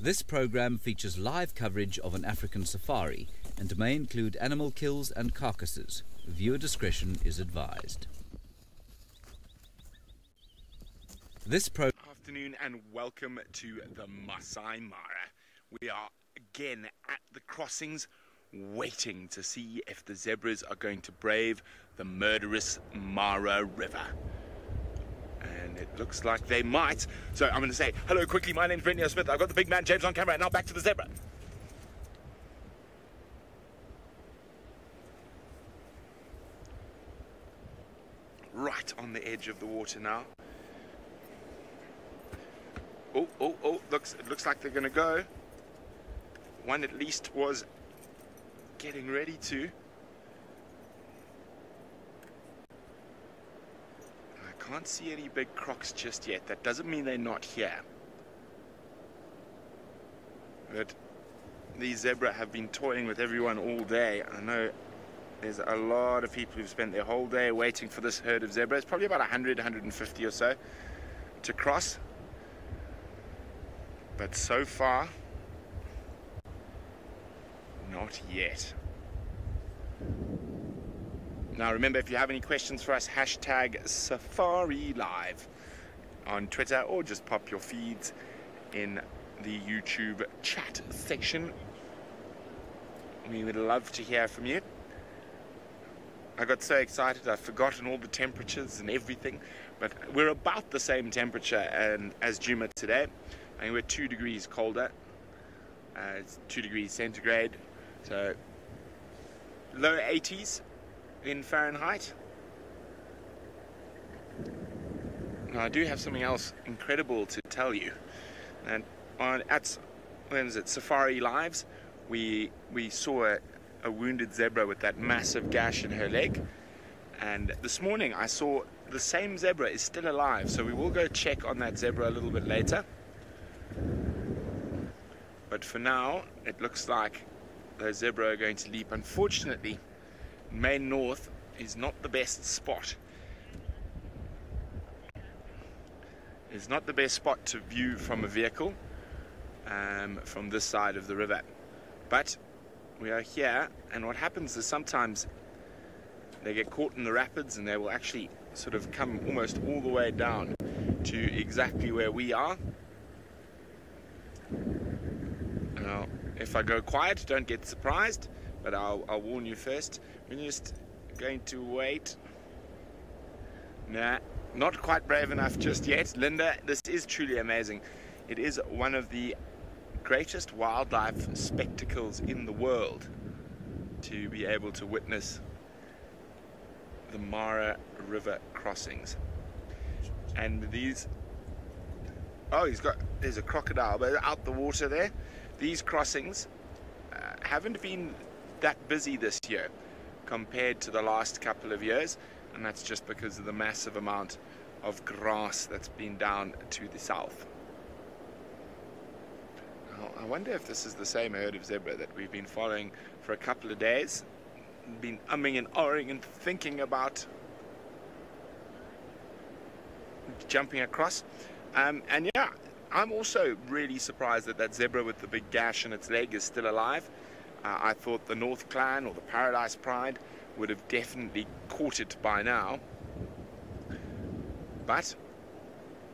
This program features live coverage of an African safari and may include animal kills and carcasses. Viewer discretion is advised. Afternoon and welcome to the Masai Mara. We are again at the crossings, waiting to see if the zebras are going to brave the murderous Mara River. And it looks like they might. So I'm going to say, hello quickly, my name's Brendan Smith. I've got the big man James on camera, and now back to the zebra. Right on the edge of the water now. Oh, it looks like they're going to go. One at least was getting ready to. I can't see any big crocs just yet. That doesn't mean they're not here. But these zebra have been toying with everyone all day. I know there's a lot of people who've spent their whole day waiting for this herd of zebra. It's probably about 100, 150 or so to cross. But so far, not yet. Now remember, if you have any questions for us, hashtag SafariLive on Twitter, or just pop your feeds in the YouTube chat section. We would love to hear from you. I got so excited I've forgotten all the temperatures and everything, but we're about the same temperature as Juma today. I think we're 2 degrees colder. It's 2 degrees centigrade, so low 80s in Fahrenheit. Now I do have something else incredible to tell you. And at SafariLives, we saw a wounded zebra with that massive gash in her leg, and this morning I saw the same zebra is still alive, so we will go check on that zebra a little bit later. But for now, it looks like those zebra are going to leap. Unfortunately, Main North is not the best spot. It's not the best spot to view from a vehicle from this side of the river. But we are here, and what happens is sometimes they get caught in the rapids and they will actually sort of come almost all the way down to exactly where we are. Now, if I go quiet, don't get surprised, but I'll warn you first. We're just going to wait. Nah, not quite brave enough just yet. Linda, this is truly amazing. It is one of the greatest wildlife spectacles in the world to be able to witness the Mara River crossings. And these... Oh, there's a crocodile, but out the water there. These crossings haven't been that busy this year compared to the last couple of years, and that's just because of the massive amount of grass that's been down to the south. Now, I wonder if this is the same herd of zebra that we've been following for a couple of days, been umming and ahhing and thinking about jumping across. And yeah, I'm also really surprised that that zebra with the big gash in its leg is still alive. I thought the North Clan or the Paradise Pride would have definitely caught it by now. But,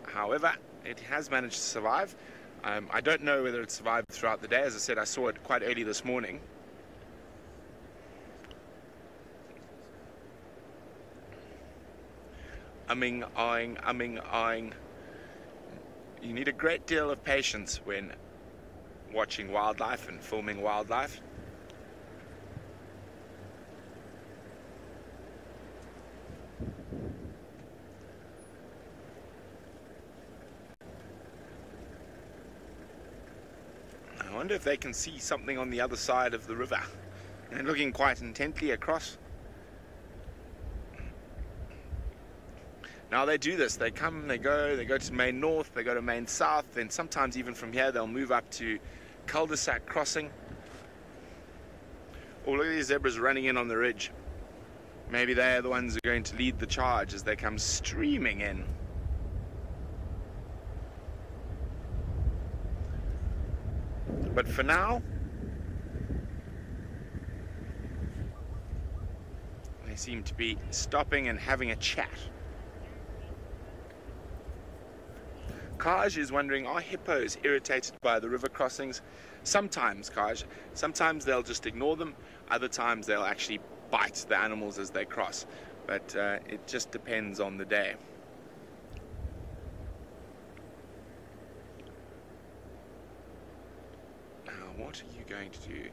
however, it has managed to survive. I don't know whether it survived throughout the day. As I said, I saw it quite early this morning. Umming, ahhing. You need a great deal of patience when watching wildlife and filming wildlife. I wonder if they can see something on the other side of the river. They're looking quite intently across. Now they do this, they come, they go to Main North, they go to Main South, then sometimes even from here they'll move up to Cul-de-sac Crossing. Oh, look at these zebras running in on the ridge. Maybe they're the ones who are going to lead the charge as they come streaming in. But for now, they seem to be stopping and having a chat. Kaj is wondering, are hippos irritated by the river crossings? Sometimes, Kaj. Sometimes they'll just ignore them. Other times they'll actually bite the animals as they cross. But it just depends on the day. Now, what are you going to do?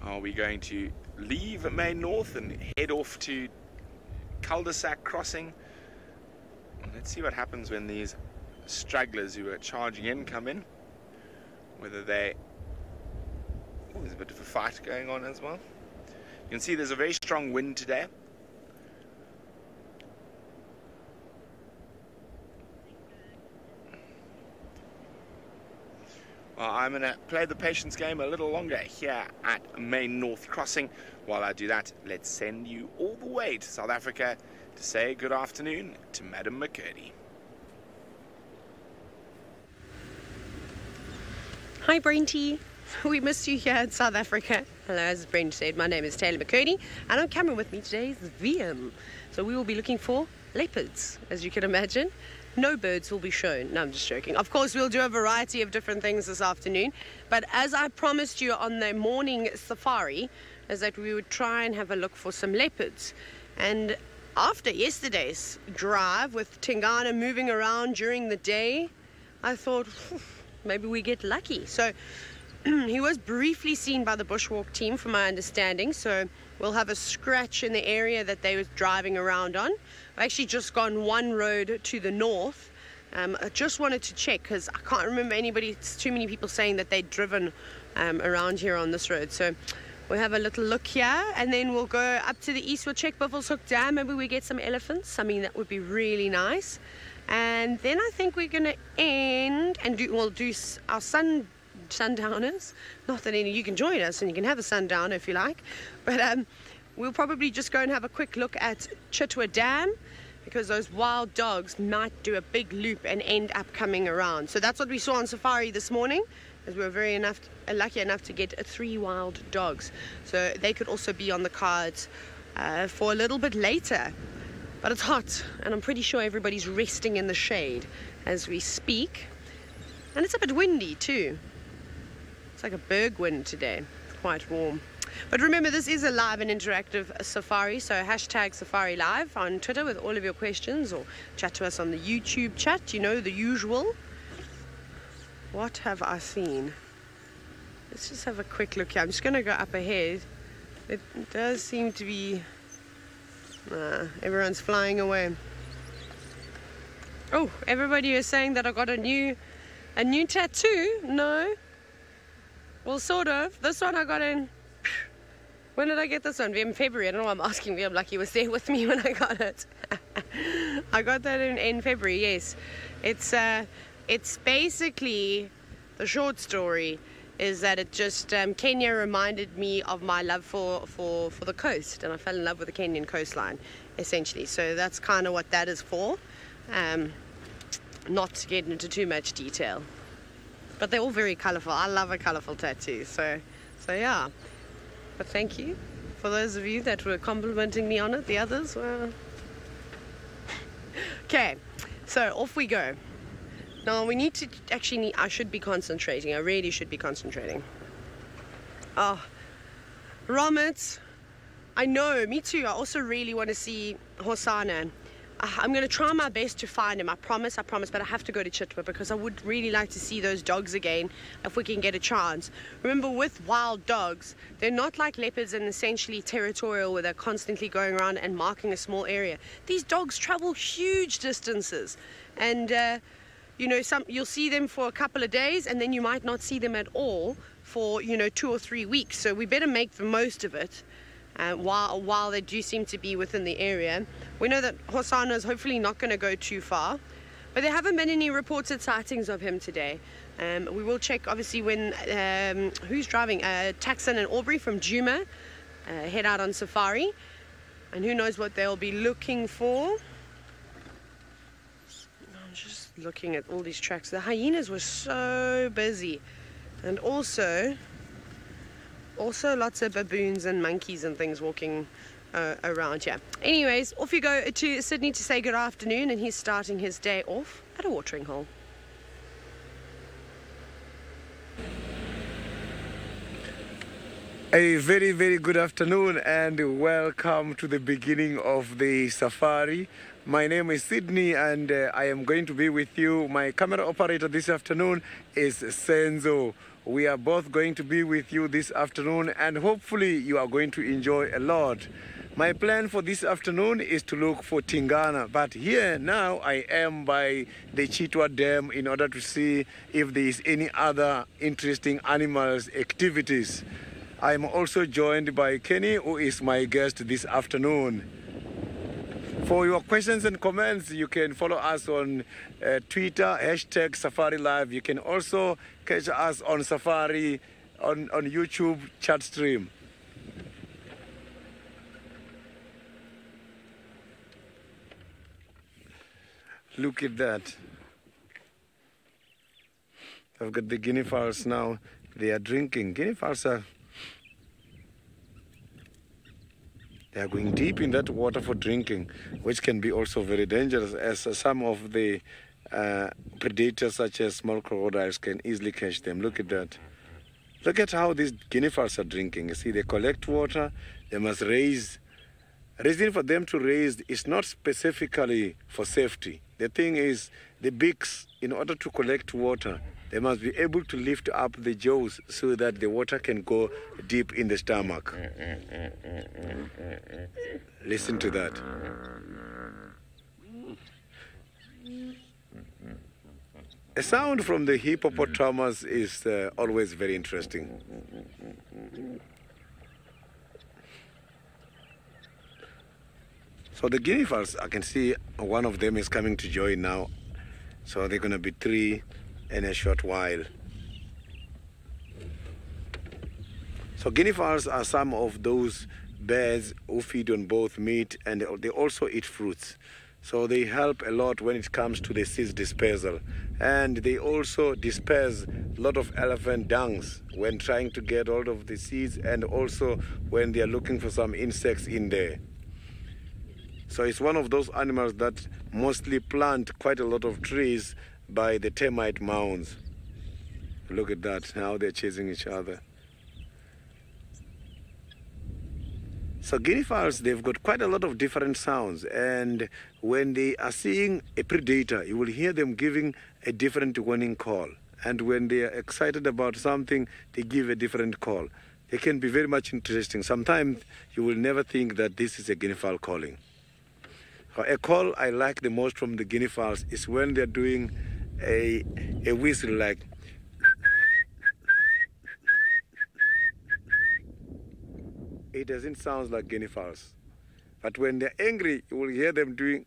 Are we going to leave Main North and head off to cul-de-sac crossing? Let's see what happens when these stragglers who are charging in come in. Whether they... Oh, there's a bit of a fight going on as well. You can see there's a very strong wind today. Well, I'm going to play the patience game a little longer here at Main North Crossing. While I do that, let's send you all the way to South Africa to say good afternoon to Madam McCurdy. Hi Brenty, we missed you here in South Africa. Hello, as Brent said, my name is Taylor McCurdy and on camera with me today is VM. So we will be looking for leopards, as you can imagine. No birds will be shown. No, I'm just joking. Of course, we'll do a variety of different things this afternoon. But as I promised you on the morning safari, is that we would try and have a look for some leopards. And after yesterday's drive with Tingana moving around during the day, I thought, maybe we get lucky. So he was briefly seen by the bushwalk team from my understanding, so we'll have a scratch in the area that they were driving around on. I've actually just gone one road to the north. I just wanted to check because I can't remember it's too many people saying that they'd driven around here on this road. So we'll have a little look here and then we'll go up to the east. We'll check Buffalo's Hook Dam. Maybe we get some elephants. I mean, that would be really nice. And then I think we're going to end and do our sundowners. Not that any you can join us and you can have a sundowner if you like, but we'll probably just go and have a quick look at Chitwa Dam because those wild dogs might do a big loop and end up coming around. So that's what we saw on safari this morning, as we were lucky enough to get 3 wild dogs. So they could also be on the cards for a little bit later. But it's hot, and I'm pretty sure everybody's resting in the shade as we speak. And it's a bit windy too. It's like a berg wind today. It's quite warm. But remember, this is a live and interactive safari, so hashtag SafariLive on Twitter with all of your questions, or chat to us on the YouTube chat, you know, the usual. What have I seen? Let's just have a quick look here. I'm just going to go up ahead. It does seem to be... everyone's flying away. Oh, everybody is saying that I got a new tattoo. No, well, sort of. This one I got in, when did I get this one? In February. I don't know why I'm asking VM, like he was there with me when I got it. I got that in February. Yes, it's basically, the short story is that it just Kenya reminded me of my love for the coast, and I fell in love with the Kenyan coastline essentially. So that's kind of what that is for. Not to get into too much detail, but they're all very colorful. I love a colorful tattoo, so yeah. But thank you for those of you that were complimenting me on it. The others were okay. So off we go. Now we need to I should be concentrating. I really should be concentrating. Oh, Romit, I know, me too. I also really want to see Hosana. I'm going to try my best to find him. I promise, but I have to go to Chitwa because I would really like to see those dogs again if we can get a chance. Remember, with wild dogs, they're not like leopards and essentially territorial where they're constantly going around and marking a small area. These dogs travel huge distances, and you know, you'll see them for a couple of days and then you might not see them at all for, you know, 2 or 3 weeks. So we better make the most of it while they do seem to be within the area. We know that Hosana is hopefully not going to go too far, but there haven't been any reported sightings of him today. We will check obviously when who's driving, Taxon and Aubrey from Djuma head out on safari, and who knows what they'll be looking for. I'm just looking at all these tracks. The hyenas were so busy And also lots of baboons and monkeys and things walking around here. Anyways, off you go to Sydney to say good afternoon, and he's starting his day off at a watering hole. A very, very good afternoon and welcome to the beginning of the safari. My name is Sydney and I am going to be with you. My camera operator this afternoon is Senzo. We are both going to be with you this afternoon and hopefully you are going to enjoy a lot. My plan for this afternoon is to look for Tingana, but here now I am by the Chitwa Dam in order to see if there is any other interesting animals activities. I'm also joined by Kenny, who is my guest this afternoon. For your questions and comments, you can follow us on Twitter, #SafariLive. You can also catch us on Safari, on YouTube chat stream. Look at that. I've got the guinea fowls now. They are drinking. Guinea fowls are... They are going deep in that water for drinking, which can be also very dangerous, as some of the predators such as small crocodiles can easily catch them. Look at that. Look at how these guinea fowls are drinking. You see, they collect water, they must raise. Reason for them to raise is not specifically for safety. The thing is, the beaks, in order to collect water, they must be able to lift up the jaws so that the water can go deep in the stomach. Listen to that. A sound from the hippopotamus is always very interesting. So the guinea fowls, I can see one of them is coming to join now. So they're going to be 3 in a short while. So guinea fowls are some of those birds who feed on both meat and they also eat fruits. So they help a lot when it comes to the seeds dispersal. And they also disperse a lot of elephant dungs when trying to get hold of the seeds and also when they are looking for some insects in there. So it's one of those animals that mostly plant quite a lot of trees by the termite mounds. Look at that, now they're chasing each other. So guinea fowls, they've got quite a lot of different sounds, and when they are seeing a predator, you will hear them giving a different warning call. And when they are excited about something, they give a different call. They can be very much interesting. Sometimes you will never think that this is a guinea fowl calling. A call I like the most from the guinea fowls is when they're doing a whistle like. It doesn't sound like guinea fowls. But when they're angry, you will hear them doing.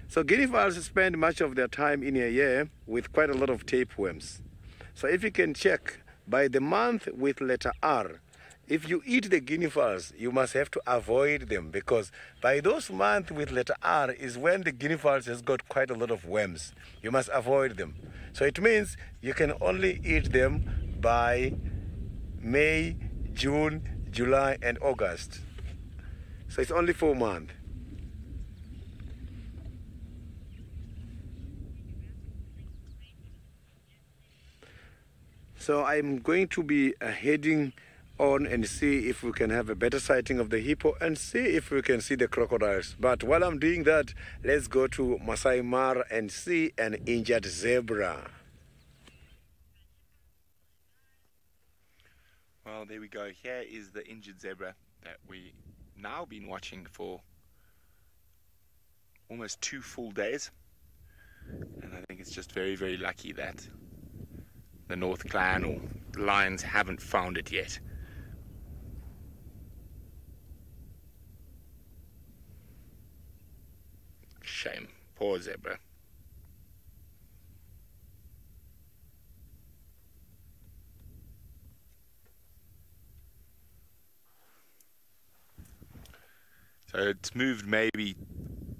So guinea fowls spend much of their time in a year with quite a lot of tapeworms. So if you can check by the month with letter R, if you eat the guinea fowls, you must have to avoid them because by those months with letter R is when the guinea fowls has got quite a lot of worms. You must avoid them. So it means you can only eat them by May, June, July and August. So it's only 4 months. So I'm going to be heading on and see if we can have a better sighting of the hippo and see if we can see the crocodiles. But while I'm doing that, let's go to Masai Mara and see an injured zebra. Well, there we go. Here is the injured zebra that we now been watching for almost 2 full days. And I think it's just very, very lucky that the North Clan or Lions haven't found it yet. Shame. Poor zebra. So it's moved maybe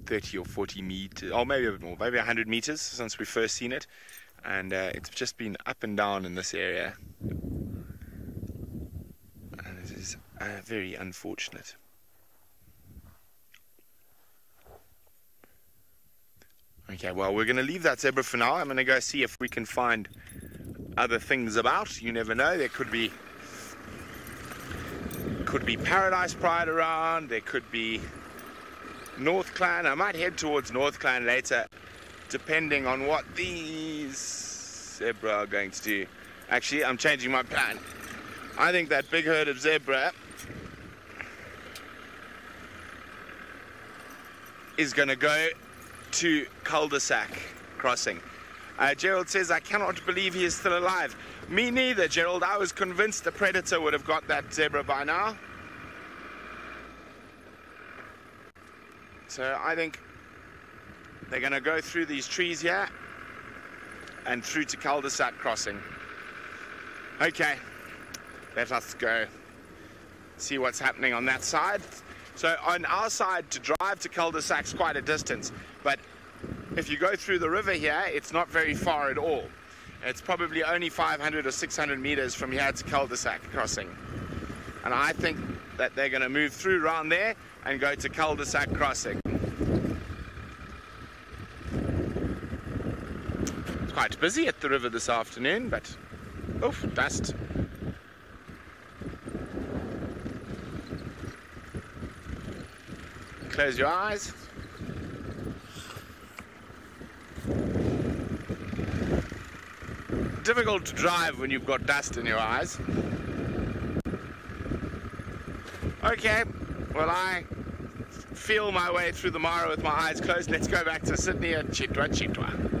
30 or 40 meters, or maybe a bit more, maybe 100 meters since we first seen it. and it's just been up and down in this area, and it is very unfortunate. Okay, well, we're going to leave that zebra for now. I'm going to go see if we can find other things about. You never know. There could be Paradise Pride around. There could be North Clan. I might head towards North Clan later, depending on what these zebra are going to do. Actually, I'm changing my plan. I think that big herd of zebra is going to go to cul-de-sac crossing. Gerald says, I cannot believe he is still alive. Me neither, Gerald. I was convinced the predator would have got that zebra by now. So I think they're going to go through these trees here and through to cul-de-sac crossing. Okay, let us go see what's happening on that side. So on our side, to drive to cul-de-sac's quite a distance, but if you go through the river here, it's not very far at all. It's probably only 500 or 600 meters from here to cul-de-sac crossing. And I think that they're going to move through around there and go to cul-de-sac crossing. It's quite busy at the river this afternoon, but oof, dust. Close your eyes. Difficult to drive when you've got dust in your eyes. Okay, well, I feel my way through the Mara with my eyes closed. Let's go back to Sydney and Chitwa.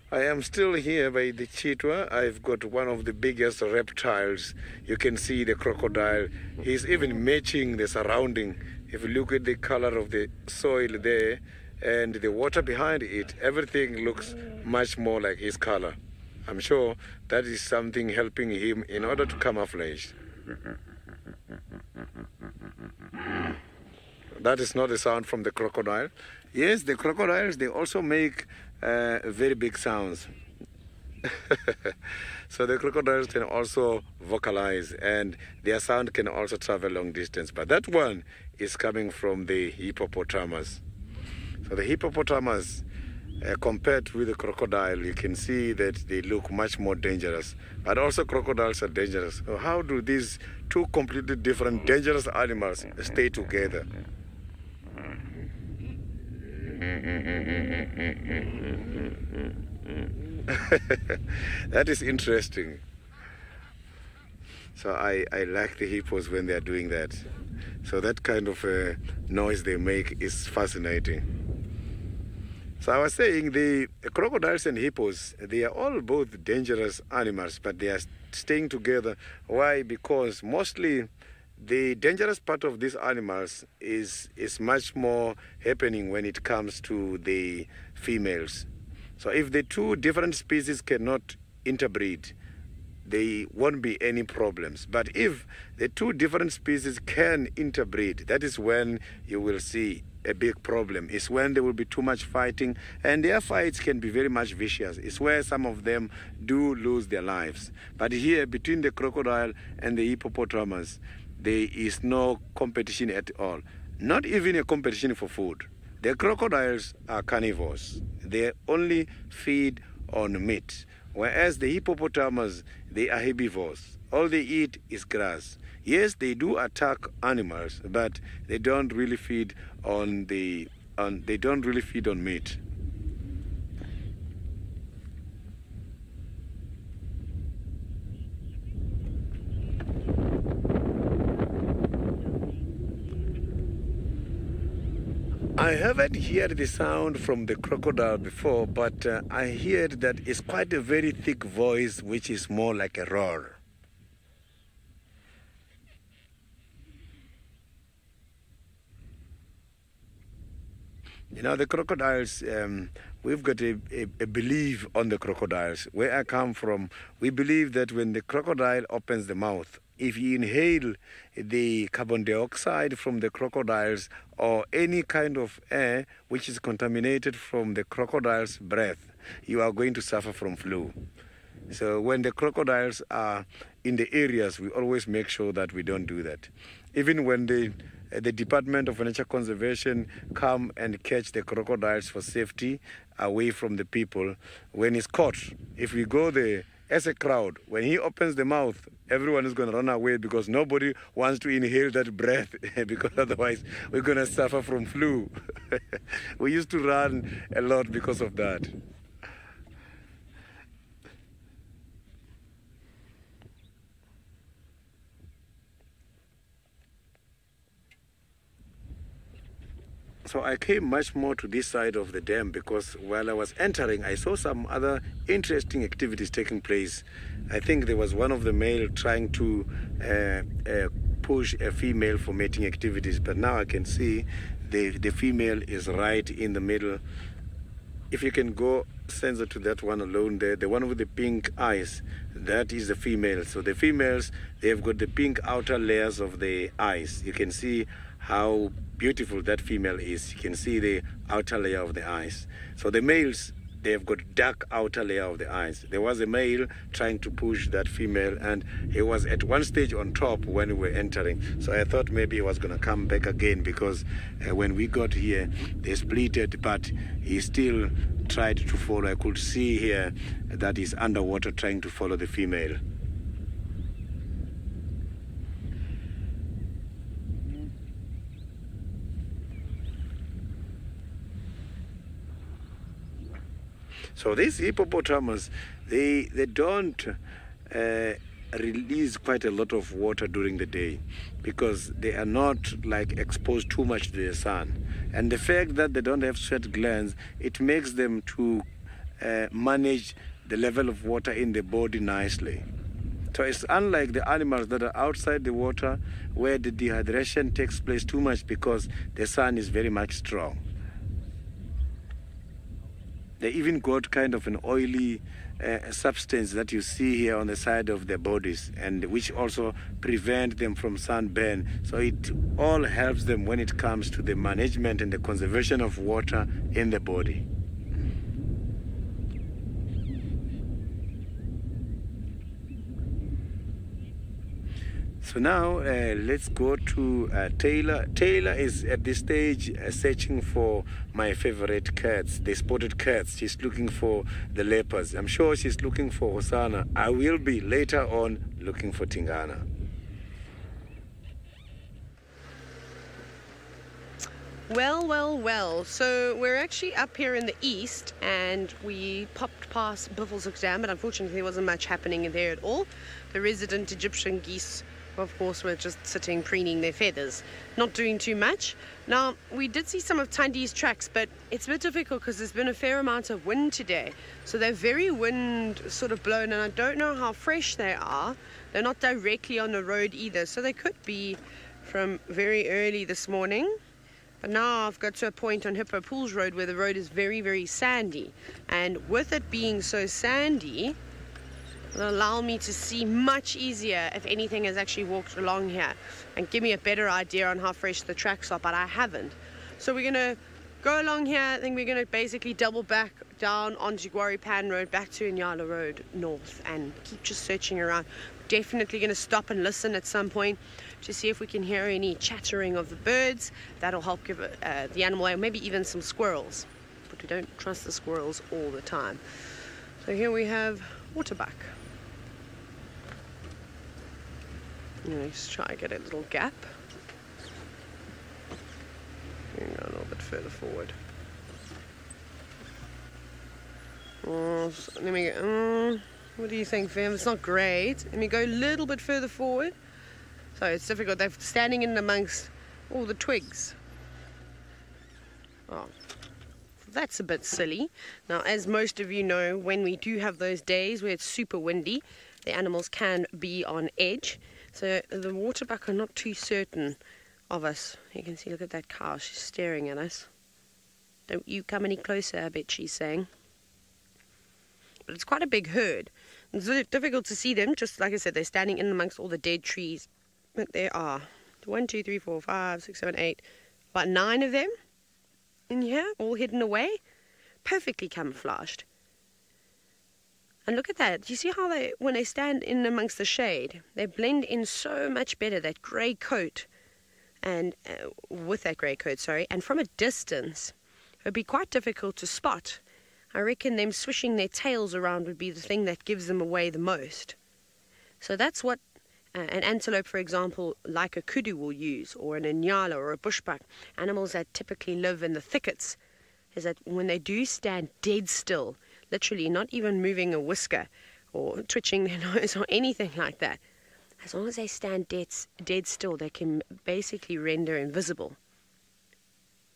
I am still here by the Chitwa. I've got one of the biggest reptiles. You can see the crocodile. He's even matching the surrounding. If you look at the color of the soil there and the water behind it, everything looks much more like his color. I'm sure that is something helping him in order to camouflage. That is not a sound from the crocodile. Yes, the crocodiles, they also make very big sounds. So the crocodiles can also vocalize, and their sound can also travel long distance. But that one is coming from the hippopotamus. So the hippopotamus, compared with the crocodile, you can see that they look much more dangerous. But also crocodiles are dangerous. So how do these two completely different dangerous animals stay together? That is interesting. So I like the hippos when they are doing that. So that kind of noise they make is fascinating. So I was saying the crocodiles and hippos, they are all both dangerous animals, but they are staying together. Why? Because mostly the dangerous part of these animals is much more happening when it comes to the females. So if the two different species cannot interbreed, there won't be any problems. But if the two different species can interbreed, that is when you will see a big problem. It's when there will be too much fighting, and their fights can be very much vicious. It's where some of them do lose their lives. But here, between the crocodile and the hippopotamus, there is no competition at all. Not even a competition for food. The crocodiles are carnivores. They only feed on meat. Whereas the hippopotamus, they are herbivores. All they eat is grass. Yes, they do attack animals, but they don't really feed on meat. I haven't heard the sound from the crocodile before, but I heard that it's quite a very thick voice, which is more like a roar. You know, the crocodiles, we've got a belief on the crocodiles. Where I come from, we believe that when the crocodile opens the mouth, if you inhale the carbon dioxide from the crocodiles or any kind of air which is contaminated from the crocodile's breath, you are going to suffer from flu. So when the crocodiles are in the areas, we always make sure that we don't do that. Even when the Department of Nature Conservation come and catch the crocodiles for safety away from the people, when he's caught, if we go there as a crowd, when he opens the mouth, everyone is going to run away because nobody wants to inhale that breath because otherwise we're going to suffer from flu. We used to run a lot because of that. So I came much more to this side of the dam because while I was entering, I saw some other interesting activities taking place. I think there was one of the male trying to push a female for mating activities, but now I can see the female is right in the middle. If you can go censor to that one alone there, the one with the pink eyes, that is the female. So the females, they've got the pink outer layers of the eyes. You can see how beautiful that female is. You can see the outer layer of the eyes. So the males, they've got dark outer layer of the eyes. There was a male trying to push that female, and he was at one stage on top when we were entering. So I thought maybe he was going to come back again because when we got here, they splitted, but he still tried to follow. I could see here that he's underwater trying to follow the female. So these hippopotamus, they don't release quite a lot of water during the day because they are not like exposed too much to the sun. And the fact that they don't have sweat glands, it makes them to manage the level of water in the body nicely. So it's unlike the animals that are outside the water where the dehydration takes place too much because the sun is very much strong. They even got kind of an oily substance that you see here on the side of their bodies, and which also prevent them from sunburn. So it all helps them when it comes to the management and the conservation of water in the body. So now let's go to Taylor. Taylor is at this stage searching for my favorite cats, the spotted cats. She's looking for the leopards. I'm sure she's looking for Hosanna. I will be later on looking for Tingana. Well. So we're actually up here in the east and we popped past Biffle's Dam, but unfortunately there wasn't much happening there at all. The resident Egyptian geese, of course, were just sitting preening their feathers, not doing too much. Now, we did see some of Tandy's tracks, but it's a bit difficult because there's been a fair amount of wind today. So they're very wind sort of blown, and I don't know how fresh they are. They're not directly on the road either, so they could be from very early this morning. But now I've got to a point on Hippo Pools Road where the road is very, very sandy. And with it being so sandy, it'll allow me to see much easier if anything has actually walked along here and give me a better idea on how fresh the tracks are, but I haven't. So we're going to go along here. I think we're going to basically double back down onto Guari Pan Road, back to Inyala Road North, and keep just searching around. Definitely going to stop and listen at some point to see if we can hear any chattering of the birds. That'll help give the animal away, maybe even some squirrels, but we don't trust the squirrels all the time. So here we have waterbuck. Let's try and get a little gap. Go a little bit further forward. Let me go. What do you think, Vim? It's not great. Let me go a little bit further forward. So it's difficult. They're standing in amongst all the twigs. Oh, that's a bit silly. Now, as most of you know, when we do have those days where it's super windy, the animals can be on edge. So the waterbuck are not too certain of us. You can see, look at that cow. She's staring at us. Don't you come any closer, I bet she's saying. But it's quite a big herd. It's difficult to see them. Just like I said, they're standing in amongst all the dead trees. But there are 1, 2, 3, 4, 5, 6, 7, 8, about 9 of them in here, all hidden away, perfectly camouflaged. And look at that. Do you see how they, when they stand in amongst the shade, they blend in so much better, that grey coat, and with that grey coat, sorry, and from a distance, it would be quite difficult to spot. I reckon them swishing their tails around would be the thing that gives them away the most. So that's what an antelope, for example, like a kudu will use, or an inyala or a bushbuck, animals that typically live in the thickets, is that when they do stand dead still, literally not even moving a whisker or twitching their nose or anything like that, as long as they stand dead still, they can basically render invisible.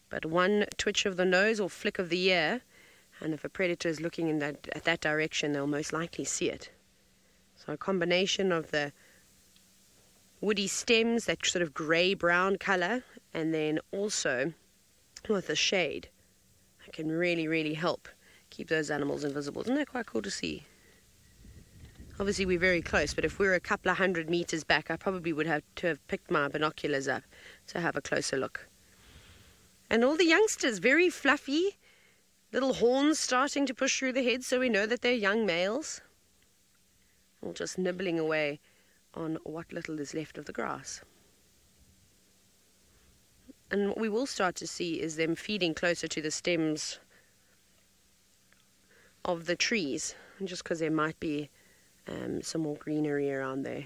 But one twitch of the nose or flick of the ear, and if a predator is looking in at that direction, they'll most likely see it. So a combination of the woody stems, that sort of grey-brown colour, and then also with the shade, that can really, really help keep those animals invisible. Isn't that quite cool to see? Obviously we're very close, but if we're a couple of 100 meters back, I probably would have to have picked my binoculars up to have a closer look. And all the youngsters, very fluffy, little horns starting to push through the head, so we know that they're young males, all just nibbling away on what little is left of the grass. And what we will start to see is them feeding closer to the stems of the trees, just because there might be some more greenery around there.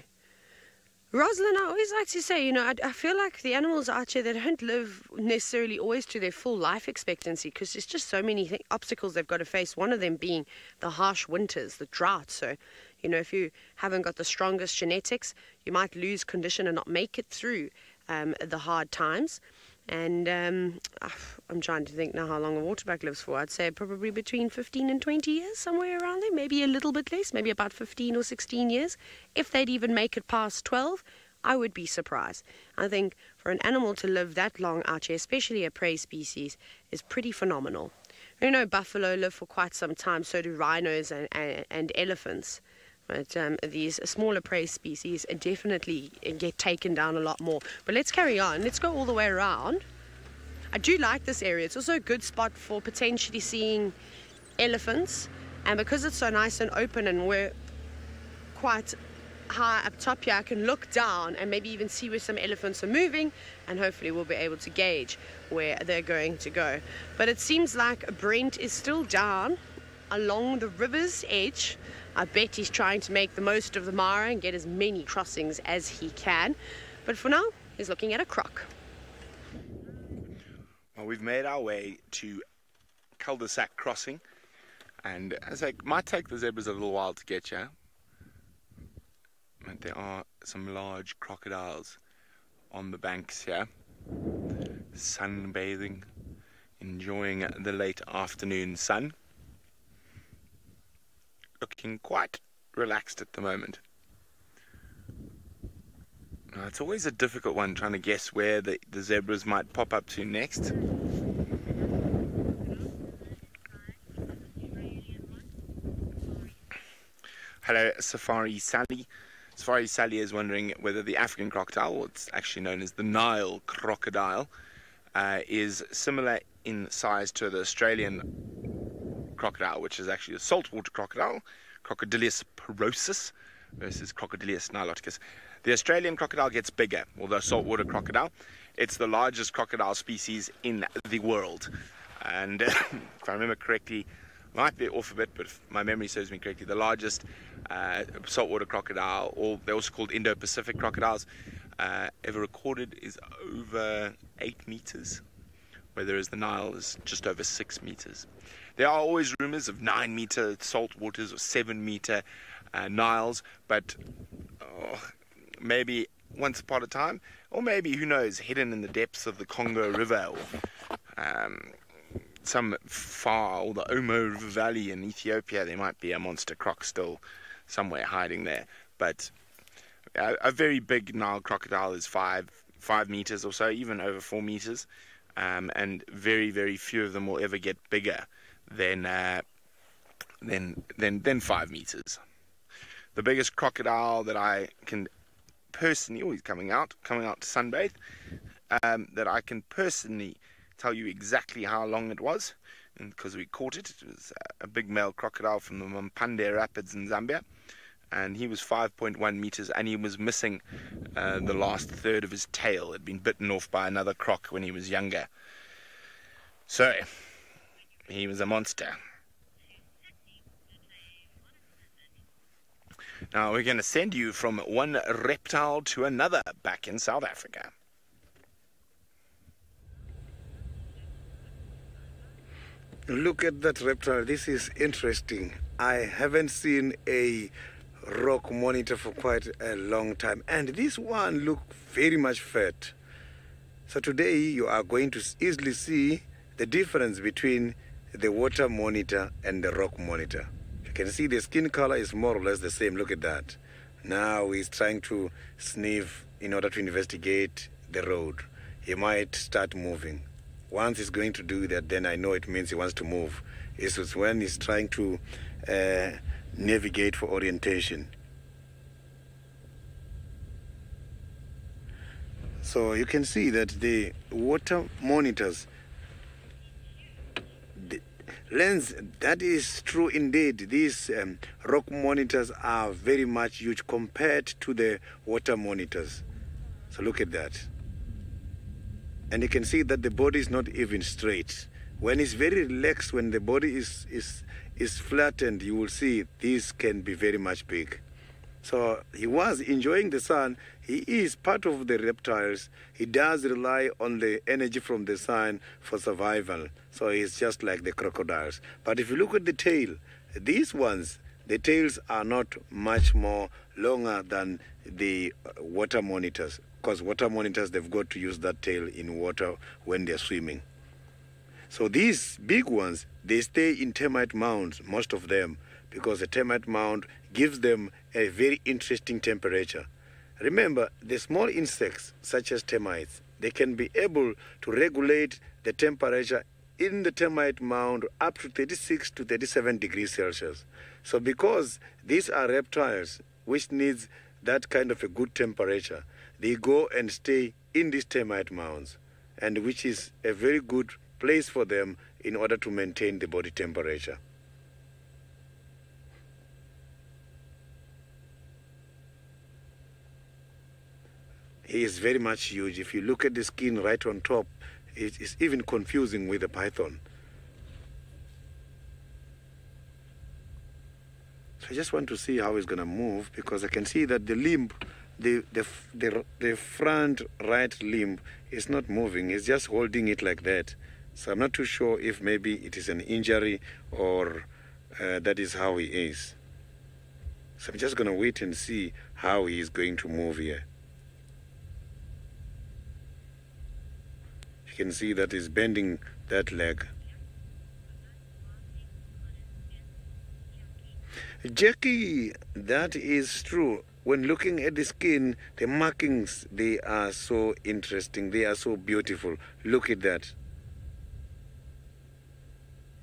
Rosalind, I always like to say, I feel like the animals out here, they don't live necessarily always to their full life expectancy, because there's just so many obstacles they've got to face, one of them being the harsh winters, the drought. So, if you haven't got the strongest genetics, you might lose condition and not make it through the hard times. And I'm trying to think now how long a waterbuck lives for. I'd say probably between 15 and 20 years, somewhere around there. Maybe a little bit less, maybe about 15 or 16 years. If they'd even make it past 12, I would be surprised. I think for an animal to live that long out here, especially a prey species, is pretty phenomenal. Buffalo live for quite some time, so do rhinos and elephants. But these smaller prey species definitely get taken down a lot more. But let's carry on. Let's go all the way around. I do like this area. It's also a good spot for potentially seeing elephants. And because it's so nice and open and we're quite high up top here, I can look down and maybe even see where some elephants are moving. And hopefully we'll be able to gauge where they're going to go. But it seems like Brent is still down along the river's edge. I bet he's trying to make the most of the Mara and get as many crossings as he can. But for now, he's looking at a croc. Well, we've made our way to cul-de-sac crossing. And as I might take the zebras a little while to get here. But there are some large crocodiles on the banks here. Sunbathing, enjoying the late afternoon sun. Looking quite relaxed at the moment. Now, it's always a difficult one trying to guess where the zebras might pop up to next. Hello, Safari Sally. Safari Sally is wondering whether the African crocodile, what's actually known as the Nile crocodile, is similar in size to the Australian crocodile, which is actually a saltwater crocodile, Crocodilius porosus, versus Crocodilius niloticus. The Australian crocodile gets bigger, although saltwater crocodile. It's the largest crocodile species in the world. And if I remember correctly, might be off a bit, but if my memory serves me correctly, the largest saltwater crocodile, or they're also called Indo-Pacific crocodiles, ever recorded is over 8 meters, whereas the Nile is just over 6 meters. There are always rumors of 9-meter saltwaters or 7-meter Niles, but maybe once upon a time, or maybe, who knows, hidden in the depths of the Congo River, or some far, or the Omo River Valley in Ethiopia, there might be a monster croc still somewhere hiding there. But a very big Nile crocodile is 5 meters or so, even over 4 meters, and very, very few of them will ever get bigger than 5 meters. the biggest crocodile that I can personally, oh, he's coming out to sunbathe, that I can personally tell you exactly how long it was, because we caught it. It was a big male crocodile from the Mpande Rapids in Zambia, and he was 5.1 meters, and he was missing the last third of his tail. Had been bitten off by another croc when he was younger. So he was a monster. Now we're going to send you from one reptile to another back in South Africa. Look at that reptile. This is interesting. I haven't seen a rock monitor for quite a long time, and this one look very much fat. So today you are going to easily see the difference between the water monitor and the rock monitor. You can see the skin color is more or less the same. Look at that. Now he's trying to sniff in order to investigate the road. He might start moving. Once he's going to do that, then I know it means he wants to move. It's when he's trying to navigate for orientation. So you can see that the water monitors, the lens, that is true indeed. These rock monitors are very much huge compared to the water monitors. So look at that. And you can see that the body is not even straight. When it's very relaxed, when the body is flattened, you will see these can be very much big. So he was enjoying the sun. He is part of the reptiles. He does rely on the energy from the sun for survival. So he's just like the crocodiles. But if you look at the tail, these ones, the tails are not much more longer than the water monitors. Because water monitors, they've got to use that tail in water when they're swimming. So these big ones, they stay in termite mounds, most of them, because the termite mound gives them a very interesting temperature. Remember, the small insects, such as termites, they can be able to regulate the temperature in the termite mound up to 36 to 37 degrees Celsius. So because these are reptiles, which needs that kind of a good temperature, they go and stay in these termite mounds, and which is a very good place for them in order to maintain the body temperature. He is very much huge. If you look at the skin right on top, it is even confusing with the python. So I just want to see how he's going to move, because I can see that the limb, the front right limb is not moving. He's just holding it like that. So I'm not too sure if maybe it is an injury or that is how he is. So I'm just going to wait and see how he is going to move here. You can see that he's bending that leg. Jackie, that is true. When looking at the skin, the markings, they are so interesting. They are so beautiful. Look at that.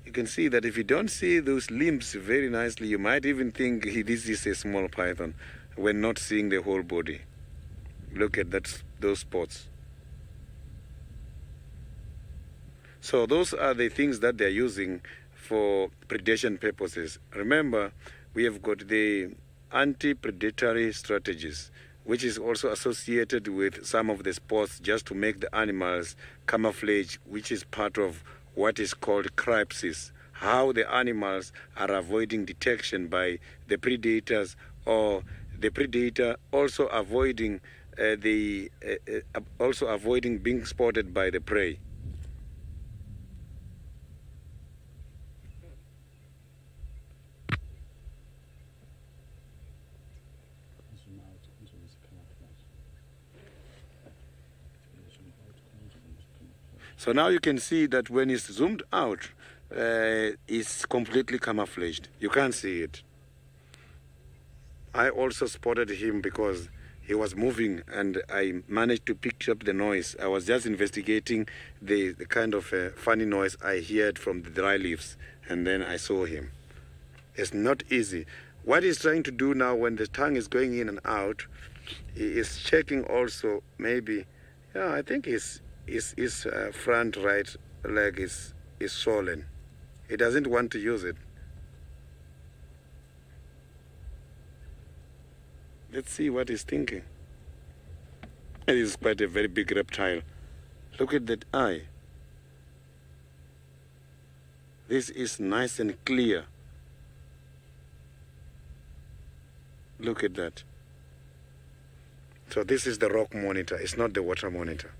You can see that if you don't see those limbs very nicely, you might even think this is a small python when not seeing the whole body. Look at that, those spots. So those are the things that they're using for predation purposes. Remember, we have got the anti-predatory strategies, which is also associated with some of the spots just to make the animals camouflage, which is part of what is called crypsis, how the animals are avoiding detection by the predators, or the predator also avoiding being spotted by the prey. So now you can see that when it's zoomed out, it's completely camouflaged. You can't see it. I also spotted him because he was moving, and I managed to pick up the noise. I was just investigating the kind of funny noise I heard from the dry leaves, and then I saw him. It's not easy. What he's trying to do now when the tongue is going in and out, he is checking also maybe, yeah, I think his front right leg is swollen. He doesn't want to use it. Let's see what he's thinking. It is quite a very big reptile. Look at that eye. This is nice and clear. Look at that. So this is the rock monitor. It's not the water monitor.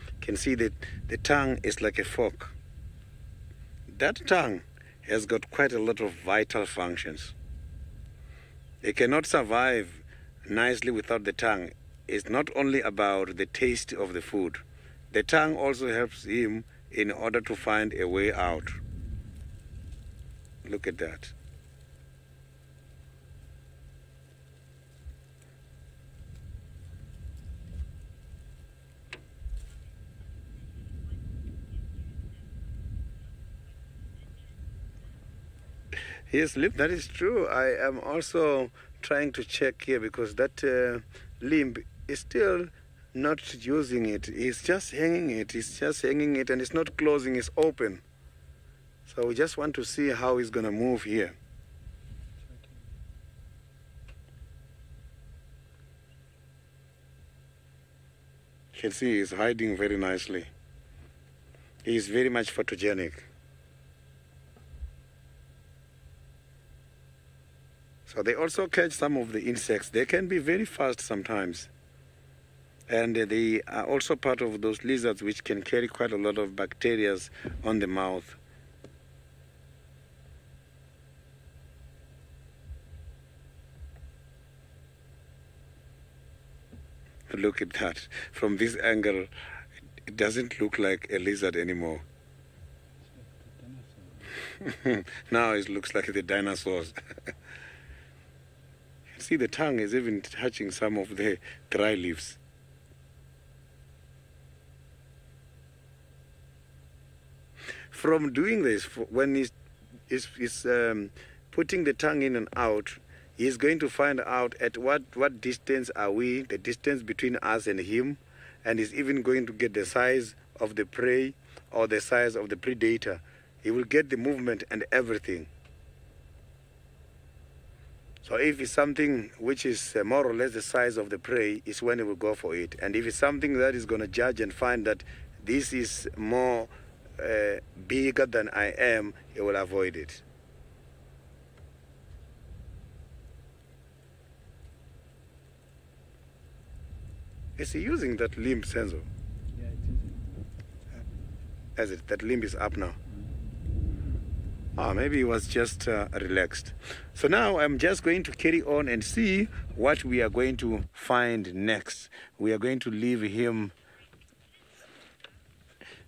You can see that the tongue is like a fork. That tongue has got quite a lot of vital functions. It cannot survive nicely without the tongue. It's not only about the taste of the food. The tongue also helps him in order to find a way out. Look at that. Yes, Lip, that is true. I am also trying to check here because that limb is still not using it. It's just hanging it. It's just hanging it and it's not closing. It's open. So we just want to see how he's going to move here. You can see he's hiding very nicely. He is very much photogenic. So they also catch some of the insects. They can be very fast sometimes. And they are also part of those lizards which can carry quite a lot of bacteria on the mouth. Look at that. From this angle, it doesn't look like a lizard anymore. Now it looks like the dinosaurs. See, the tongue is even touching some of the dry leaves. From doing this, when he's putting the tongue in and out, he's going to find out at what distance are we, the distance between us and him, and he's even going to get the size of the prey or the size of the predator. He will get the movement and everything. So if it's something which is more or less the size of the prey, is when he will go for it. And if it's something that is going to judge and find that this is more bigger than I am, he will avoid it. Is he using that limb sensor? Yeah, it is. As it, that limb is up now. Maybe he was just relaxed. So now I'm just going to carry on and see what we are going to find next. We are going to leave him.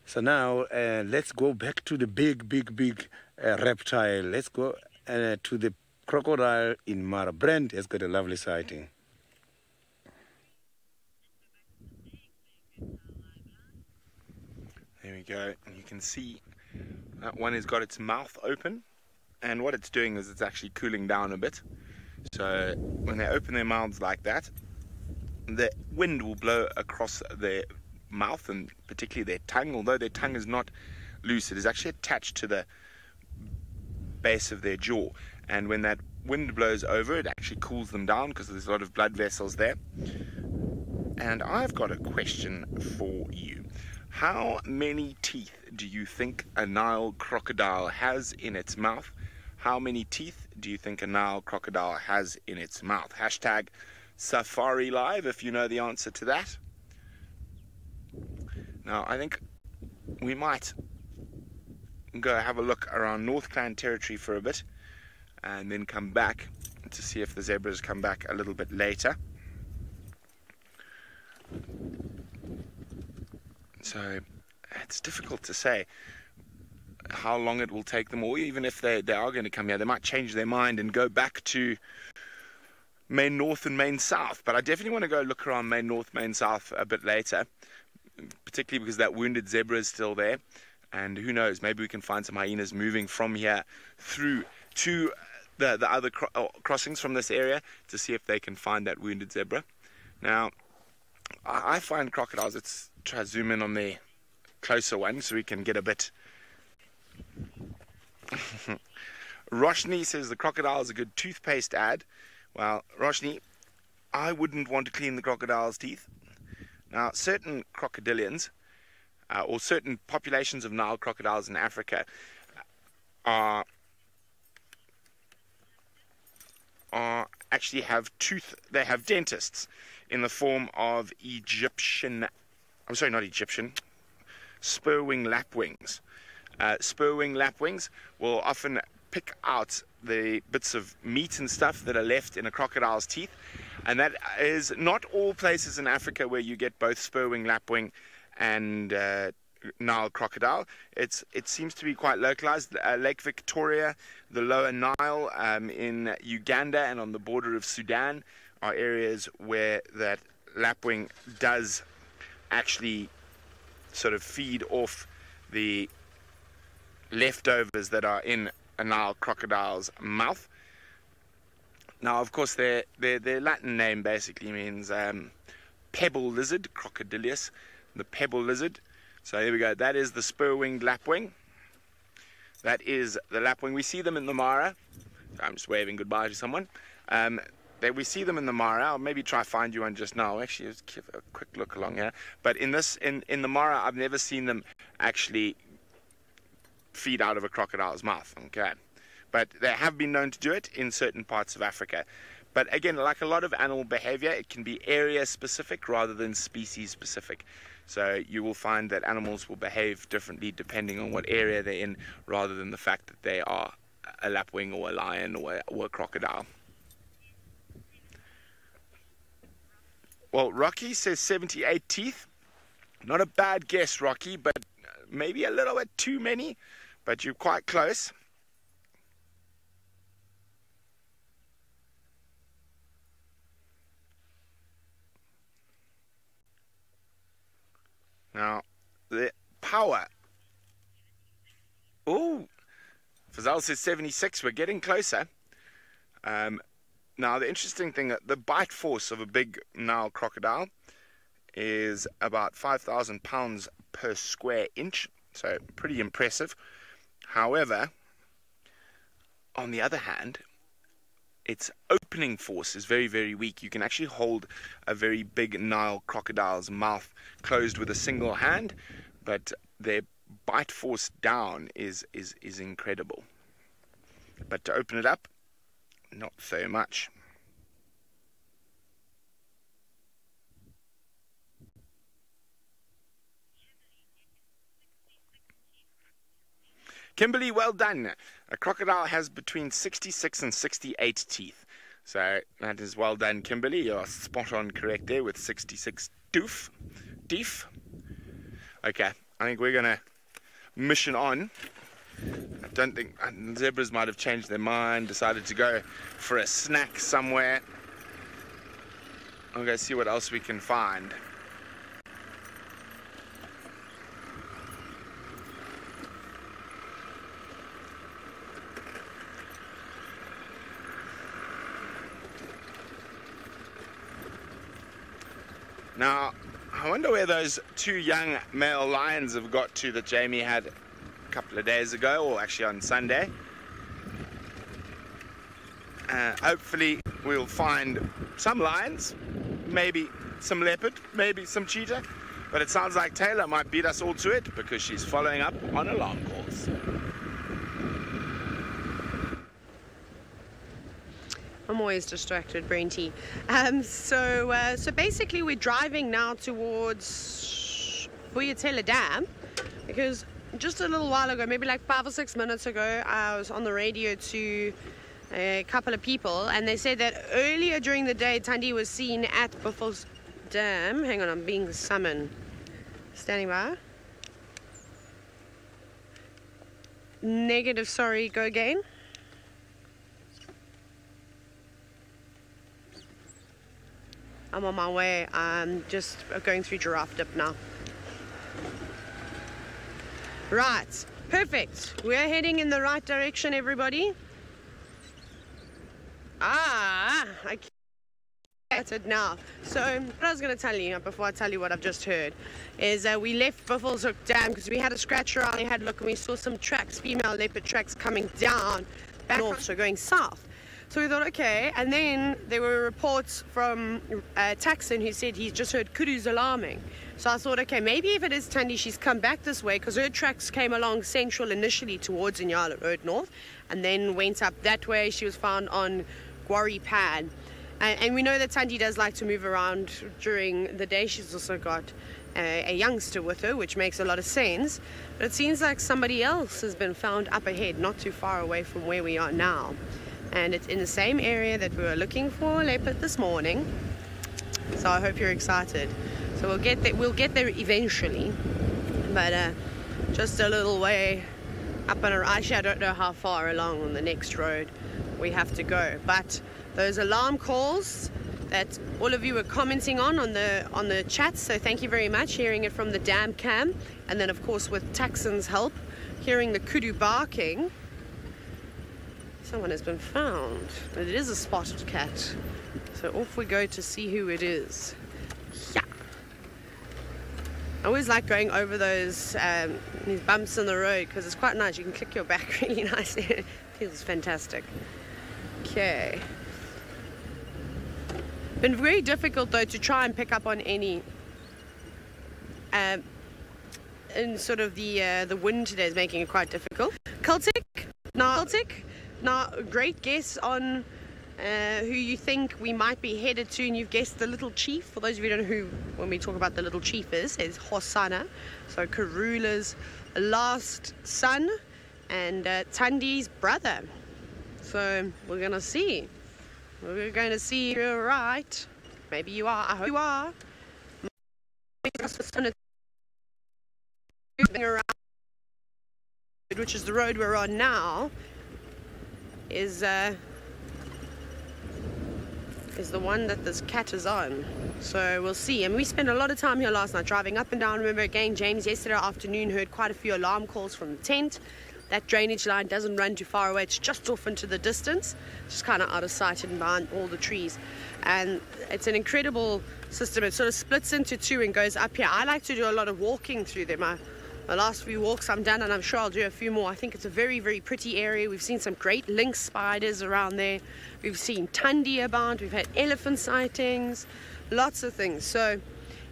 So now let's go back to the big reptile. Let's go to the crocodile in Mara. Brent has got a lovely sighting. There we go. And you can see that one has got its mouth open, and what it's doing is it's actually cooling down a bit. So when they open their mouths like that, the wind will blow across their mouth and particularly their tongue. Although their tongue is not loose, it is actually attached to the base of their jaw, and when that wind blows over, it actually cools them down because there's a lot of blood vessels there. And I've got a question for you. How many teeth do you think a Nile crocodile has in its mouth? How many teeth do you think a Nile crocodile has in its mouth? Hashtag SafariLive if you know the answer to that. Now, I think we might go have a look around North Clan territory for a bit and then come back to see if the zebras come back a little bit later. So it's difficult to say how long it will take them, or even if they are going to come here, they might change their mind and go back to Main North and Main South. But I definitely want to go look around Main North, Main South a bit later, particularly because that wounded zebra is still there. And who knows, maybe we can find some hyenas moving from here through to the other crossings from this area to see if they can find that wounded zebra. Now, I find crocodiles, let's try to zoom in on the closer one so we can get a bit. Roshni says the crocodile is a good toothpaste ad. Well, Roshni, I wouldn't want to clean the crocodile's teeth. Now, certain crocodilians, or certain populations of Nile crocodiles in Africa, actually have they have dentists in the form of spur-wing lapwings. Spur-wing lapwings will often pick out the bits of meat and stuff that are left in a crocodile's teeth, and that is not all places in Africa where you get both spur-wing lapwing and Nile crocodile. It seems to be quite localized. Lake Victoria, the lower Nile, in Uganda and on the border of Sudan are areas where that lapwing does actually sort of feed off the leftovers that are in a Nile crocodile's mouth. Now, of course, their Latin name basically means pebble lizard, crocodilius, the pebble lizard. So here we go. That is the spur-winged lapwing. That is the lapwing. We see them in the Mara. I'm just waving goodbye to someone. We see them in the Mara. I'll maybe try find you one just now. Actually, let's give a quick look along here. But in the Mara, I've never seen them actually feed out of a crocodile's mouth. Okay, but they have been known to do it in certain parts of Africa. But again, like a lot of animal behavior, it can be area specific rather than species specific. So you will find that animals will behave differently depending on what area they're in, rather than the fact that they are a lapwing or a lion or a crocodile. Well, Rocky says 78 teeth. Not a bad guess, Rocky, but maybe a little bit too many, but you're quite close. Now, the power. Oh, Fazal says 76. We're getting closer. Now, the interesting thing, the bite force of a big Nile crocodile is about 5,000 pounds per square inch. So, pretty impressive. However, on the other hand, its opening force is very, very weak. You can actually hold a very big Nile crocodile's mouth closed with a single hand, but their bite force down is incredible. But to open it up, not so much. Kimberly, well done. A crocodile has between 66 and 68 teeth. So that is well done, Kimberly. You're spot on correct there with 66 teeth. Okay, I think we're going to mission on. I don't think zebras might have changed their mind, decided to go for a snack somewhere. I'll go see what else we can find. Now, I wonder where those two young male lions have got to that Jamie had a couple of days ago, or actually on Sunday. Hopefully we'll find some lions, maybe some leopard, maybe some cheetah, but it sounds like Taylor might beat us all to it because she's following up on alarm calls. I'm always distracted, Brenty. So basically we're driving now towards Buyatela Dam, because just a little while ago, maybe like 5 or 6 minutes ago, I was on the radio to a couple of people, and they said that earlier during the day, Thandi was seen at Buffalo's Dam. Hang on, I'm being summoned. Standing by. Negative, sorry, go again. I'm on my way. I'm just going through Giraffe Dip now. Right, perfect. We're heading in the right direction, everybody. Okay. That's it now. So what I was going to tell you before I tell you what I've just heard is we left Buffelshoek Dam because we had a scratch around. We had a look and we saw some tracks, female leopard tracks coming down back north, so going south. So we thought, okay, and then there were reports from Taxon who said he's just heard kudus alarming. So I thought, okay, maybe if it is Thandi, she's come back this way because her tracks came along central initially towards Inyala Road North and then went up that way. She was found on Quarry Pad. And we know that Thandi does like to move around during the day. She's also got a youngster with her, which makes a lot of sense. But it seems like somebody else has been found up ahead, not too far away from where we are now. And it's in the same area that we were looking for leopard this morning. So I hope you're excited. So we'll get there eventually. But just a little way up and around. Actually, I don't know how far along on the next road we have to go. But those alarm calls that all of you were commenting on the chat, so thank you very much, hearing it from the dam cam, and then of course with Taxon's help, hearing the kudu barking. Someone has been found. It is a spotted cat. So off we go to see who it is. Yeah. I always like going over these bumps in the road because it's quite nice. You can click your back really nicely. It feels fantastic. Okay. Been very difficult though to try and pick up on any. And sort of the wind today is making it quite difficult. Celtic. Now, great guess on who you think we might be headed to, and you've guessed the little chief. For those of you who don't know who, when we talk about the little chief is Hosanna. So Karula's last son and Thandi's brother. So we're going to see. We're going to see if you're right. Maybe you are. I hope you are. Which is the road we're on now, is the one that this cat is on. So we'll see. And we spent a lot of time here last night driving up and down. Remember again, James yesterday afternoon heard quite a few alarm calls from the tent. That drainage line doesn't run too far away. It's just off into the distance, just kind of out of sight and behind all the trees. And it's an incredible system. It sort of splits into two and goes up here. I like to do a lot of walking through them. The last few walks I'm done, and I'm sure I'll do a few more. I think it's a very, very pretty area. We've seen some great lynx spiders around there. We've seen Thandi about. We've had elephant sightings, lots of things. So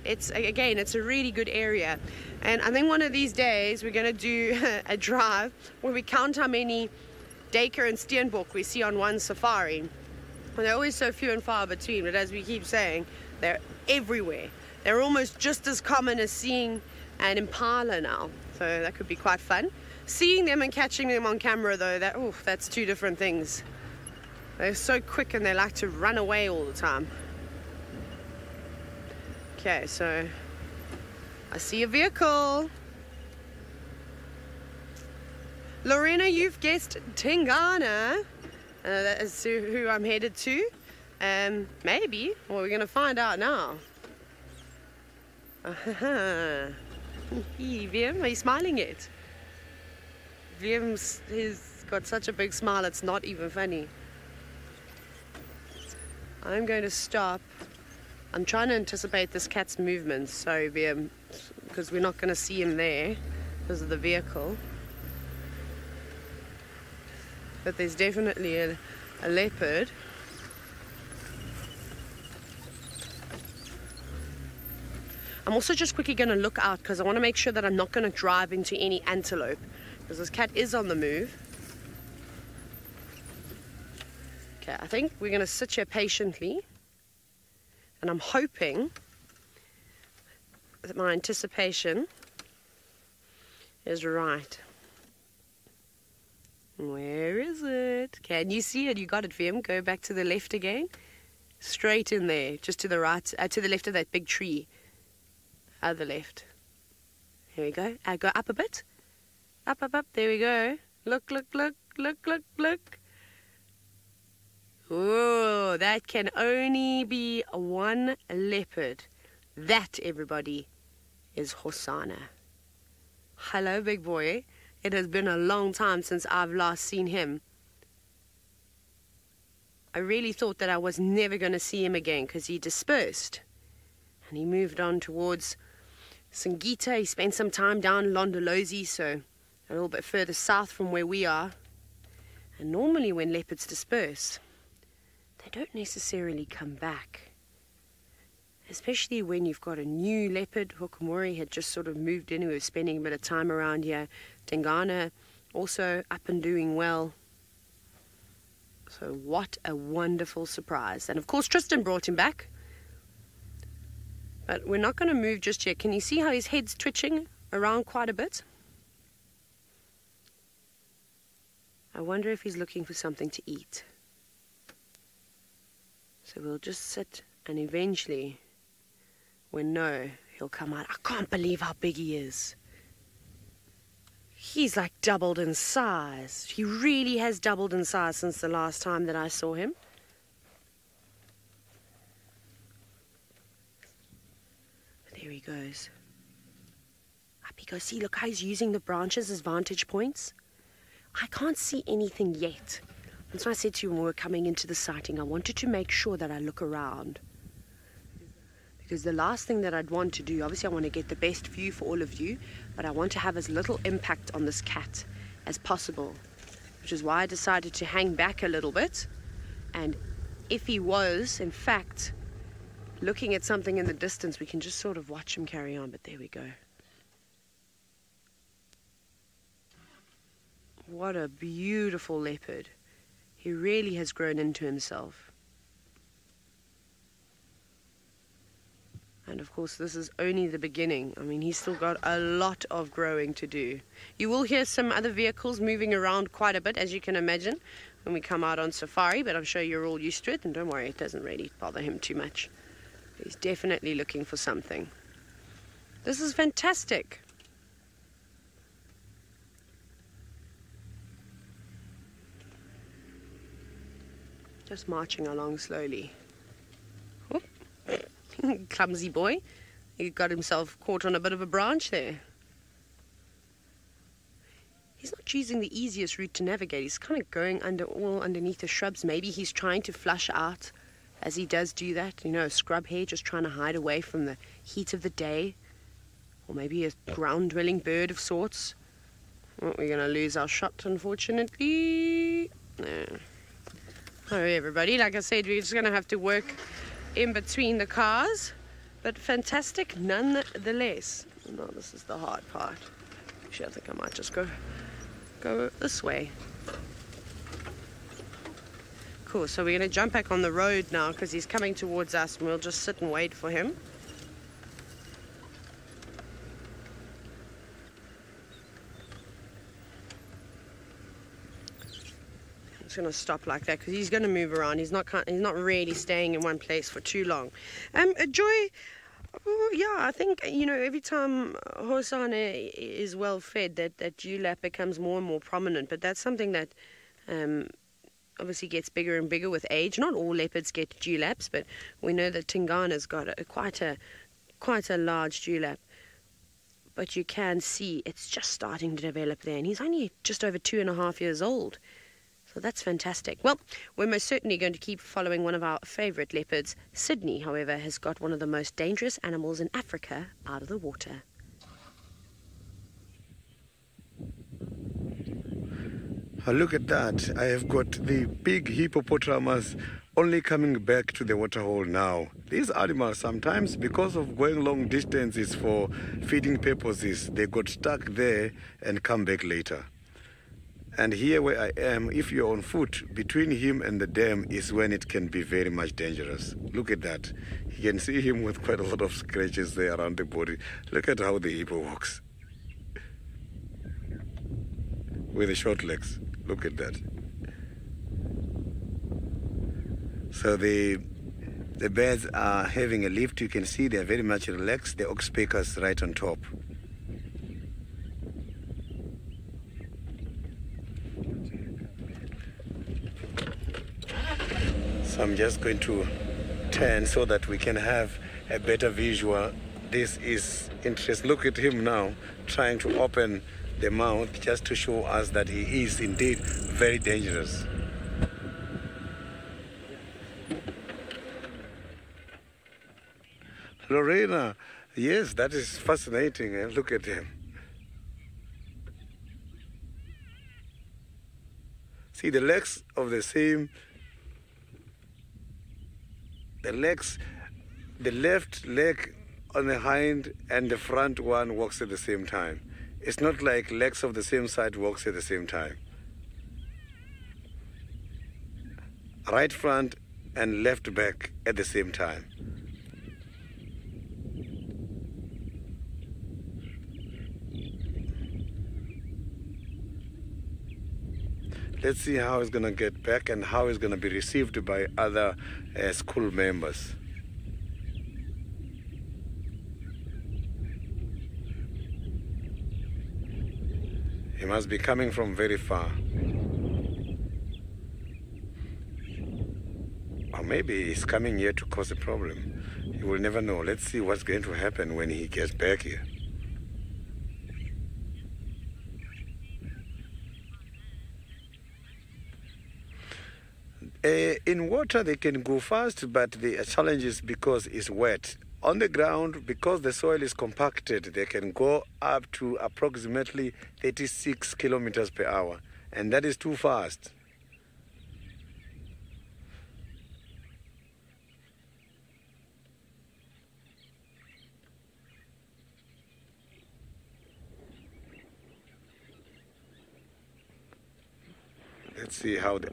it's a really good area. And I think one of these days we're going to do a drive where we count how many duiker and steenbok we see on one safari. And they're always so few and far between, but as we keep saying, they're everywhere. They're almost just as common as seeing an impala now, so that could be quite fun. Seeing them and catching them on camera though, that's two different things. They're so quick and they like to run away all the time. Okay, so I see a vehicle. Lorena, you've guessed Tingana. That is who I'm headed to. Maybe. Well, we're going to find out now. Wiem, are you smiling yet? Viem's got such a big smile, it's not even funny. I'm going to stop. I'm trying to anticipate this cat's movements, sorry Wiem, because we're not going to see him there because of the vehicle. But there's definitely a leopard. I'm also just quickly going to look out because I want to make sure that I'm not going to drive into any antelope because this cat is on the move. Okay, I think we're going to sit here patiently, and I'm hoping that my anticipation is right. Where is it? Can you see it? You got it, Wiem. Go back to the left again. Straight in there, just to the right, to the left of that big tree. Other left. Here we go. Go up a bit. Up, up, up. There we go. Look, look, look, look, look, look. Oh, that can only be one leopard. That, everybody, is Hosanna. Hello, big boy. It has been a long time since I've last seen him. I really thought that I was never going to see him again because he dispersed. And he moved on towards Singita. He spent some time down Londolozi, so a little bit further south from where we are. And normally when leopards disperse, they don't necessarily come back. Especially when you've got a new leopard. Hukumori had just sort of moved in. He was spending a bit of time around here. Tingana also up and doing well. So what a wonderful surprise. And of course Tristan brought him back. But we're not going to move just yet. Can you see how his head's twitching around quite a bit? I wonder if he's looking for something to eat. So we'll just sit, and eventually, when no, he'll come out. I can't believe how big he is. He's like doubled in size. He really has doubled in size since the last time that I saw him. There he goes. Up he goes. See, look how he's using the branches as vantage points. I can't see anything yet. That's why I said to you when we were coming into the sighting, I wanted to make sure that I look around. Because the last thing that I'd want to do, obviously I want to get the best view for all of you, but I want to have as little impact on this cat as possible. Which is why I decided to hang back a little bit. And if he was, in fact, looking at something in the distance, we can just sort of watch him carry on. But there we go. What a beautiful leopard. He really has grown into himself. And of course this is only the beginning. I mean, he's still got a lot of growing to do. You will hear some other vehicles moving around quite a bit, as you can imagine, when we come out on safari, but I'm sure you're all used to it, and don't worry, it doesn't really bother him too much. He's definitely looking for something. This is fantastic. Just marching along slowly. Whoop. Clumsy boy. He got himself caught on a bit of a branch there. He's not choosing the easiest route to navigate. He's kind of going underneath the shrubs. Maybe he's trying to flush out as he does do that. You know, a scrub hare just trying to hide away from the heat of the day. Or maybe a ground-dwelling bird of sorts. Well, we're going to lose our shot, unfortunately. No. Sorry, everybody. Like I said, we're just going to have to work in between the cars. But fantastic nonetheless. No, this is the hard part. Actually, I think I might just go this way. Cool, so we're going to jump back on the road now because he's coming towards us, and we'll just sit and wait for him. Just going to stop like that because he's going to move around. He's not really staying in one place for too long. Joy, yeah, I think, you know, every time Hosana is well fed, that dewlap becomes more and more prominent. But that's something that obviously gets bigger and bigger with age. Not all leopards get dewlaps, but we know that Tingana's got quite a large dewlap. But you can see it's just starting to develop there, and he's only just over 2.5 years old. So that's fantastic. Well, we're most certainly going to keep following one of our favourite leopards. Sydney, however, has got one of the most dangerous animals in Africa out of the water. Look at that. I have got the big hippopotamus only coming back to the waterhole now. These animals sometimes, because of going long distances for feeding purposes, they got stuck there and come back later. And here where I am, if you're on foot, between him and the dam is when it can be very much dangerous. Look at that. You can see him with quite a lot of scratches there around the body. Look at how the hippo walks. With the short legs. Look at that. So the birds are having a lift. You can see they're very much relaxed. The oxpeca's right on top. So I'm just going to turn so that we can have a better visual this is interesting. Look at him now, trying to open the mouth just to show us that he is indeed very dangerous. Lorena, yes, that is fascinating. Look at him. See the legs of the same, the left leg on the hind and the front one walks at the same time. It's not like legs of the same side walks at the same time. Right front and left back at the same time. Let's see how he's going to get back and how he's going to be received by other school members. He must be coming from very far. Or maybe he's coming here to cause a problem. You will never know. Let's see what's going to happen when he gets back here. In water they can go fast, but the challenge is because it's wet. On the ground, because the soil is compacted, they can go up to approximately 36 kilometers per hour, and that is too fast. Let's see how the...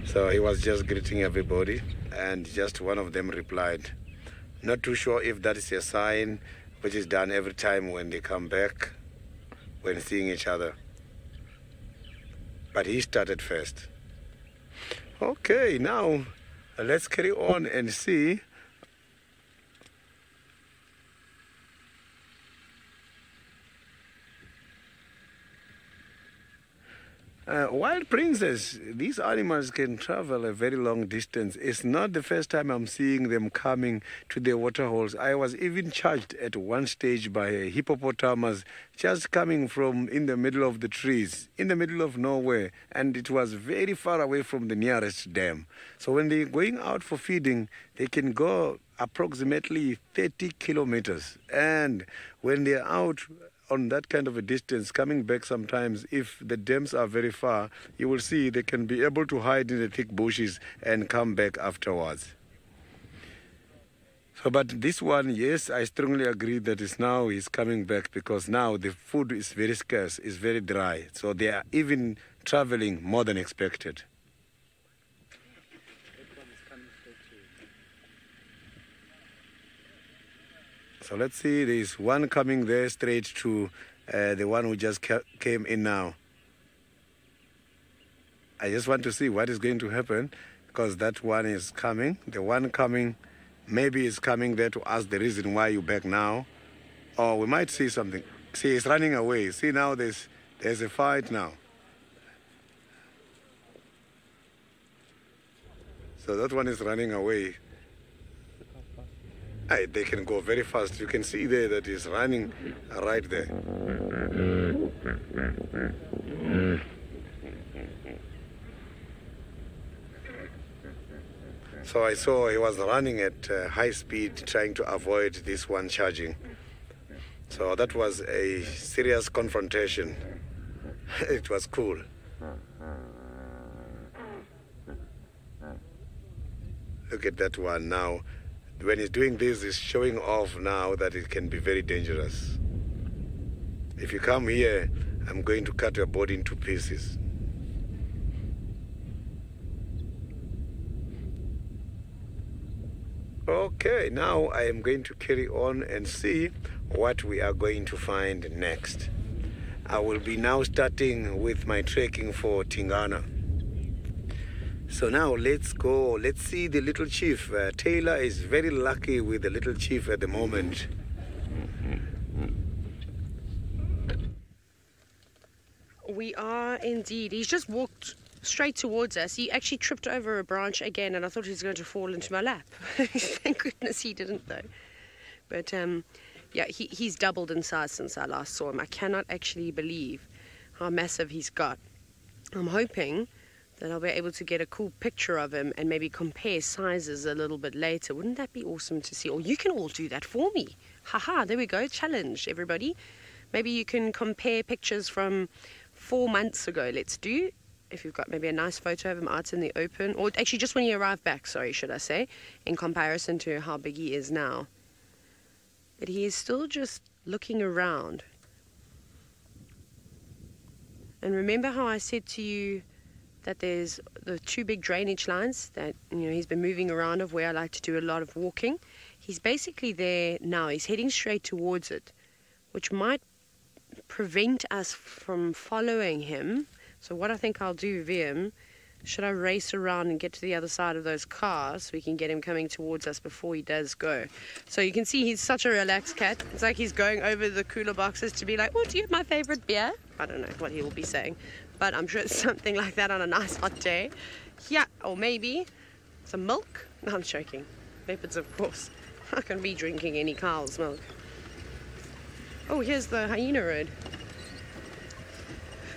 So he was just greeting everybody, and just one of them replied. Not too sure if that is a sign which is done every time when they come back, when seeing each other. But he started first. Okay, now let's carry on and see. Wild princes, these animals can travel a very long distance. It's not the first time I'm seeing them coming to the waterholes. I was even charged at one stage by a hippopotamus just coming from in the middle of the trees, in the middle of nowhere, and it was very far away from the nearest dam. So when they're going out for feeding, they can go approximately 30 kilometers. And when they're out on that kind of a distance, coming back sometimes, if the dams are very far, you will see they can be able to hide in the thick bushes and come back afterwards. So, but this one, yes, I strongly agree that he's coming back, because now the food is very scarce, it's very dry. So they are even traveling more than expected. So let's see, there's one coming there straight to the one who just came in now. I just want to see what is going to happen, because that one is coming. The one coming maybe is coming there to ask the reason why you're back now. Or we might see something. See, he's running away. See, now there's a fight now. So that one is running away. They can go very fast. You can see there that he's running right there. So I saw he was running at high speed, trying to avoid this one charging. So that was a serious confrontation. It was cool. Look at that one now. When he's doing this, he's showing off now that it can be very dangerous. If you come here, I'm going to cut your body into pieces. Okay, now I am going to carry on and see what we are going to find next. I will be now starting with my trekking for Tingana. So now let's go. Let's see the little chief. Taylor is very lucky with the little chief at the moment. We are indeed. He's just walked straight towards us. He actually tripped over a branch again, and I thought he was going to fall into my lap. Thank goodness he didn't, though. But yeah, he's doubled in size since I last saw him. I cannot actually believe how massive he's got. I'm hoping that I'll be able to get a cool picture of him and maybe compare sizes a little bit later. Wouldn't that be awesome to see? Or you can all do that for me. Haha, there we go. Challenge, everybody. Maybe you can compare pictures from 4 months ago. Let's do. If you've got maybe a nice photo of him out in the open. Or actually just when he arrived back, sorry, should I say. In comparison to how big he is now. But he is still just looking around. And remember how I said to you that there's the 2 big drainage lines that, you know, he's been moving around of where I like to do a lot of walking. He's basically there now. He's heading straight towards it, which might prevent us from following him. So what I think I'll do, VM, should I race around and get to the other side of those cars so we can get him coming towards us before he does go. So you can see he's such a relaxed cat. It's like he's going over the cooler boxes to be like, oh, do you have my favorite beer? I don't know what he will be saying, but I'm sure it's something like that on a nice hot day. Yeah, or maybe some milk. No, I'm joking. Leopards, of course. I can be drinking any cow's milk. Oh, here's the hyena road.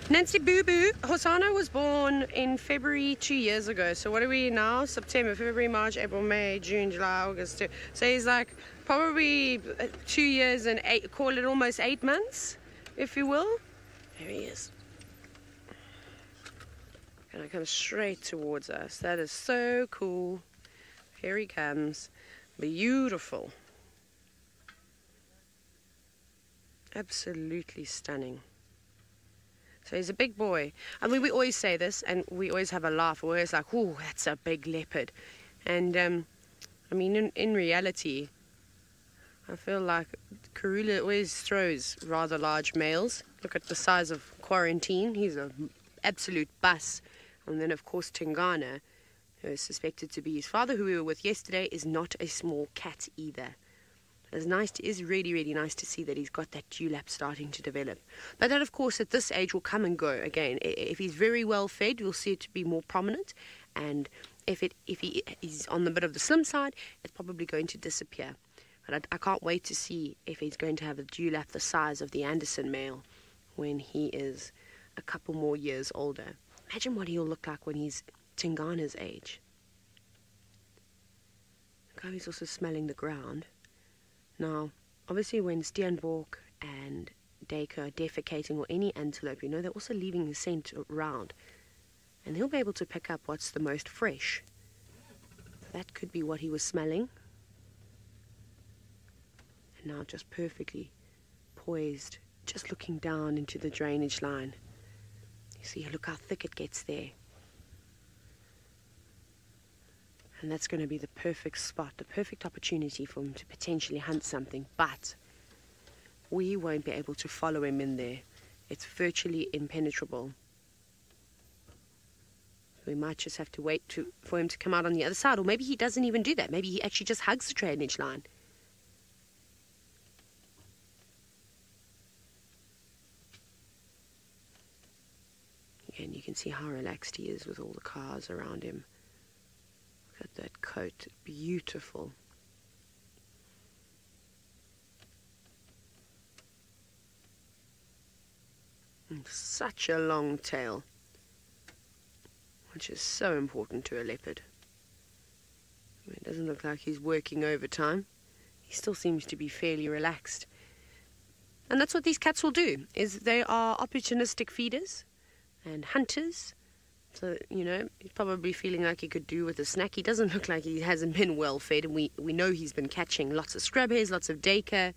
Nancy Boo Boo. Hosanna was born in February 2 years ago. So what are we now? September, February, March, April, May, June, July, August. So he's like probably 2 years and call it almost 8 months, if you will. There he is. Gonna come straight towards us. That is so cool. Here he comes. Beautiful. Absolutely stunning. So he's a big boy. I mean, we always say this, and we always have a laugh. We're always like, oh, that's a big leopard. And, I mean, in reality, I feel like Karula always throws rather large males. Look at the size of Quarantine. He's an absolute bus. And then, of course, Tingana, who is suspected to be his father, who we were with yesterday, is not a small cat either. It is really, really nice to see that he's got that dewlap starting to develop. But that, of course, at this age will come and go again. If he's very well fed, you'll see it to be more prominent. And if he is on the bit of the slim side, it's probably going to disappear. But I can't wait to see if he's going to have a dewlap the size of the Anderson male when he is a couple more years older. Imagine what he'll look like when he's Tingana's age. Look how he's also smelling the ground. Now, obviously when Steenbok and Dacre are defecating, or any antelope, you know, they're also leaving the scent around. And he'll be able to pick up what's the most fresh. That could be what he was smelling. And now just perfectly poised, just looking down into the drainage line. You see, look how thick it gets there. And that's going to be the perfect spot, the perfect opportunity for him to potentially hunt something. But we won't be able to follow him in there. It's virtually impenetrable. We might just have to wait for him to come out on the other side. Or maybe he doesn't even do that. Maybe he actually just hugs the drainage line. And you can see how relaxed he is with all the cars around him. Look at that coat. Beautiful. And such a long tail, which is so important to a leopard. I mean, it doesn't look like he's working overtime. He still seems to be fairly relaxed. And that's what these cats will do, is they are opportunistic feeders and hunters. So, you know, he's probably feeling like he could do with a snack. He doesn't look like he hasn't been well fed, and we know he's been catching lots of scrub hares, lots of dacre.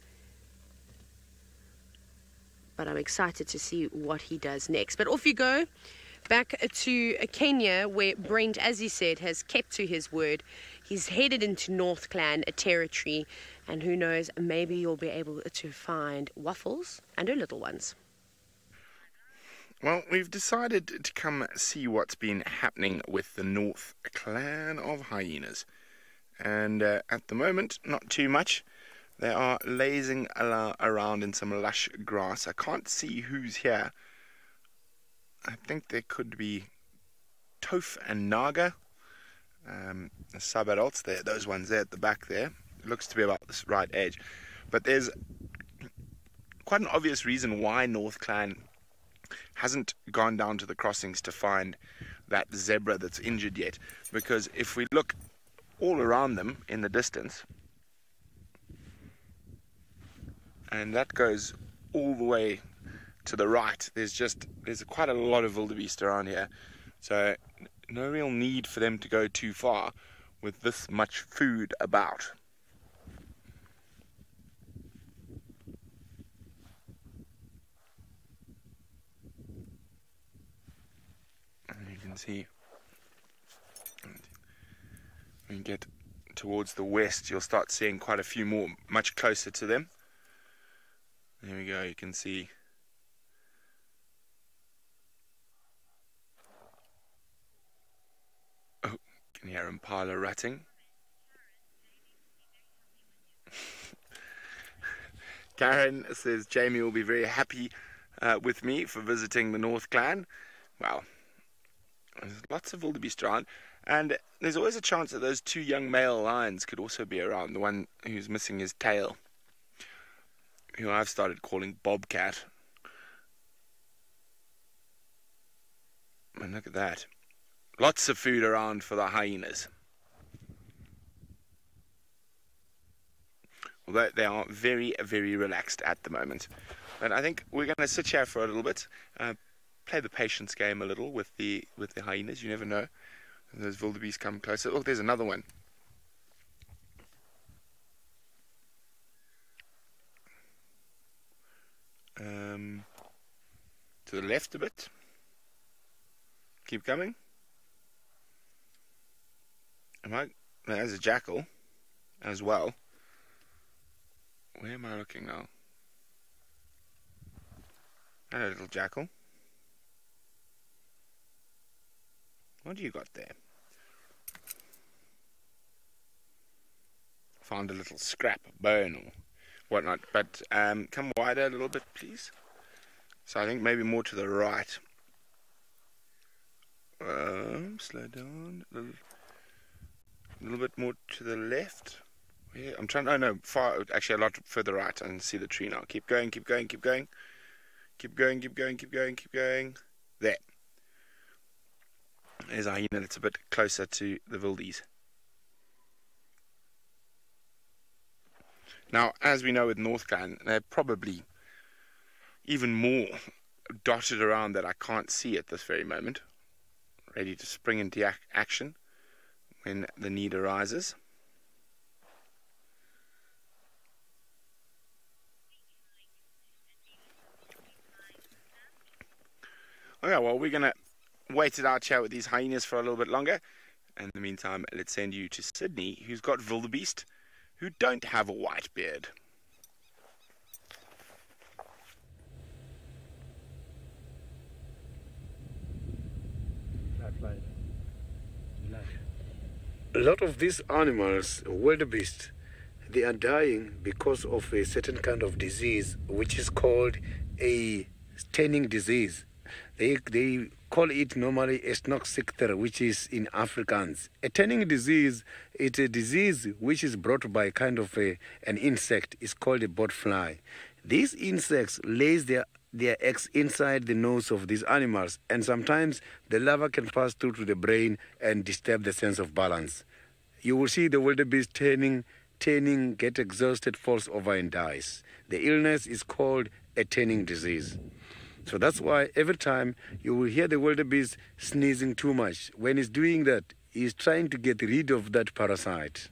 But I'm excited to see what he does next. But off you go, back to Kenya, where Brent, as he said, has kept to his word. He's headed into North Clan, a territory, and who knows, maybe you'll be able to find Waffles and her little ones. Well, we've decided to come see what's been happening with the North Clan of hyenas. And at the moment, not too much. They are lazing around in some lush grass. I can't see who's here. think there could be toph and naga, the sub-adults there, those ones there at the back there. It looks to be about this right age. But there's quite an obvious reason why North Clan hasn't gone down to the crossings to find that zebra that's injured yet. Because if we look all around them in the distance, and that goes all the way to the right, there's quite a lot of wildebeest around here. So no real need for them to go too far with this much food about. And you can see, when you get towards the west, you'll start seeing quite a few more, much closer to them. There we go, you can see. Oh, you can hear impala ratting. Karen says Jamie will be very happy with me for visiting the North Clan. Well, there's lots of wildebeest around, and there's always a chance that those two young male lions could also be around, the one who's missing his tail, who I've started calling Bobcat. And look at that. Lots of food around for the hyenas. Although they are very, very relaxed at the moment. But I think we're going to sit here for a little bit, play the patience game a little with the hyenas. You never know. Those wildebeest come closer. Look, there's another one. To the left a bit. Keep coming. There's a jackal as well. Where am I looking now? Hello, little jackal. What do you got there? Found a little scrap, bone or whatnot. But come wider a little bit, please. So I think maybe more to the right. Slow down. A little bit more to the left. Yeah, I'm trying. Oh no, far. Actually, a lot further right. I can see the tree now. Keep going. Keep going. Keep going. Keep going. Keep going. Keep going. Keep going. There. There's a hyena that's a bit closer to the wildies. Now, as we know with North Clan, they're probably even more dotted around that I can't see at this very moment, ready to spring into action when the need arises. Okay, well, we're going to wait it out here with these hyenas for a little bit longer. And in the meantime, let's send you to Sydney, who's got wildebeest who don't have a white beard. A lot of these animals, wildebeest, they are dying because of a certain kind of disease which is called a tanning disease. They call it normally a snoksichter, which is in Afrikaans. A tanning disease, it's a disease which is brought by kind of an insect. It's called a botfly. These insects lays their eggs inside the nose of these animals, and sometimes the larva can pass through to the brain and disturb the sense of balance. You will see the wildebeest tanning, get exhausted, falls over and dies. The illness is called a tanning disease. So that's why every time you will hear the wildebeest sneezing too much. When he's doing that, he's trying to get rid of that parasite.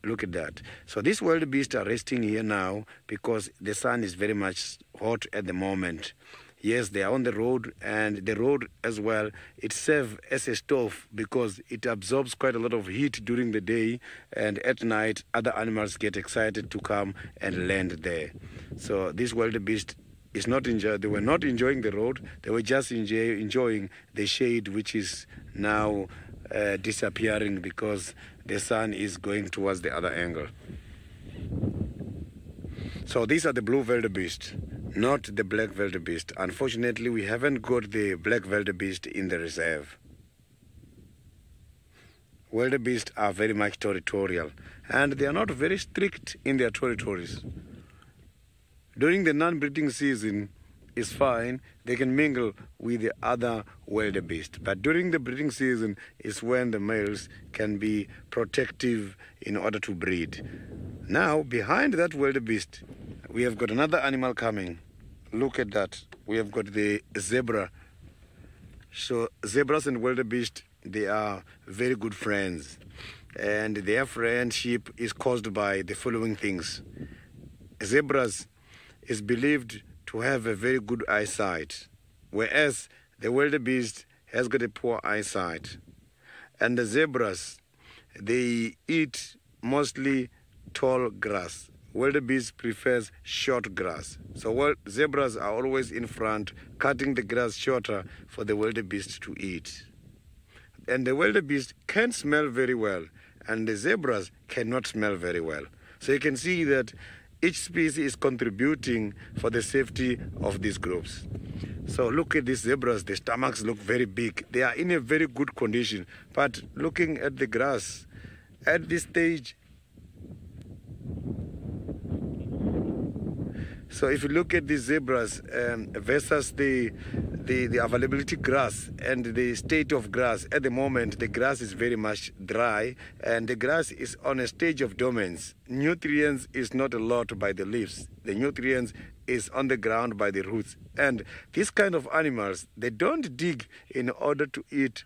Look at that. So these wildebeest are resting here now because the sun is very much hot at the moment. Yes, they are on the road, and the road as well, it serves as a stove because it absorbs quite a lot of heat during the day, and at night other animals get excited to come and land there. So this wildebeest is not they were not enjoying the road, they were just enjoying the shade, which is now disappearing because the sun is going towards the other angle. So these are the blue wildebeest. not the black wildebeest. Unfortunately, we haven't got the black wildebeest in the reserve. Wildebeest are very much territorial, and they are not very strict in their territories. During the non-breeding season, it's fine, they can mingle with the other wildebeest. But during the breeding season is when the males can be protective in order to breed. Now, behind that wildebeest, we have got another animal coming. Look at that. We have got the zebra. So zebras and wildebeest, they are very good friends. And their friendship is caused by the following things. Zebras is believed to have a very good eyesight, whereas the wildebeest has got a poor eyesight. And the zebras, they eat mostly tall grass. Wildebeest prefers short grass. So zebras are always in front, cutting the grass shorter for the wildebeest to eat. And the wildebeest can smell very well, and the zebras cannot smell very well. So you can see that each species is contributing for the safety of these groups. So look at these zebras, the stomachs look very big. They are in a very good condition. But looking at the grass, at this stage, so if you look at these zebras versus the availability grass and the state of grass, at the moment the grass is very much dry and the grass is on a stage of dormance. Nutrients is not a lot by the leaves. The nutrients is on the ground by the roots. And these kind of animals, they don't dig in order to eat.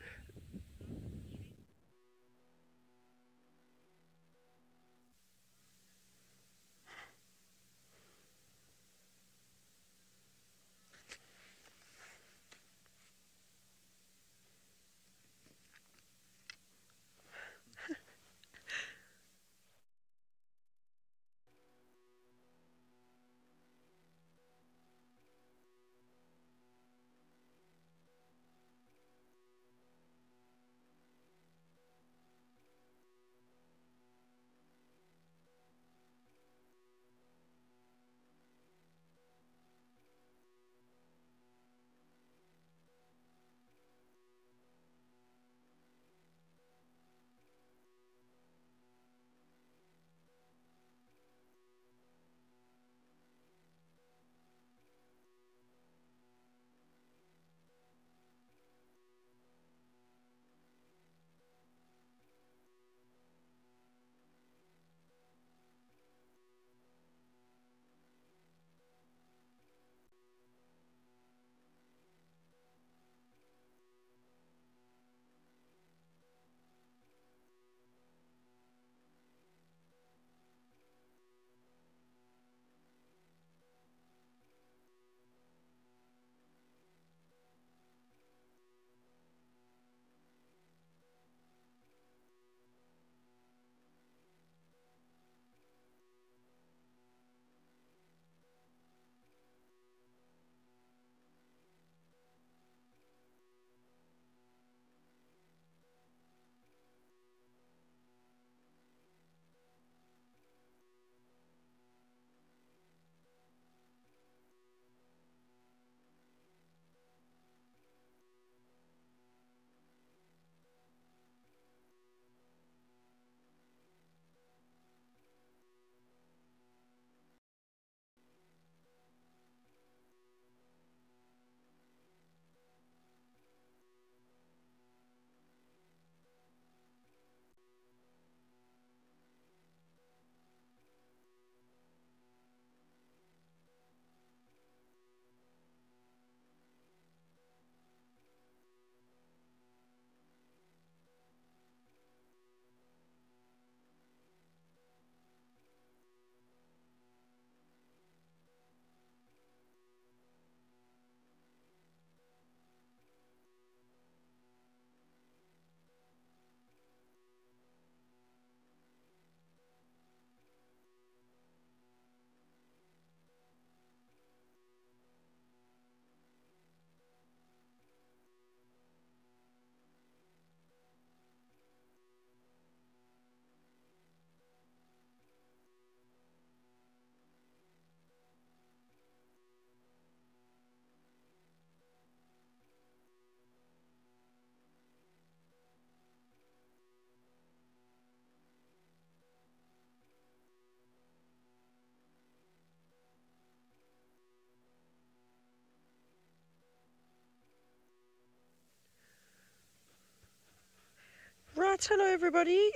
right, hello everybody.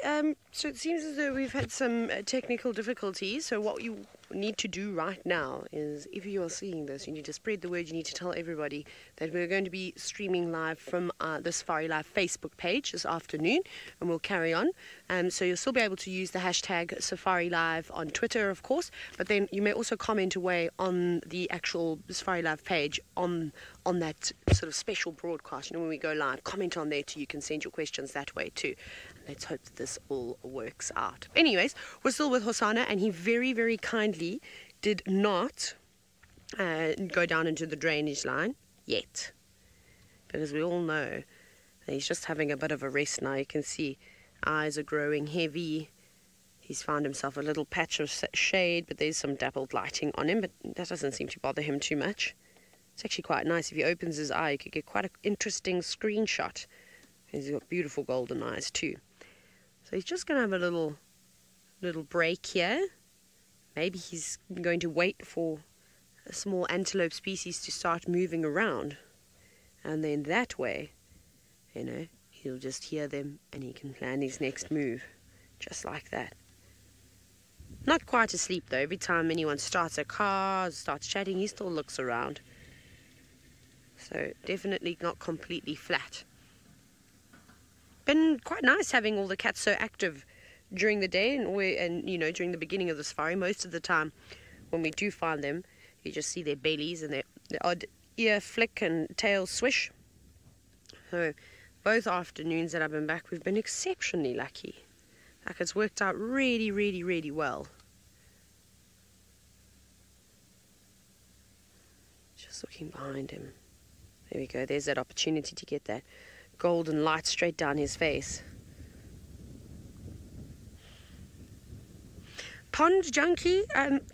So it seems as though we've had some technical difficulties. So what you need to do right now is, if you are seeing this, you need to spread the word. You need to tell everybody that we're going to be streaming live from the SafariLive Facebook page this afternoon, and we'll carry on. So you'll still be able to use the hashtag SafariLive on Twitter, of course, but then you may also comment away on the actual SafariLive page on that sort of special broadcast. You know, when we go live, comment on there too. You can send your questions that way too. Let's hope that this all works out. Anyways, we're still with Hosana, and he very, very kindly did not go down into the drainage line yet, because we all know that he's just having a bit of a rest now. You can see eyes are growing heavy. He's found himself a little patch of shade, but there's some dappled lighting on him, but that doesn't seem to bother him too much. It's actually quite nice. If he opens his eye, you could get quite an interesting screenshot. He's got beautiful golden eyes too. So he's just going to have a little break here. Maybe he's going to wait for a small antelope species to start moving around. And then that way, you know, he'll just hear them and he can plan his next move. Just like that. Not quite asleep though. Every time anyone starts a car, starts chatting, he still looks around. So definitely not completely flat. Been quite nice having all the cats so active during the day and you know, during the beginning of the safari. Most of the time when we do find them, you just see their bellies and their odd ear flick and tail swish. So both afternoons that I've been back, we've been exceptionally lucky. Like, it's worked out really, really, really well. Just looking behind him. There we go. There's that opportunity to get that golden light straight down his face. Pond junkie.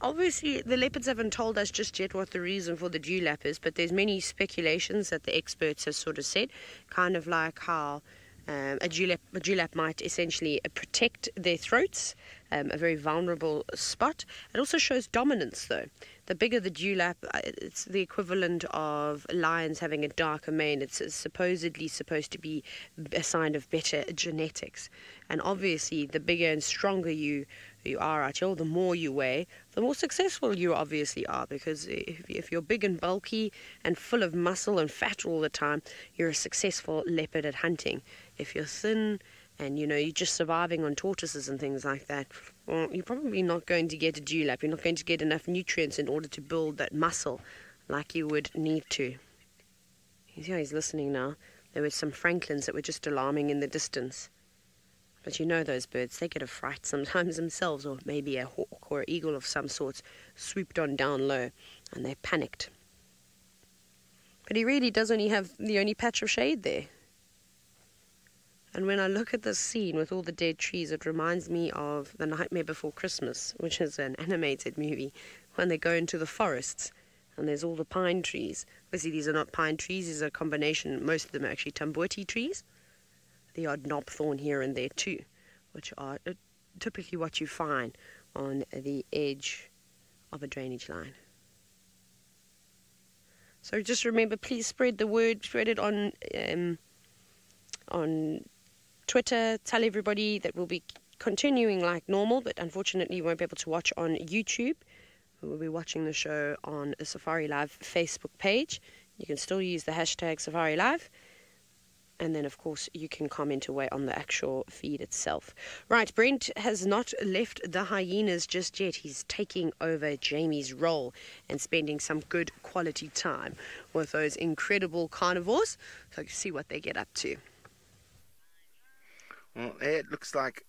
Obviously, the leopards haven't told us just yet what the reason for the dewlap is, but there's many speculations that the experts have sort of said, kind of like how a dewlap might essentially protect their throats, a very vulnerable spot. It also shows dominance, though. The bigger the dewlap, it's the equivalent of lions having a darker mane. It's supposedly supposed to be a sign of better genetics. And obviously, the bigger and stronger you are out here, the more you weigh, the more successful you obviously are. Because if you're big and bulky and full of muscle and fat all the time, you're a successful leopard at hunting. If you're thin and, you know, you're just surviving on tortoises and things like that, well, you're probably not going to get a dewlap. You're not going to get enough nutrients in order to build that muscle like you would need to. You see how he's listening now? There were some francolins that were just alarming in the distance. But you know those birds, they get a fright sometimes themselves, or maybe a hawk or an eagle of some sort swooped on down low, and they're panicked. But he really does only have the only patch of shade there. And when I look at this scene with all the dead trees, it reminds me of The Nightmare Before Christmas, which is an animated movie, when they go into the forests and there's all the pine trees. Obviously, these are not pine trees, these are a combination. Most of them are actually tambuti trees. The odd knobthorn here and there too, which are typically what you find on the edge of a drainage line. So just remember, please spread the word, spread it on Twitter, tell everybody that we'll be continuing like normal, but unfortunately you won't be able to watch on YouTube. We'll be watching the show on the SafariLive Facebook page. You can still use the hashtag SafariLive. And then, of course, you can comment away on the actual feed itself. Right, Brent has not left the hyenas just yet. He's taking over Jamie's role and spending some good quality time with those incredible carnivores. So you can see what they get up to. Well, it looks like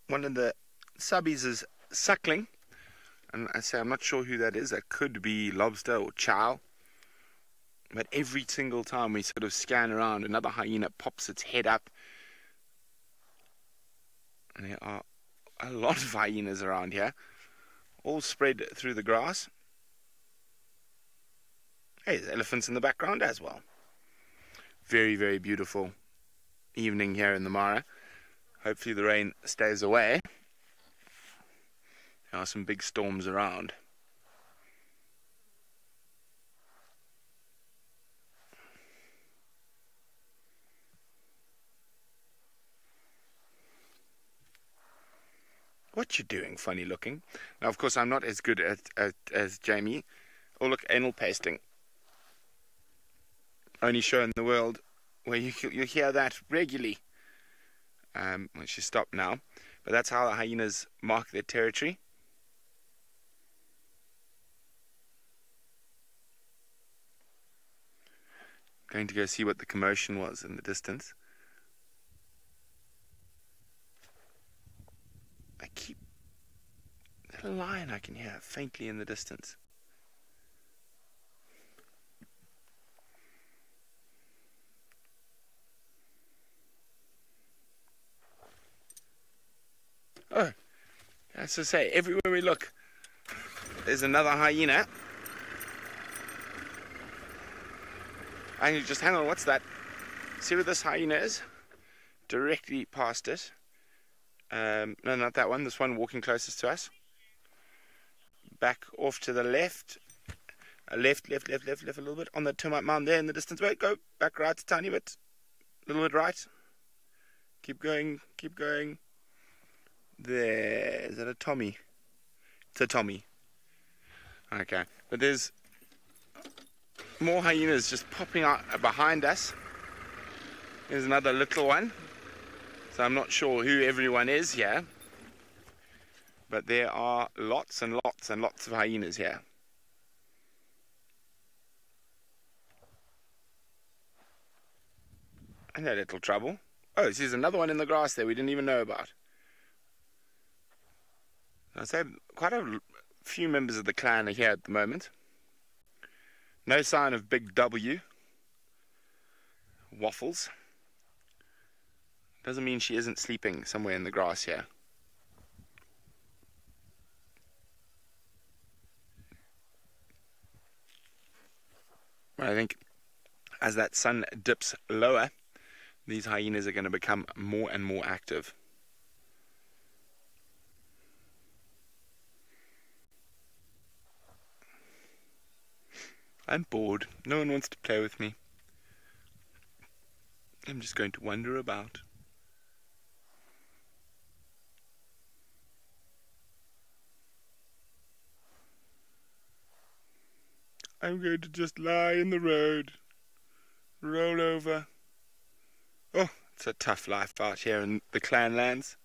one of the subbies is suckling. And I say I'm not sure who that is. That could be lobster or chow. But every single time we sort of scan around, another hyena pops its head up. And there are a lot of hyenas around here, all spread through the grass. Hey, there's elephants in the background as well. Very, very beautiful evening here in the Mara. Hopefully the rain stays away. There are some big storms around. What you doing, funny looking? Now, of course, I'm not as good as Jamie. Oh, look, anal pasting. Only show in the world where you hear that regularly. Well, she's stopped now. But that's how the hyenas mark their territory. Going to go see what the commotion was in the distance. There's a lion I can hear faintly in the distance. Oh, as I say, everywhere we look, there's another hyena. And you just hang on, what's that? See where this hyena is? Directly past it. No, not that one. This one walking closest to us. Back off to the left. Left a little bit. On the termite mound there in the distance. Wait, go. Back right a tiny bit. A little bit right. Keep going. There. Is that a Tommy? It's a Tommy. Okay. But there's more hyenas just popping out behind us. There's another little one. So I'm not sure who everyone is here. But there are lots and lots and lots of hyenas here. And a little trouble. Oh, there's another one in the grass there we didn't even know about. I'd say quite a few members of the clan are here at the moment. No sign of Big W. Waffles. Doesn't mean she isn't sleeping somewhere in the grass here. But I think as that sun dips lower, these hyenas are going to become more and more active. I'm bored. No one wants to play with me. I'm just going to wander about. I'm going to just lie in the road. Roll over. Oh, it's a tough life out here in the clan lands.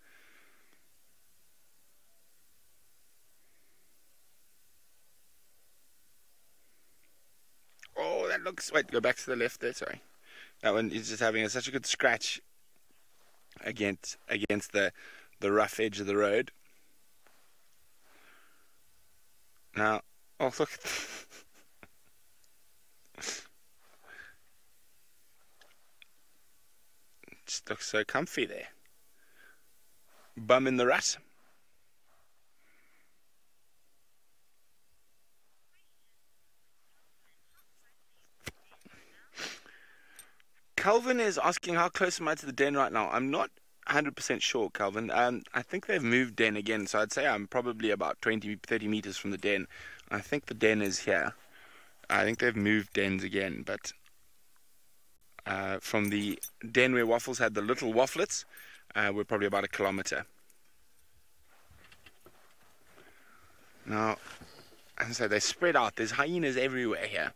Oh, that looks... Wait, go back to the left there, sorry. That one is just having such a good scratch against the rough edge of the road. Now, oh, look. Just looks so comfy there. Bum in the rut. Calvin is asking how close am I to the den right now. I'm not 100% sure, Calvin. I think they've moved den again, so I'd say I'm probably about 20-30 meters from the den. I think the den is here. I think they've moved dens again, but from the den where Waffles had the little wafflets, we're probably about 1 kilometer. Now, as I say, they spread out. There's hyenas everywhere here.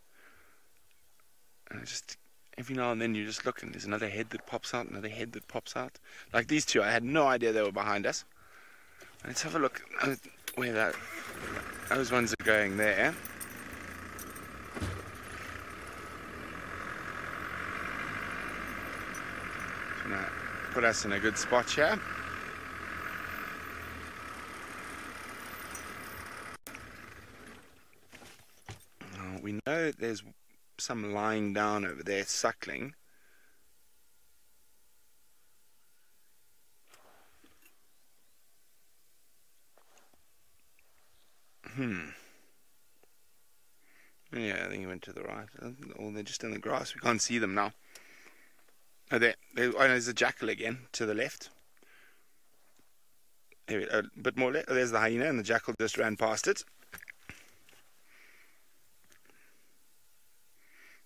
And just every now and then you just look and there's another head that pops out, another head that pops out. Like these two, I had no idea they were behind us. Let's have a look where those ones are going there. Just gonna put us in a good spot here. Now, we know there's some lying down over there suckling. Yeah, I think he went to the right. Or they're just in the grass. We can't see them now. Oh, there. Oh, there's a jackal again to the left. There, a bit more left. Oh, there's the hyena, and the jackal just ran past it.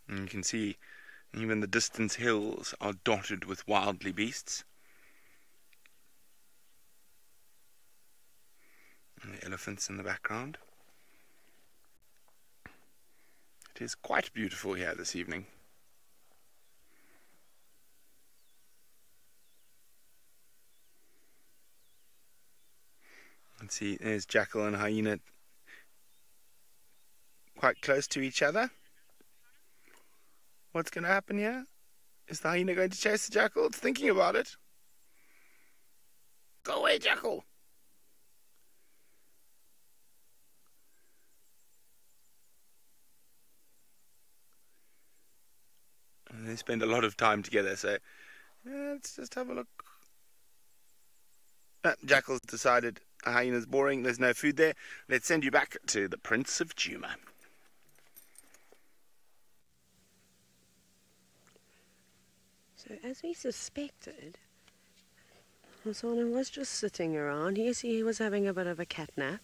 And you can see even the distant hills are dotted with wildly beasts. And the elephants in the background. It is quite beautiful here this evening. Let's see, there's jackal and hyena quite close to each other. What's going to happen here? Is the hyena going to chase the jackal? It's thinking about it. Go away, jackal! And they spend a lot of time together, so yeah, let's just have a look. Jackal's decided a hyena's boring, there's no food there. Let's send you back to the Prince of Juma. So as we suspected, Hosanna was just sitting around. Yes, he was having a bit of a cat nap,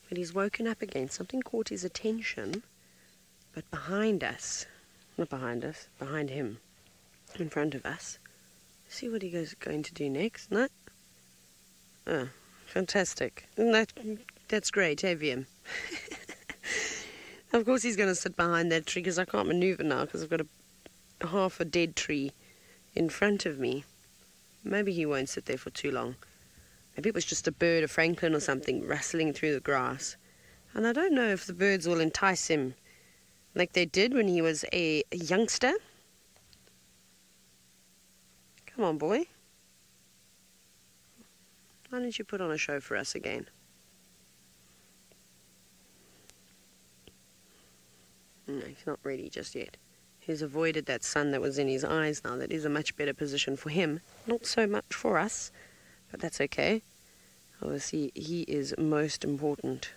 but he's woken up again. Something caught his attention, but behind us, not behind us, behind him, in front of us. See what he is going to do next, no? Oh, fantastic. That's great, have you? Of course he's going to sit behind that tree because I can't maneuver now because I've got half a dead tree in front of me. Maybe he won't sit there for too long. Maybe it was just a bird, a francolin or something, rustling through the grass. And I don't know if the birds will entice him like they did when he was a youngster. Come on, boy. Why don't you put on a show for us again? No, he's not ready just yet. He's avoided that sun that was in his eyes now. That is a much better position for him. Not so much for us, but that's okay. Obviously, he is most important.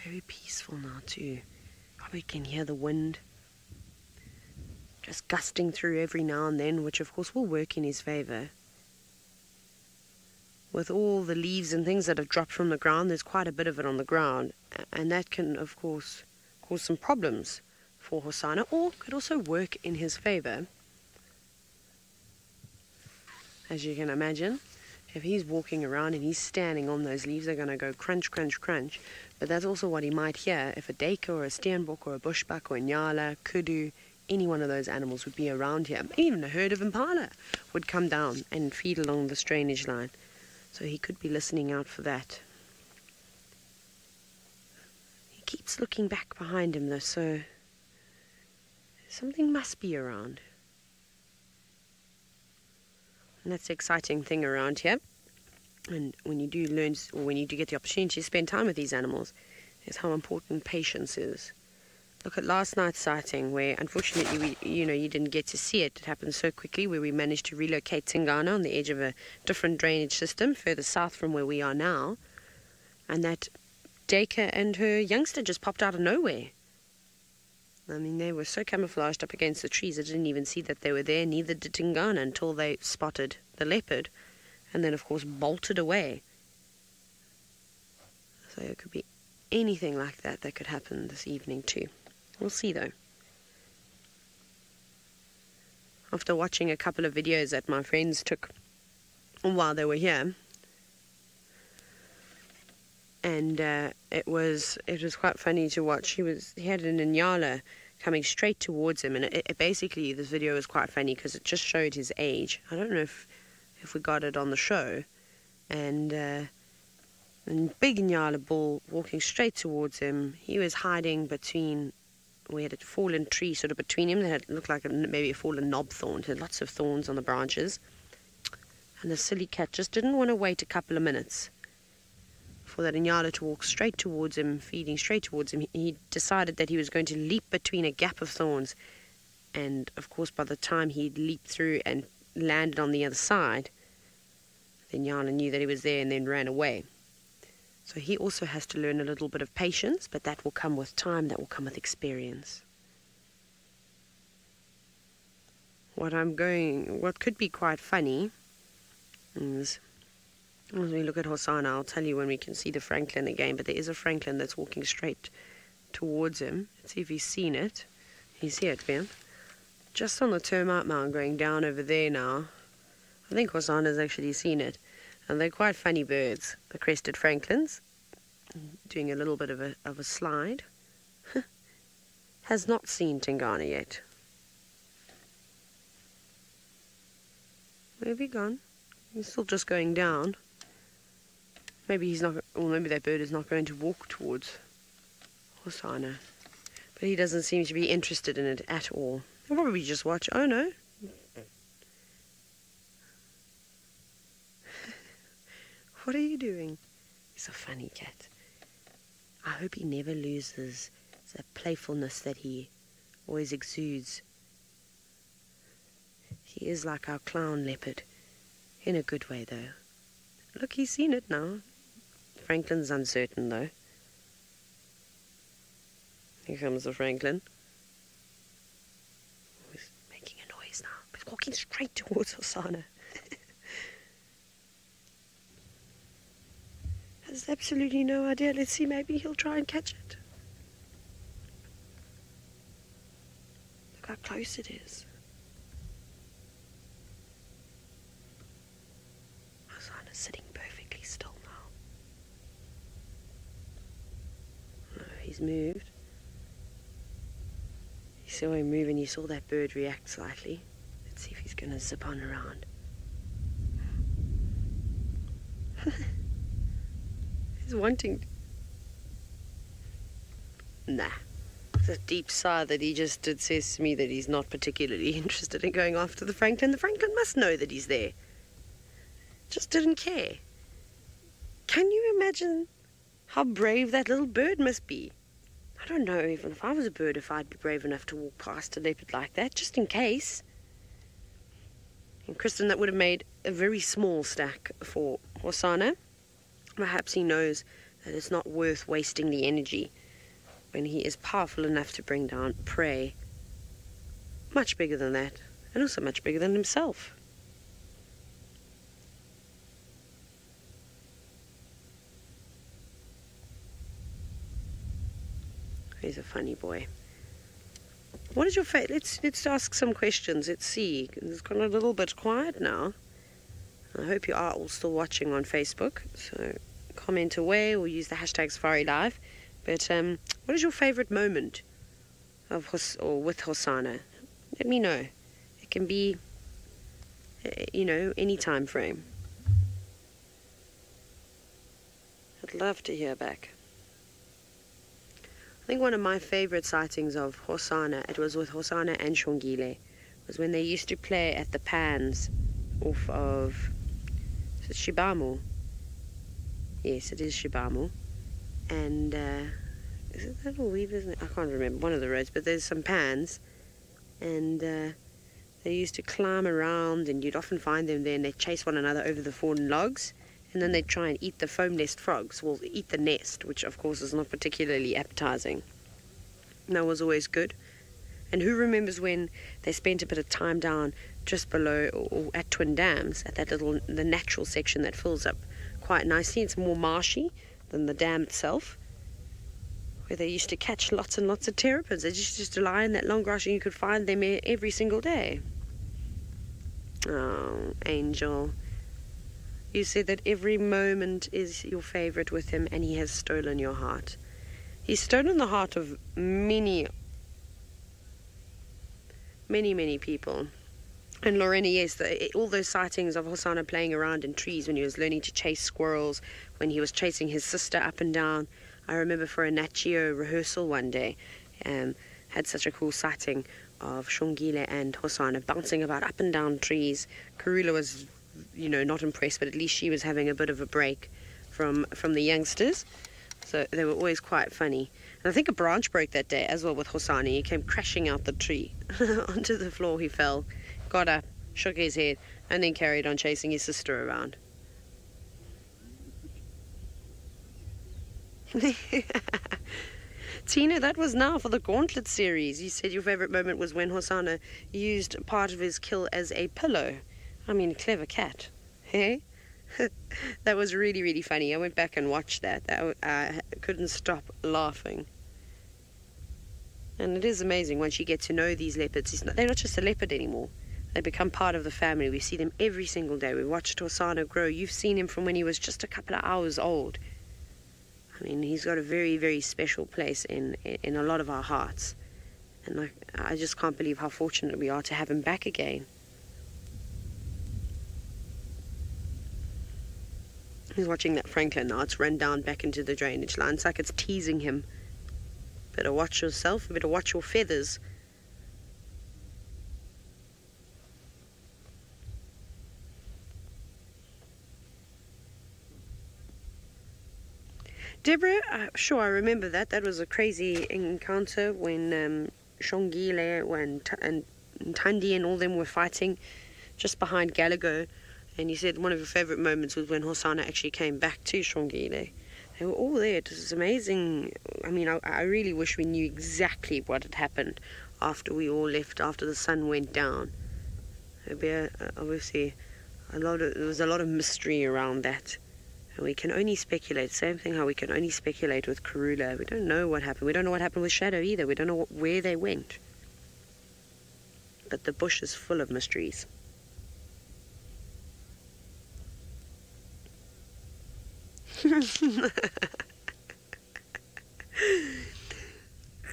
Very peaceful now too. Probably can hear the wind just gusting through every now and then, which of course will work in his favour. With all the leaves and things that have dropped from the ground, there's quite a bit of it on the ground, and that can of course cause some problems for Hosanna, or could also work in his favour. As you can imagine, if he's walking around and he's standing on those leaves, they're going to go crunch, crunch, crunch. But that's also what he might hear if a duiker or a steenbok or a bushbuck or a nyala, kudu, any one of those animals would be around here. Even a herd of impala would come down and feed along this drainage line. So he could be listening out for that. He keeps looking back behind him though, so something must be around. And that's the exciting thing around here. And when you do learn, or when you do get the opportunity to spend time with these animals, is how important patience is. Look at last night's sighting, where unfortunately you didn't get to see it. It happened so quickly, where we managed to relocate Tingana on the edge of a different drainage system further south from where we are now. And that duiker and her youngster just popped out of nowhere. I mean, they were so camouflaged up against the trees, I didn't even see that they were there, neither did Tingana, until they spotted the leopard, and then of course bolted away. So it could be anything like that that could happen this evening too. We'll see though. After watching a couple of videos that my friends took while they were here, and it was quite funny to watch. He had an Inyala coming straight towards him, and it basically, this video was quite funny because it just showed his age. I don't know if we got it on the show, and big Inyala bull walking straight towards him. He was hiding between, we had a fallen tree sort of between him that had looked like maybe a fallen knob thorn. It had lots of thorns on the branches, and the silly cat just didn't want to wait a couple of minutes for that Inyala to walk straight towards him, feeding straight towards him. He decided that he was going to leap between a gap of thorns, and of course by the time he'd leaped through and landed on the other side, the Inyala knew that he was there and then ran away. So he also has to learn a little bit of patience, but that will come with time, that will come with experience. What could be quite funny is, as we look at Hosanna, I'll tell you when we can see the francolin again, but there is a francolin that's walking straight towards him. Let's see if he's seen it. He's here, Ben. Just on the termite mound, going down over there now. I think Hosanna's actually seen it. And they're quite funny birds, the crested francolins. Doing a little bit of a slide. Has not seen Tingana yet. Where have you gone? He's still just going down. Maybe he's not, or maybe that bird is not going to walk towards Hosanna. But he doesn't seem to be interested in it at all. He'll probably just watch. Oh no. What are you doing? He's a funny cat. I hope he never loses that playfulness that he always exudes. He is like our clown leopard. In a good way, though. Look, he's seen it now. Franklin's uncertain, though. Here comes the Franklin. He's making a noise now. He's walking straight towards Hosanna. Has absolutely no idea. Let's see, maybe he'll try and catch it. Look how close it is. Hosanna's sitting perfectly still now. Oh, he's moved. You saw him move and you saw that bird react slightly. Let's see if he's going to zip on around. He's wanting... Nah. It's a deep sigh that he just did says to me that he's not particularly interested in going after the Franklin. The Franklin must know that he's there. Just didn't care. Can you imagine how brave that little bird must be? I don't know even if I was a bird if I'd be brave enough to walk past a leopard like that, just in case. And Kristen, that would have made a very small stack for Hosanna. Perhaps he knows that it's not worth wasting the energy when he is powerful enough to bring down prey much bigger than that, and also much bigger than himself. He's a funny boy. What is your favorite? Let's ask some questions. Let's see. It's gone a little bit quiet now. I hope you are all still watching on Facebook. So comment away or use the hashtag SafariLive. But what is your favorite moment of with Hosanna? Let me know. It can be, you know, any time frame. I'd love to hear back. I think one of my favorite sightings of Hosanna, it was with Hosanna and Shongile, was when they used to play at the Pans off of, is it Shibamo? Yes, it is Shibamo. And, is it that or Weavers? I can't remember, one of the roads, but there's some Pans. And they used to climb around, and you'd often find them there, and they'd chase one another over the fallen logs. And then they'd try and eat the foam nest frogs. Well, eat the nest, which of course is not particularly appetizing. And that was always good. And who remembers when they spent a bit of time down just below or at Twin Dams, at that the natural section that fills up quite nicely. It's more marshy than the dam itself, where they used to catch lots and lots of terrapins. They just used to lie in that long grass and you could find them every single day. Oh, Angel. You said that every moment is your favorite with him, and he has stolen your heart. He's stolen the heart of many people. And Lorena, yes, all those sightings of Hosanna playing around in trees when he was learning to chase squirrels, when he was chasing his sister up and down. I remember for a Nat Geo rehearsal one day, had such a cool sighting of Shongile and Hosanna bouncing about up and down trees. Karula was, you know, not impressed, but at least she was having a bit of a break from the youngsters. So they were always quite funny. And I think a branch broke that day as well with Hosanna. He came crashing out the tree. Onto the floor he fell, got up, shook his head, and then carried on chasing his sister around. Tina, that was now for the Gauntlet series. You said your favourite moment was when Hosanna used part of his kill as a pillow. I mean, clever cat. Hey? That was really, really funny. I went back and watched that. I couldn't stop laughing. And it is amazing once you get to know these leopards. They're not just a leopard anymore. They become part of the family. We see them every single day. We watched Hosana grow. You've seen him from when he was just a couple of hours old. I mean, he's got a very, very special place in a lot of our hearts. And I just can't believe how fortunate we are to have him back again. He's watching that Franklin now. It's run down back into the drainage line. It's like it's teasing him. Better watch yourself. Better watch your feathers. Deborah, sure, I remember that. That was a crazy encounter when Shongile and Tandi and all them were fighting just behind Gallagher. And you said one of your favourite moments was when Hosana actually came back to Shongile. They were all there. It was amazing. I mean, I really wish we knew exactly what had happened after we all left, after the sun went down. There'd be obviously there was a lot of mystery around that. And we can only speculate. Same thing how we can only speculate with Karula. We don't know what happened. We don't know what happened with Shadow either. We don't know where they went. But the bush is full of mysteries.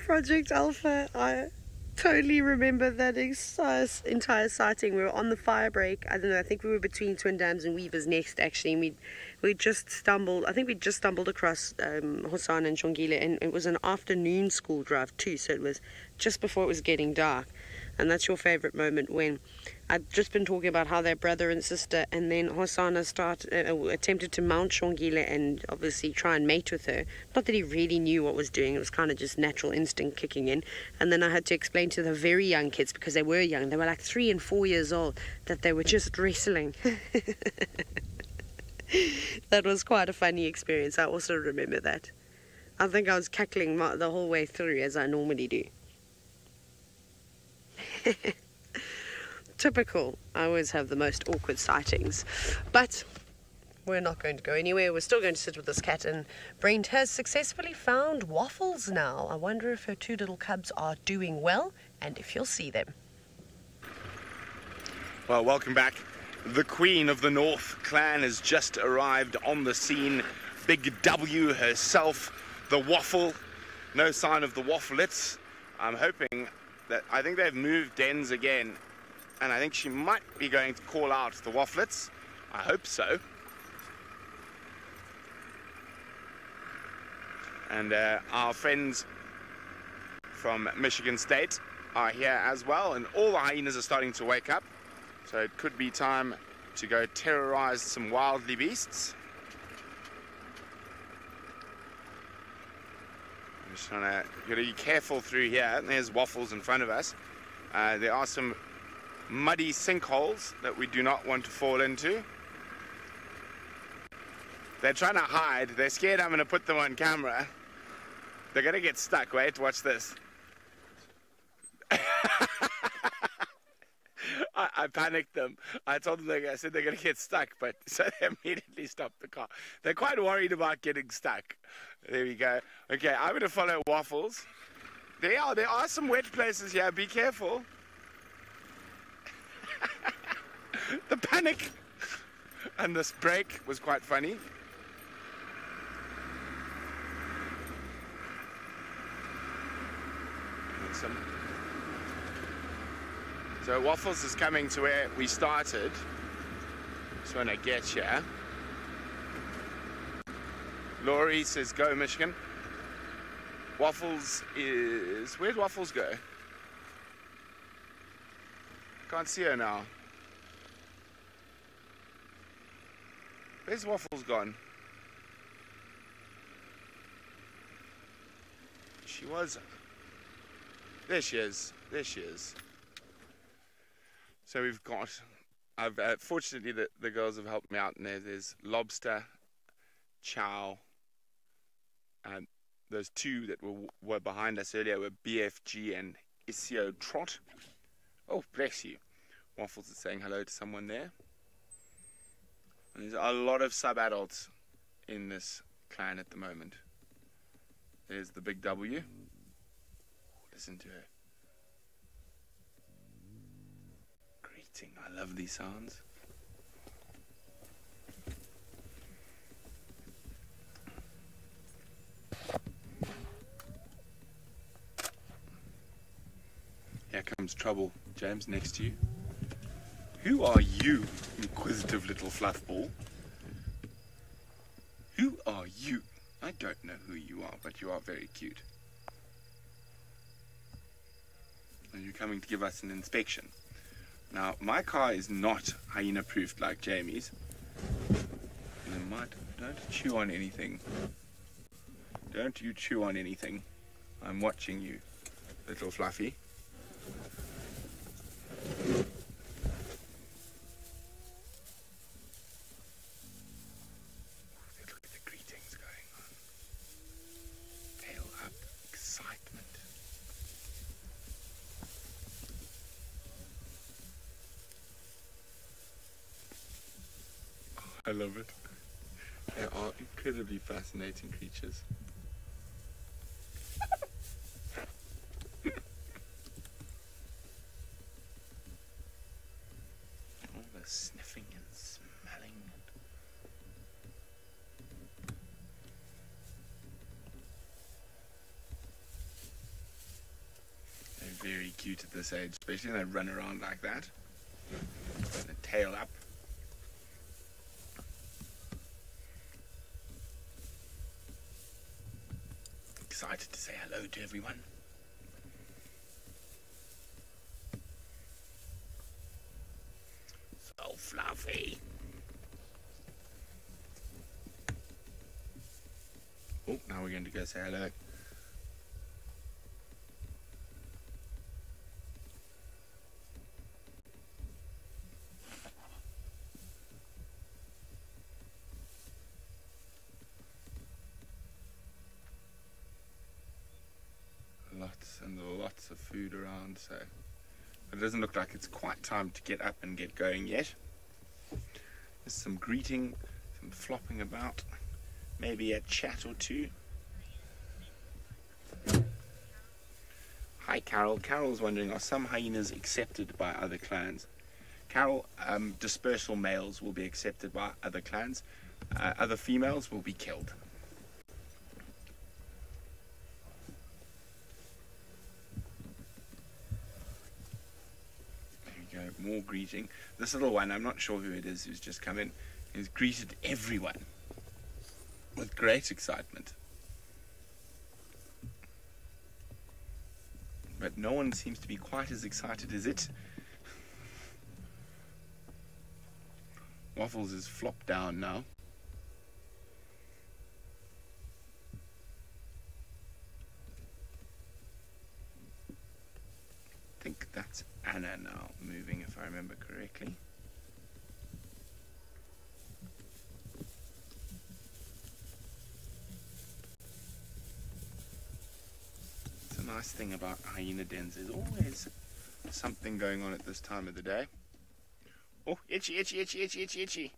Project Alpha, I totally remember that entire sighting. We were on the fire break. I don't know, I think we were between Twin Dams and Weaver's Nest actually, and we just stumbled across Hosana and Shongile, and it was an afternoon school drive too, so it was just before it was getting dark. And that's your favourite moment, when I'd just been talking about how they're brother and sister, and then Hosana attempted to mount Shongile and obviously try and mate with her. Not that he really knew what was doing, it was kind of just natural instinct kicking in. And then I had to explain to the very young kids, because they were young, they were like 3 and 4 years old, that they were just wrestling. That was quite a funny experience. I also remember that. I think I was cackling the whole way through, as I normally do. Typical. I always have the most awkward sightings. But we're not going to go anywhere. We're still going to sit with this cat, and Brent has successfully found Waffles now. I wonder if her 2 little cubs are doing well, and if you'll see them. Well, welcome back. The Queen of the North clan has just arrived on the scene. Big W herself, the Waffle. No sign of the Wafflets. I'm hoping that, I think they've moved dens again, and I think she might be going to call out the Wafflets. I hope so. And our friends from Michigan State are here as well, and all the hyenas are starting to wake up. So it could be time to go terrorize some wildly beasts. I'm just trying to be careful through here. There's Waffles in front of us. There are some muddy sinkholes that we do not want to fall into. They're trying to hide. They're scared I'm going to put them on camera. They're going to get stuck. Wait, watch this. I panicked them. I told them, I said they're going to get stuck, but so they immediately stopped the car. They're quite worried about getting stuck. There we go. Okay, I'm going to follow Waffles. There are some wet places here. Be careful. The panic and this break was quite funny. So Waffles is coming to where we started. Just want to get here. Laurie says go Michigan. Waffles is... Where'd Waffles go? Can't see her now. Where's Waffles gone? She was... There she is. There she is. So we've got... fortunately, the girls have helped me out. And there's lobster, chow, and those 2 that were behind us earlier were BFG and Isio Trot. Oh, bless you. Waffles is saying hello to someone there. And there's a lot of sub-adults in this clan at the moment. There's the big W. Listen to her. Greet greeting. I love these sounds. Here comes trouble. James, next to you. Who are you, inquisitive little fluffball? Who are you? I don't know who you are, but you are very cute. Are you coming to give us an inspection? Now, my car is not hyena-proofed like Jamie's. Don't chew on anything. Don't you chew on anything. I'm watching you, little Fluffy. Look at the greetings going on. Tail up, excitement. Oh, I love it. They are incredibly fascinating creatures. All the sniffing and smelling. They're very cute at this age, especially when they run around like that. And the tail up. Excited to say hello to everyone. So fluffy. Oh, now we're going to go say hello. Lots and lots of food around, so it doesn't look like it's quite time to get up and get going yet. There's some greeting, some flopping about, maybe a chat or two. Hi Carol. Carol's wondering, are some hyenas accepted by other clans? Carol, dispersal males will be accepted by other clans. Other females will be killed. More greeting. This little one, I'm not sure who it is who's just come in, has greeted everyone with great excitement. But no one seems to be quite as excited as it. Waffles is flopped down now. I think that's Anna now moving, if I remember correctly. It's a nice thing about hyena dens. There's always something going on at this time of the day. Oh, itchy, itchy, itchy, itchy, itchy, itchy.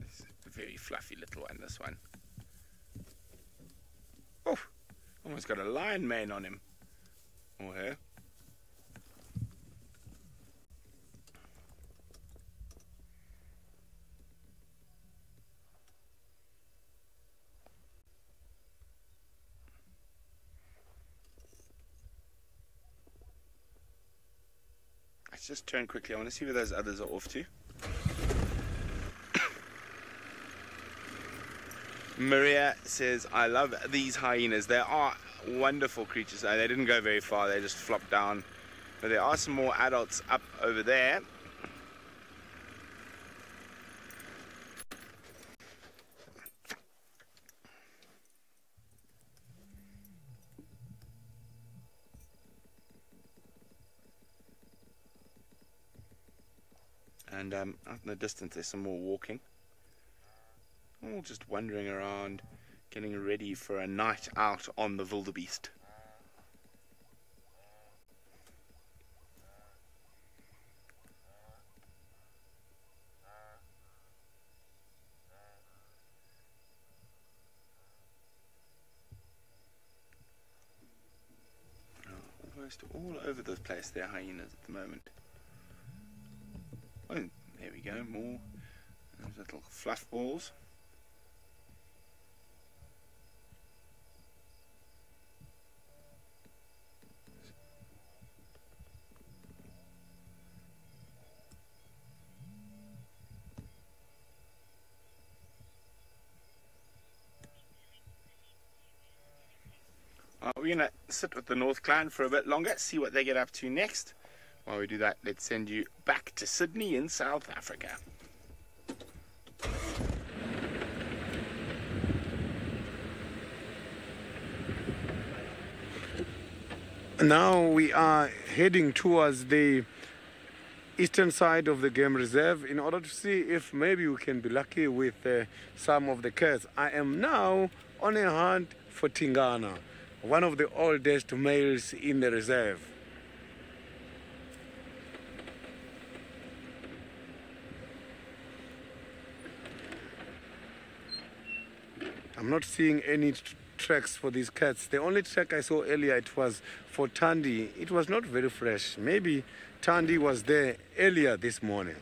It's a very fluffy little one, this one. Oh, almost got a lion mane on him. Or her. Let's just turn quickly. I want to see where those others are off to. Maria says, I love these hyenas. They are wonderful creatures. They didn't go very far. They just flopped down. But there are some more adults up over there. And out in the distance there's some more walking. All just wandering around, getting ready for a night out on the wildebeest. almost all over the place, there are hyenas at the moment. Oh, there we go, more those little fluff balls. We're going to sit with the North Clan for a bit longer, see what they get up to next. While we do that, let's send you back to Sydney in South Africa. Now we are heading towards the eastern side of the game reserve in order to see if maybe we can be lucky with some of the cats. I am now on a hunt for Tingana, one of the oldest males in the reserve. I'm not seeing any tracks for these cats. The only track I saw earlier, it was for Tandy. It was not very fresh. Maybe Tandy was there earlier this morning.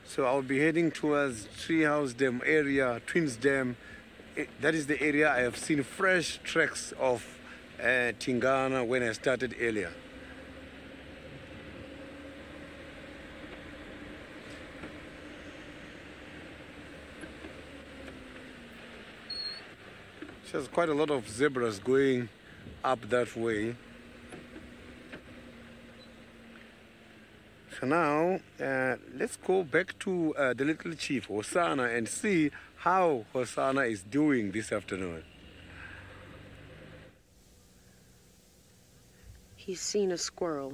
So I'll be heading towards Treehouse Dam area, Twins Dam. That is the area I have seen fresh tracks of Tingana when I started earlier. There's quite a lot of zebras going up that way. So now, let's go back to the little chief, Hosanna, and see how Hosanna is doing this afternoon. He's seen a squirrel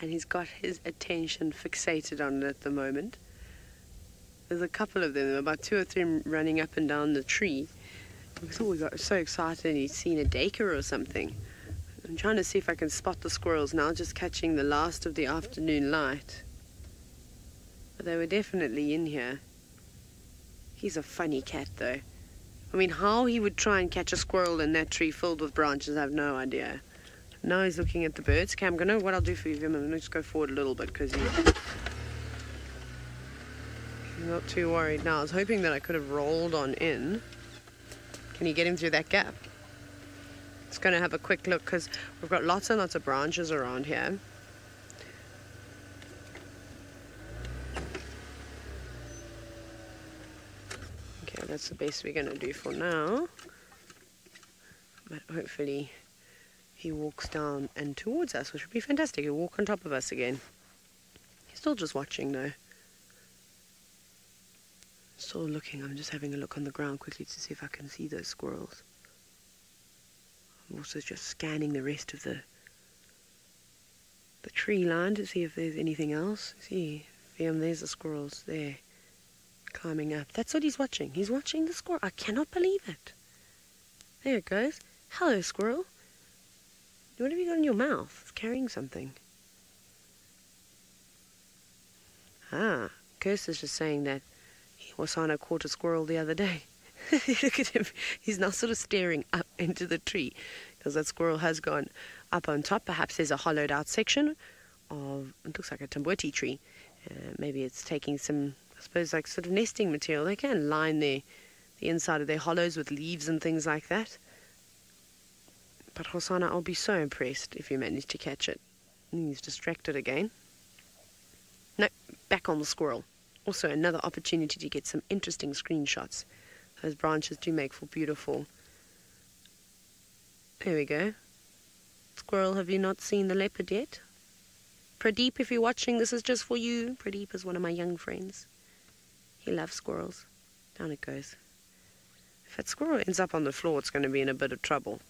and he's got his attention fixated on it at the moment. There's a couple of them, about 2 or 3 running up and down the tree. We thought we got so excited he'd seen a daker or something. I'm trying to see if I can spot the squirrels now, just catching the last of the afternoon light. But they were definitely in here. He's a funny cat though. I mean, how he would try and catch a squirrel in that tree filled with branches, I have no idea. Now he's looking at the birds. Okay, I'm gonna, what I'll do for you, Vim, I'm gonna just go forward a little bit because he's not too worried now. I was hoping that I could have rolled on in. Can you get him through that gap? Just going to have a quick look because we've got lots and lots of branches around here. Okay, that's the best we're going to do for now. But hopefully he walks down and towards us, which would be fantastic. He'll walk on top of us again. He's still just watching though. Still looking. I'm just having a look on the ground quickly to see if I can see those squirrels. I'm also just scanning the rest of the tree line to see if there's anything else. See, there's the squirrels there climbing up. That's what he's watching. He's watching the squirrel. I cannot believe it. There it goes. Hello, squirrel. What have you got in your mouth? It's carrying something. Ah, Kirst is just saying that Hosanna caught a squirrel the other day. Look at him. He's now sort of staring up into the tree because that squirrel has gone up on top. Perhaps there's a hollowed out section of, it looks like a tamboti tree. Maybe it's taking some, I suppose, like sort of nesting material. They can line the inside of their hollows with leaves and things like that. But Hosanna, I'll be so impressed if you manage to catch it. He's distracted again. No, back on the squirrel. Also another opportunity to get some interesting screenshots. Those branches do make for beautiful. There we go. Squirrel, have you not seen the leopard yet? Pradeep, if you're watching, this is just for you. Pradeep is one of my young friends. He loves squirrels. Down it goes. If that squirrel ends up on the floor, it's going to be in a bit of trouble.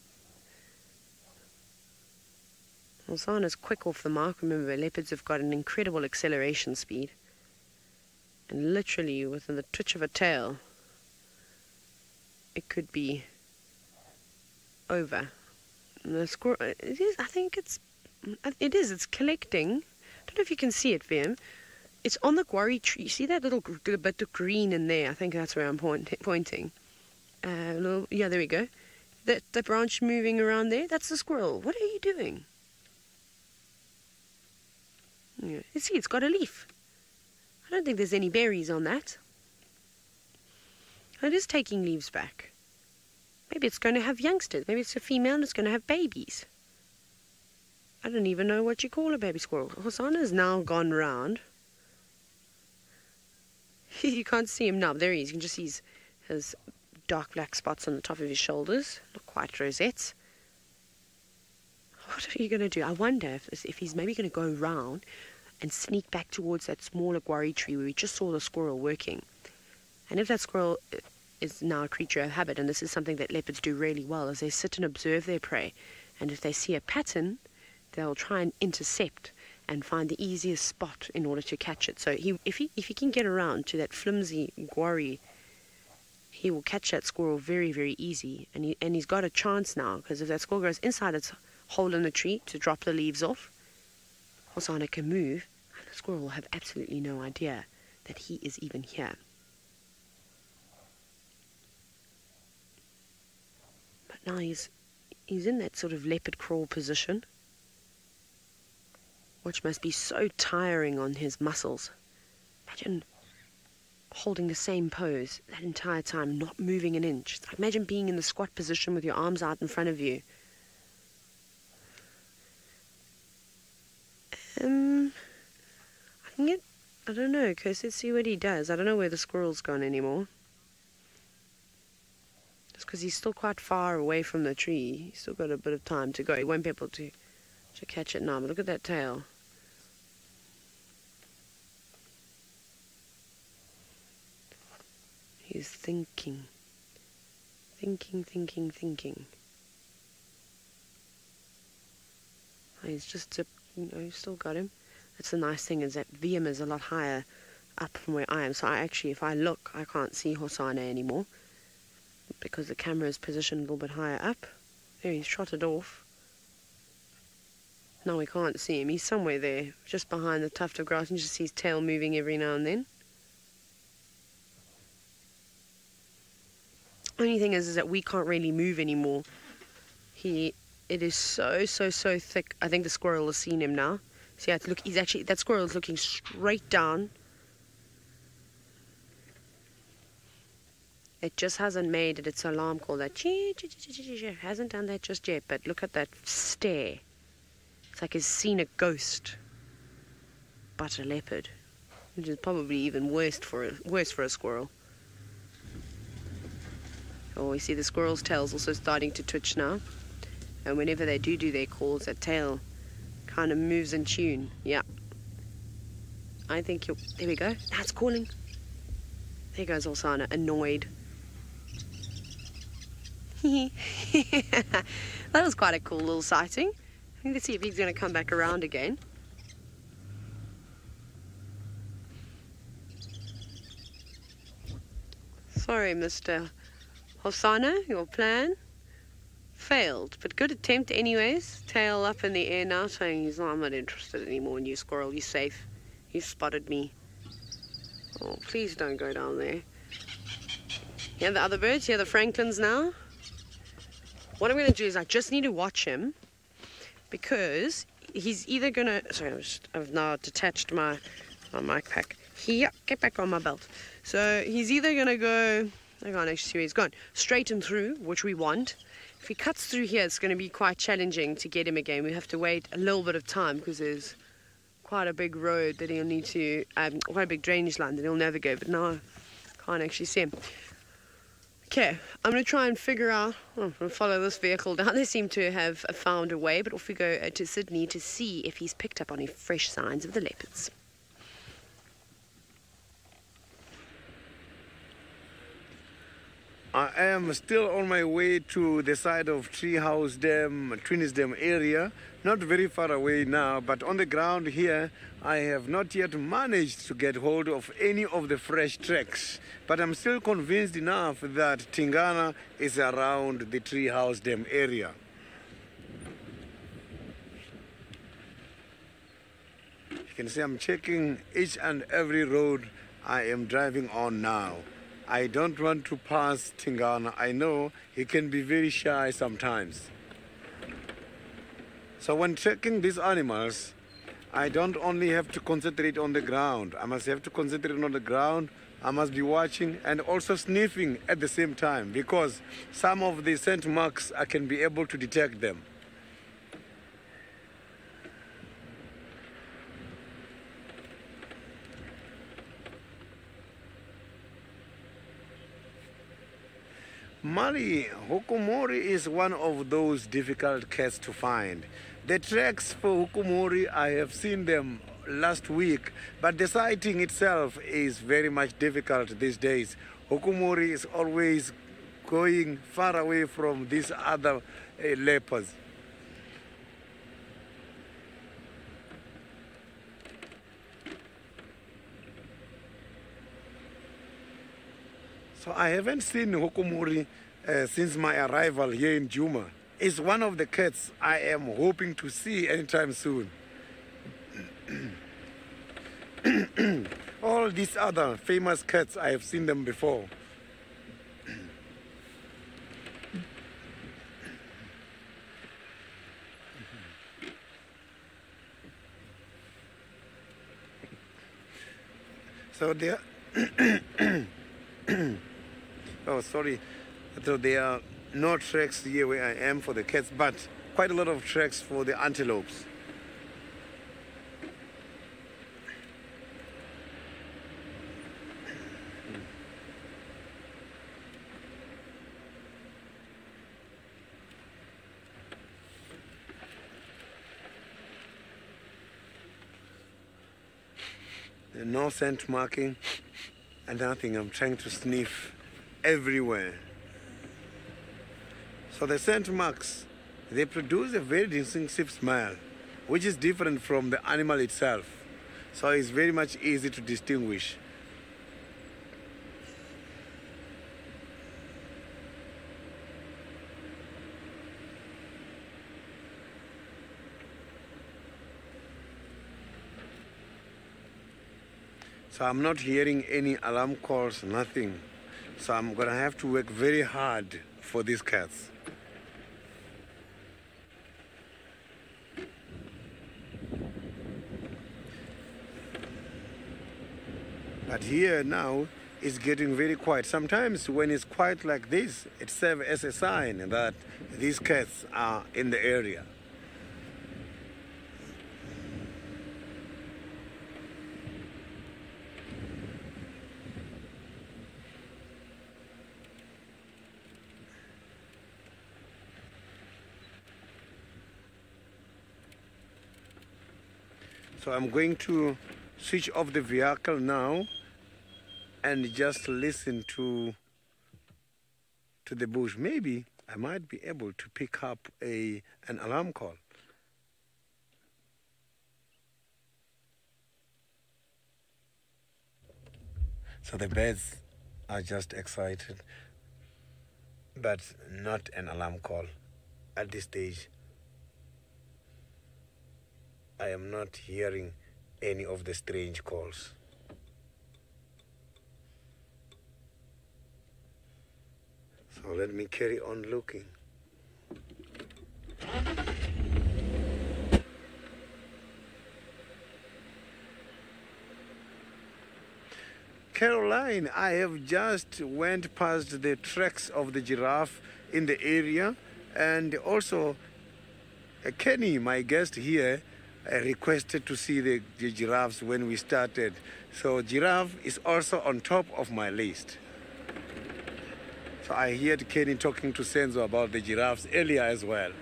Hosanna's quick off the mark. Remember, leopards have got an incredible acceleration speed. And literally, within the twitch of a tail, it could be over. And the squirrel, it is, I think it's collecting. I don't know if you can see it, VM. It's on the guarri tree. You see that little bit of green in there? I think that's where I'm pointing. Yeah, there we go. The branch moving around there, that's the squirrel. What are you doing? Yeah, you see, it's got a leaf. I don't think there's any berries on that. It is taking leaves back. Maybe it's going to have youngsters. Maybe it's a female and it's going to have babies. I don't even know what you call a baby squirrel. Hosanna's now gone round. You can't see him now. There he is. You can just see his dark black spots on the top of his shoulders. Not quite rosettes. What are you going to do? I wonder if he's maybe going to go round and sneak back towards that smaller guarri tree where we just saw the squirrel working. And if that squirrel is now a creature of habit, and this is something that leopards do really well, is they sit and observe their prey. And if they see a pattern, they'll try and intercept and find the easiest spot in order to catch it. So if he can get around to that flimsy guarri, he will catch that squirrel very, very easy. And he's got a chance now, because if that squirrel goes inside its hole in the tree to drop the leaves off, Hosanna can move, and the squirrel will have absolutely no idea that he is even here. But now he's in that sort of leopard crawl position, which must be so tiring on his muscles. Imagine holding the same pose that entire time, not moving an inch. It's like, imagine being in the squat position with your arms out in front of you. I don't know, because let's see what he does. I don't know where the squirrel's gone anymore. Just because he's still quite far away from the tree. He's still got a bit of time to go. He won't be able to catch it now, but look at that tail. He's thinking. Thinking. Oh, he's just he's still got him. That's the nice thing, is that VM is a lot higher up from where I am. So if I look, I can't see Hosanna anymore, because the camera is positioned a little bit higher up. There, he's trotted off. Now we can't see him. He's somewhere there, just behind the tuft of grass, and you just see his tail moving every now and then. Only thing is that we can't really move anymore. It is so thick. I think the squirrel has seen him now. See, that squirrel is looking straight down. It just hasn't made it its alarm call. That hasn't done that just yet. But look at that stare. It's like it's seen a ghost, but a leopard, which is probably even worse for a squirrel. Oh, we see the squirrel's tail's also starting to twitch now. And whenever they do their calls, that tail kind of moves in tune. Yeah. I think there we go. That's calling. There goes Hosanna, annoyed. That was quite a cool little sighting. Let's see if he's going to come back around again. Sorry, Mr. Hosanna, your plan failed, but good attempt anyways. Tail up in the air now, saying I'm not interested anymore in you, squirrel. You're safe. You spotted me. Oh, please don't go down there. Here are the other birds. Here are the francolins now. What I'm going to do is I just need to watch him, because he's either going to... Sorry, I've now detached my mic pack. Here, get back on my belt. So he's either going to go... I can't actually see where he's gone. Straight and through, which we want. If he cuts through here, it's going to be quite challenging to get him again. We have to wait a little bit of time, because there's quite a big road that he'll need to... quite a big drainage line that he'll navigate, but now I can't actually see him. Okay, I'm going to try and figure out... I'm going to follow this vehicle down. They seem to have found a way, but off we go to Sydney to see if he's picked up on any fresh signs of the leopards. I am still on my way to the side of Treehouse Dam, Twins Dam area. Not very far away now, but on the ground here, I have not yet managed to get hold of any of the fresh tracks. But I'm still convinced enough that Tingana is around the Treehouse Dam area. You can see I'm checking each and every road I am driving on now. I don't want to pass Tingana. I know he can be very shy sometimes. So when tracking these animals, I don't only have to concentrate on the ground. I must have to concentrate on the ground. I must be watching and also sniffing at the same time, because some of the scent marks, I can be able to detect them. Mali Hukumori is one of those difficult cats to find. The tracks for Hukumori, I have seen them last week, but the sighting itself is very much difficult these days. Hukumori is always going far away from these other leopards. So I haven't seen Hukumori since my arrival here in Juma. It's one of the cats I am hoping to see anytime soon. All these other famous cats, I have seen them before. So they are oh, sorry. So there are no tracks here where I am for the cats, but quite a lot of tracks for the antelopes. No scent marking and nothing. I'm trying to sniff everywhere. So the scent marks, they produce a very distinctive smell, which is different from the animal itself. So it's very much easy to distinguish. So I'm not hearing any alarm calls, nothing. So I'm gonna have to work very hard for these cats. But here now, it's getting very quiet. Sometimes when it's quiet like this, it serves as a sign that these cats are in the area. So I'm going to switch off the vehicle now and just listen to the bush. Maybe I might be able to pick up an alarm call. So the birds are just excited, but not an alarm call at this stage. I am not hearing any of the strange calls. So let me carry on looking. Caroline, I have just went past the tracks of the giraffe in the area, and also Kenny, my guest here, requested to see the giraffes when we started. So giraffe is also on top of my list. So I heard Kenny talking to Senzo about the giraffes earlier as well.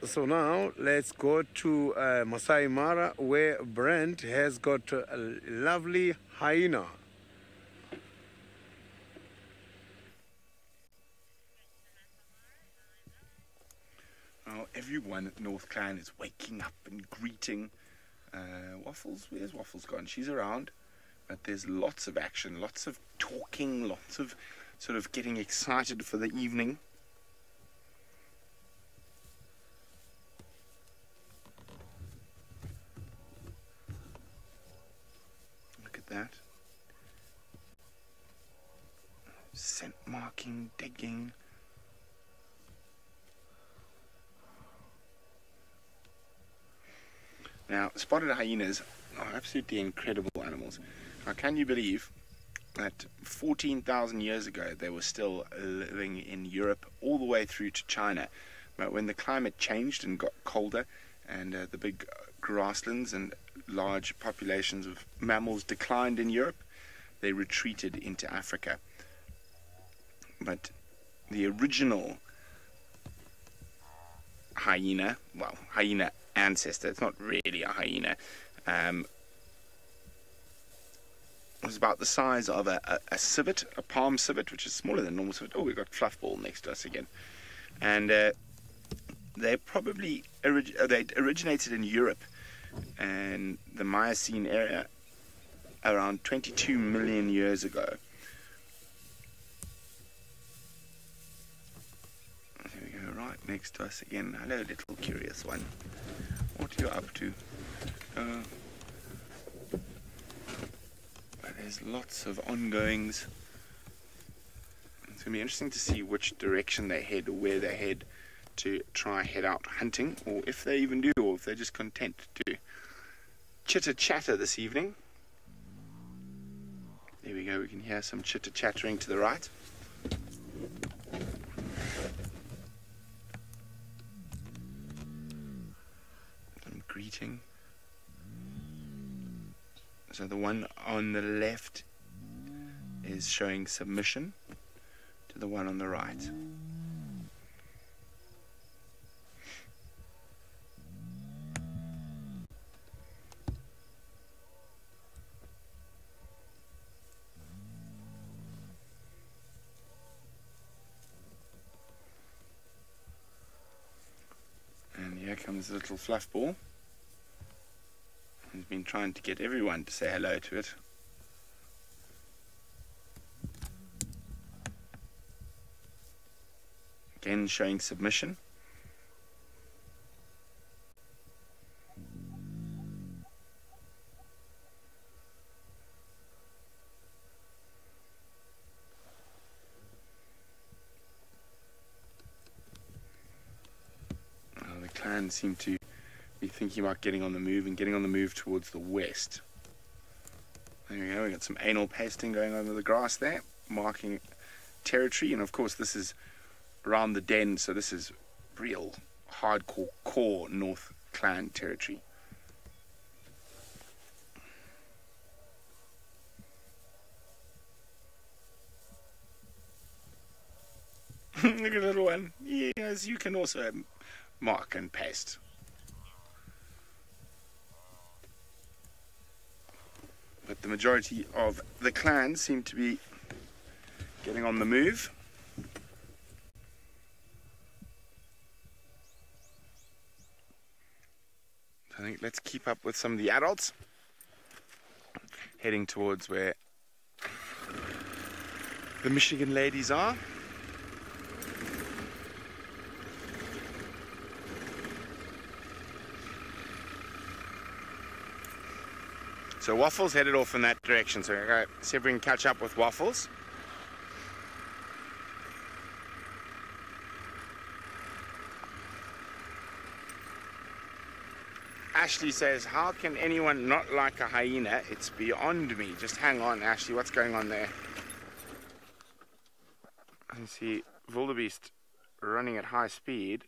So now let's go to Masai Mara, where Brent has got a lovely hyena. Well, everyone at North Clan is waking up and greeting. Waffles, where's Waffles gone? She's around, but there's lots of action, lots of talking, lots of sort of getting excited for the evening. Look at that. Scent marking, digging. Now, spotted hyenas are absolutely incredible animals. Now, can you believe that 14,000 years ago they were still living in Europe all the way through to China? But when the climate changed and got colder and the big grasslands and large populations of mammals declined in Europe, they retreated into Africa. But the original hyena, well, hyena ancestor, it's not really a hyena, was about the size of a civet, a palm civet, which is smaller than normal civet. Oh, we've got Fluffball next to us again. And they probably they originated in Europe and the Miocene area around 22 million years ago. There we go, right next to us again. Hello, little curious one. What are you up to? But there's lots of ongoings. It's going to be interesting to see which direction they head or where they head to try head out hunting, or if they even do, or if they're just content to chitter-chatter this evening. There we go, we can hear some chitter-chattering to the right. Greeting. So the one on the left is showing submission to the one on the right. And here comes the little Fluffball. He's been trying to get everyone to say hello to it. Again, showing submission. Well, the clan seem to be thinking about getting on the move and getting on the move towards the west. There we go, we got some anal pasting going over the grass there, marking territory, and of course this is around the den, so this is real hardcore core North Clan territory. Look at the little one. Yes, you can also mark and paste. But the majority of the clans seem to be getting on the move. I think let's keep up with some of the adults, heading towards where the Michigan ladies are. So Waffles headed off in that direction, so we're going to see if we can catch up with Waffles. Ashley says, how can anyone not like a hyena? It's beyond me. Just hang on, Ashley, what's going on there? I can see Wildebeest running at high speed.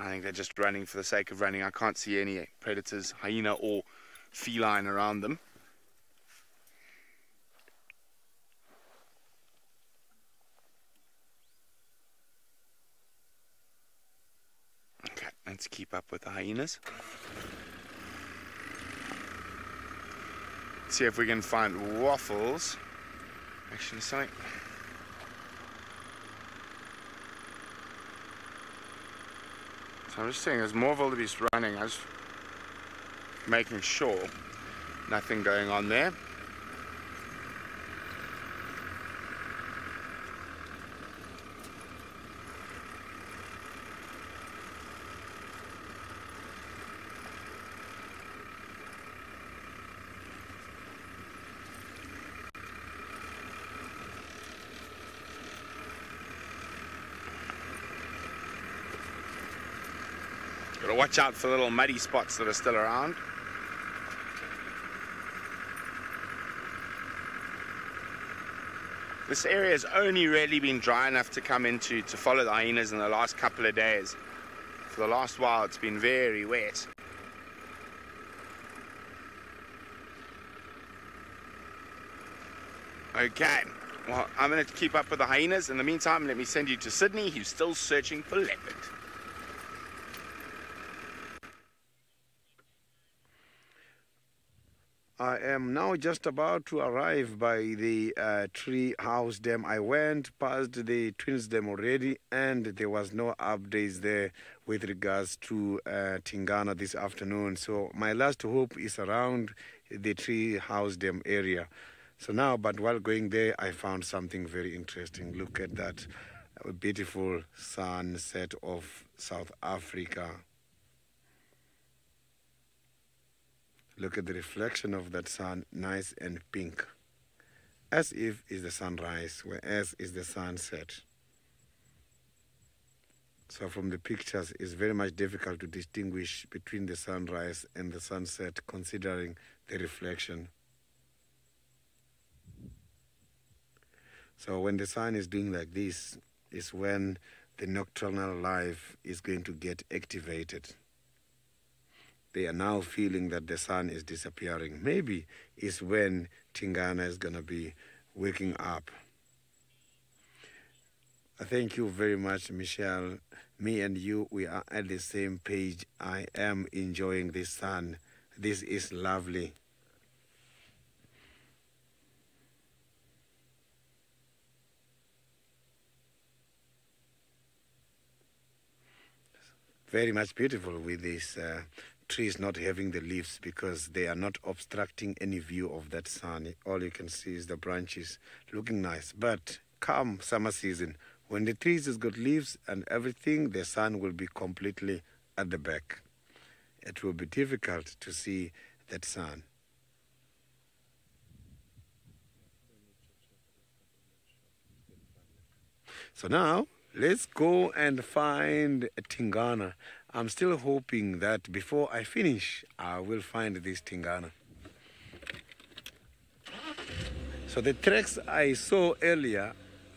I think they're just running for the sake of running. I can't see any predators, hyena or feline around them. Okay, let's keep up with the hyenas. See if we can find Waffles. Actually, something. I'm just saying there's more wildebeest running. I'm just making sure nothing going on there. Gotta watch out for little muddy spots that are still around. This area has only really been dry enough to come into to follow the hyenas in the last couple of days. For the last while it's been very wet. Okay, well I'm going to keep up with the hyenas. In the meantime, let me send you to Sydney, who's still searching for leopard. I am now just about to arrive by the Tree House Dam. I went past the Twins Dam already, and there was no updates there with regards to Tingana this afternoon. So my last hope is around the Tree House Dam area. So now, but while going there, I found something very interesting. Look at that beautiful sunset of South Africa. Look at the reflection of that sun, nice and pink. As if it's the sunrise, whereas is the sunset. So from the pictures, it's very much difficult to distinguish between the sunrise and the sunset, considering the reflection. So when the sun is doing like this, is when the nocturnal life is going to get activated. They are now feeling that the sun is disappearing. Maybe it's when Tingana is going to be waking up. Thank you very much, Michelle. Me and you, we are at the same page. I am enjoying this sun. This is lovely. Very much beautiful with these trees not having the leaves, because they are not obstructing any view of that sun. All you can see is the branches looking nice. But come summer season, when the trees has got leaves and everything, the sun will be completely at the back. It will be difficult to see that sun. So now, let's go and find Tingana. I'm still hoping that before I finish, I will find this Tingana. So the tracks I saw earlier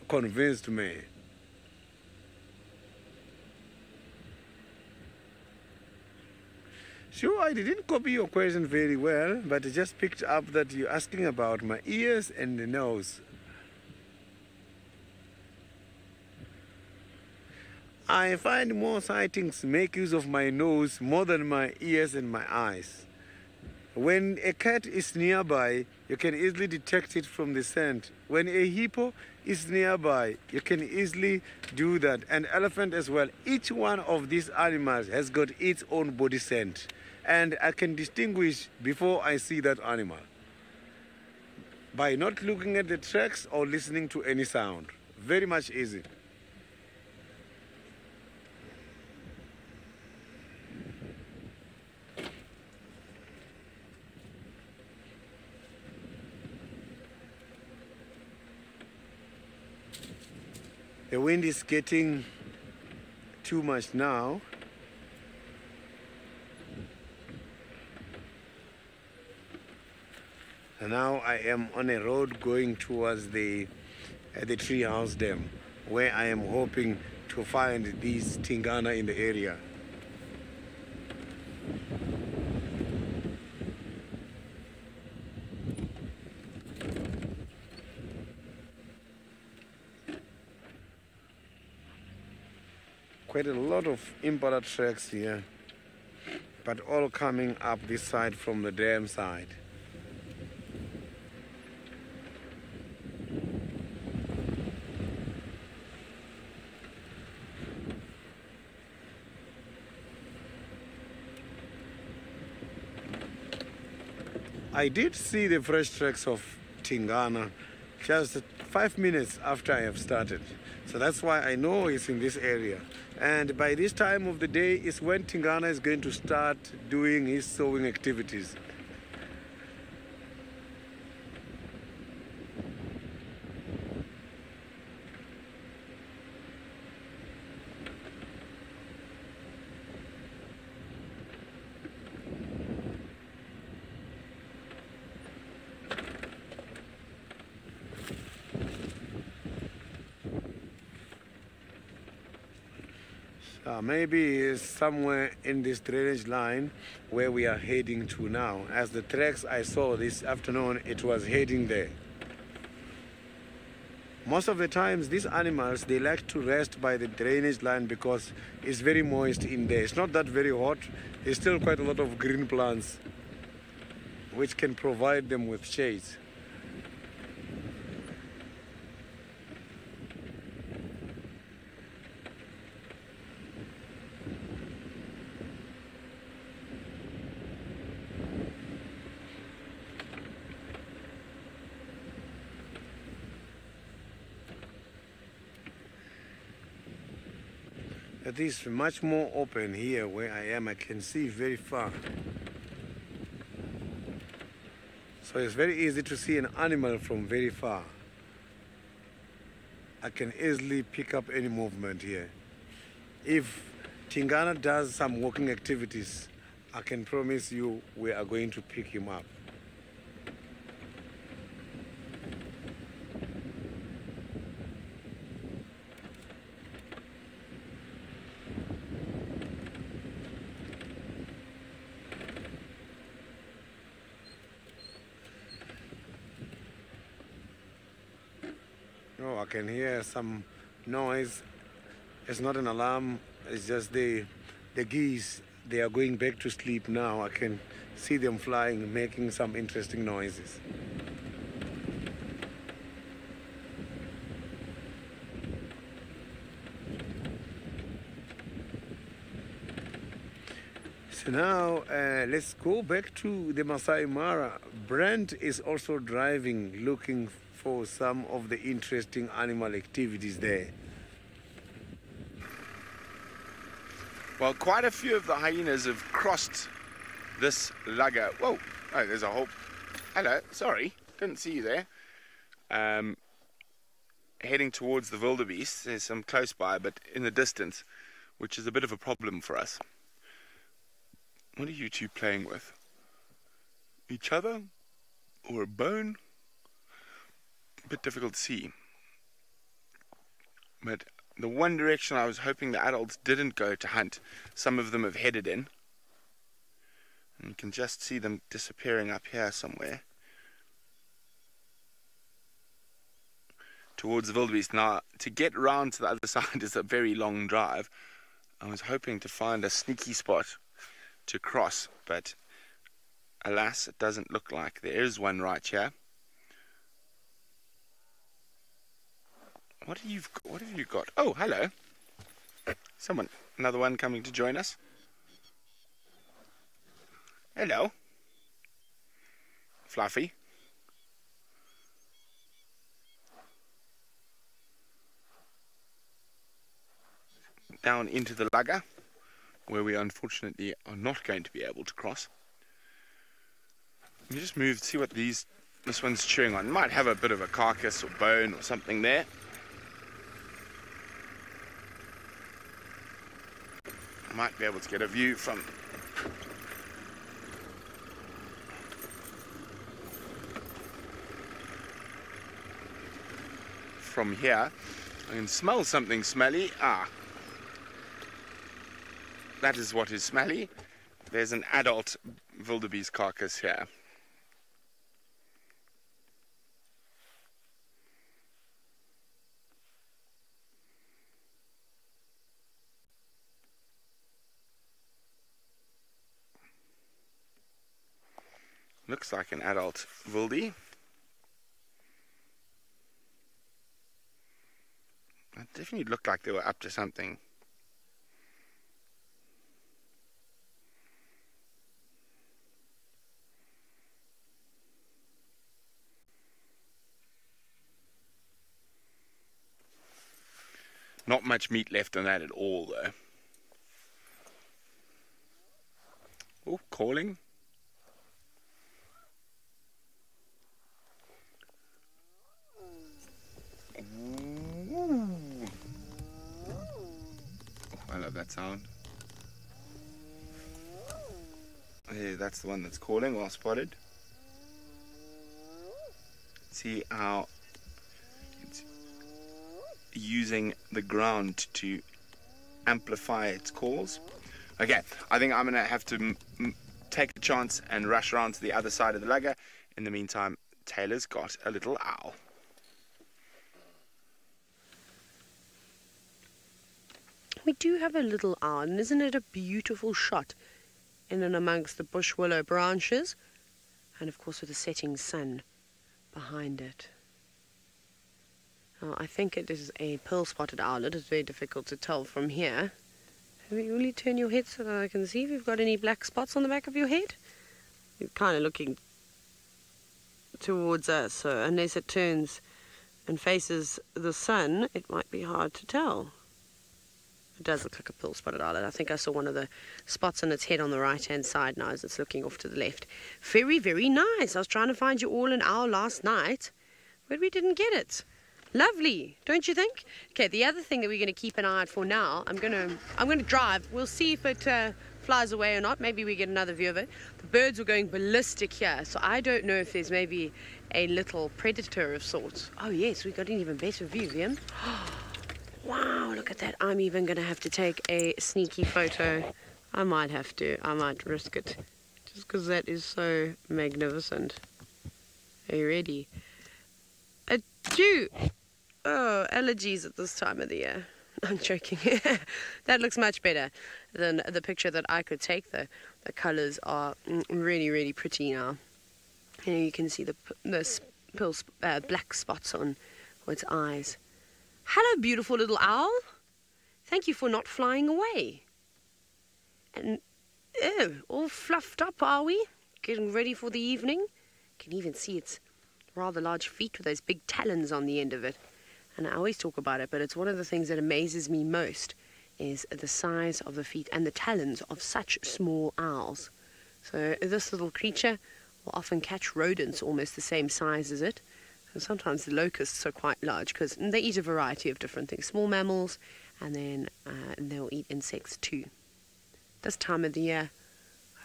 convinced me. Sure, I didn't copy your question very well, but I just picked up that you're asking about my ears and the nose. I find more sightings make use of my nose more than my ears and my eyes. When a cat is nearby, you can easily detect it from the scent. When a hippo is nearby, you can easily do that. An elephant as well. Each one of these animals has got its own body scent. And I can distinguish before I see that animal by not looking at the tracks or listening to any sound. Very much easy. The wind is getting too much now. And now I am on a road going towards the Treehouse Dam, where I am hoping to find these Tingana in the area. Quite a lot of impala tracks here, but all coming up this side from the dam side. I did see the fresh tracks of Tingana just 5 minutes after I have started. So that's why I know it's in this area. And by this time of the day is when Tingana is going to start doing his sowing activities. Maybe somewhere in this drainage line where we are heading to now. As the tracks I saw this afternoon, it was heading there. Most of the times these animals, they like to rest by the drainage line because it's very moist in there. It's not that very hot. There's still quite a lot of green plants which can provide them with shades. It is much more open here where I am. I can see very far. So it's very easy to see an animal from very far. I can easily pick up any movement here. If Tingana does some walking activities, I can promise you we are going to pick him up. Oh, I can hear some noise. It's not an alarm, it's just the geese. They are going back to sleep now. I can see them flying, making some interesting noises. So now let's go back to the Masai Mara. Brent is also driving, looking for some of the interesting animal activities there. Well, quite a few of the hyenas have crossed this lugger. Whoa, oh, there's a whole... Hello, sorry, didn't see you there. Heading towards the wildebeest. There's some close by, but in the distance, which is a bit of a problem for us. What are you two playing with? Each other? Or a bone? A bit difficult to see. But the one direction I was hoping the adults didn't go to hunt, some of them have headed in. And you can just see them disappearing up here somewhere. Towards the wildebeest. Now, to get round to the other side is a very long drive. I was hoping to find a sneaky spot to cross, but alas, it doesn't look like there is one right here. What have you got? Oh, hello. Someone, another one coming to join us. Hello. Fluffy. Down into the lugger, where we unfortunately are not going to be able to cross. Let me just move, see what this one's chewing on. Might have a bit of a carcass or bone or something there. I might be able to get a view from here. I can smell something smelly. Ah, that is what is smelly. There's an adult wildebeest carcass here. Looks like an adult wildy. It definitely looked like they were up to something. Not much meat left on that at all, though. Oh, calling. Ooh. I love that sound. Yeah, that's the one that's calling. Well spotted. See how it's using the ground to amplify its calls. Okay, I think I'm gonna have to take a chance and rush around to the other side of the lugger. In the meantime, Taylor's got a little owl. We do have a little owl, and isn't it a beautiful shot in and amongst the bush willow branches, and of course with the setting sun behind it. I think it is a pearl-spotted owlet. It's very difficult to tell from here. Will you turn your head so that I can see if you've got any black spots on the back of your head? You're kind of looking towards us, so unless it turns and faces the sun, it might be hard to tell. It does look like a pearl-spotted owlet. I think I saw one of the spots on its head on the right-hand side now as it's looking off to the left. Very, very nice. I was trying to find you all an owl last night, but we didn't get it. Lovely, don't you think? Okay, the other thing that we're going to keep an eye out for now, I'm going to drive. We'll see if it flies away or not. Maybe we get another view of it. The birds were going ballistic here, so I don't know if there's maybe a little predator of sorts. Oh yes, we got an even better view, Liam. Wow, look at that. I'm even going to have to take a sneaky photo. I might have to. I might risk it. Just because that is so magnificent. Are you ready? Achoo! Oh, allergies at this time of the year. I'm joking. That looks much better than the picture that I could take. The colours are really, really pretty now. And you can see the black spots on its eyes. Hello, beautiful little owl. Thank you for not flying away. And, oh, all fluffed up, are we? Getting ready for the evening? Can even see its rather large feet with those big talons on the end of it. And I always talk about it, but it's one of the things that amazes me most is the size of the feet and the talons of such small owls. So this little creature will often catch rodents almost the same size as it. And sometimes the locusts are quite large because they eat a variety of different things, small mammals, and then they'll eat insects too. This time of the year,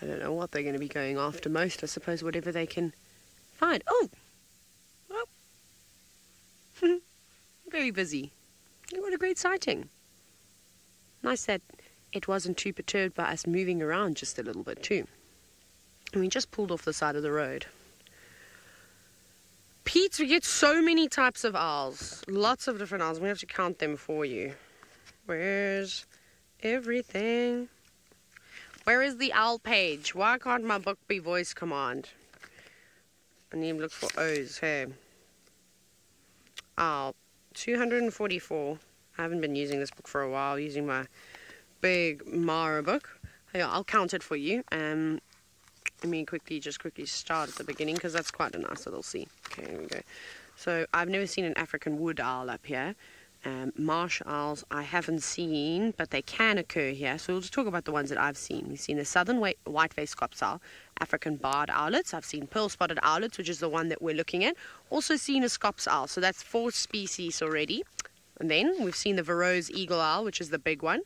I don't know what they're going to be going after most. I suppose whatever they can find. Oh! Very busy. What a great sighting. Nice that it wasn't too perturbed by us moving around just a little bit too. And we just pulled off the side of the road. Pete, we get so many types of owls. Lots of different owls. We have to count them for you. Where's everything? Where is the owl page? Why can't my book be voice command? I need to look for O's. Hey. Owl. 244. I haven't been using this book for a while, using my big Mara book. Yeah, I'll count it for you. Let me quickly start at the beginning because that's quite a nice little sea. Okay, here we go. So I've never seen an African wood owl up here. Marsh owls I haven't seen, but they can occur here. So we'll just talk about the ones that I've seen. We've seen a southern white-faced scops owl, African barred owlets. I've seen pearl-spotted owlets, which is the one that we're looking at. Also seen a scops owl, so that's 4 species already. And then we've seen the Verreaux's eagle owl, which is the big one.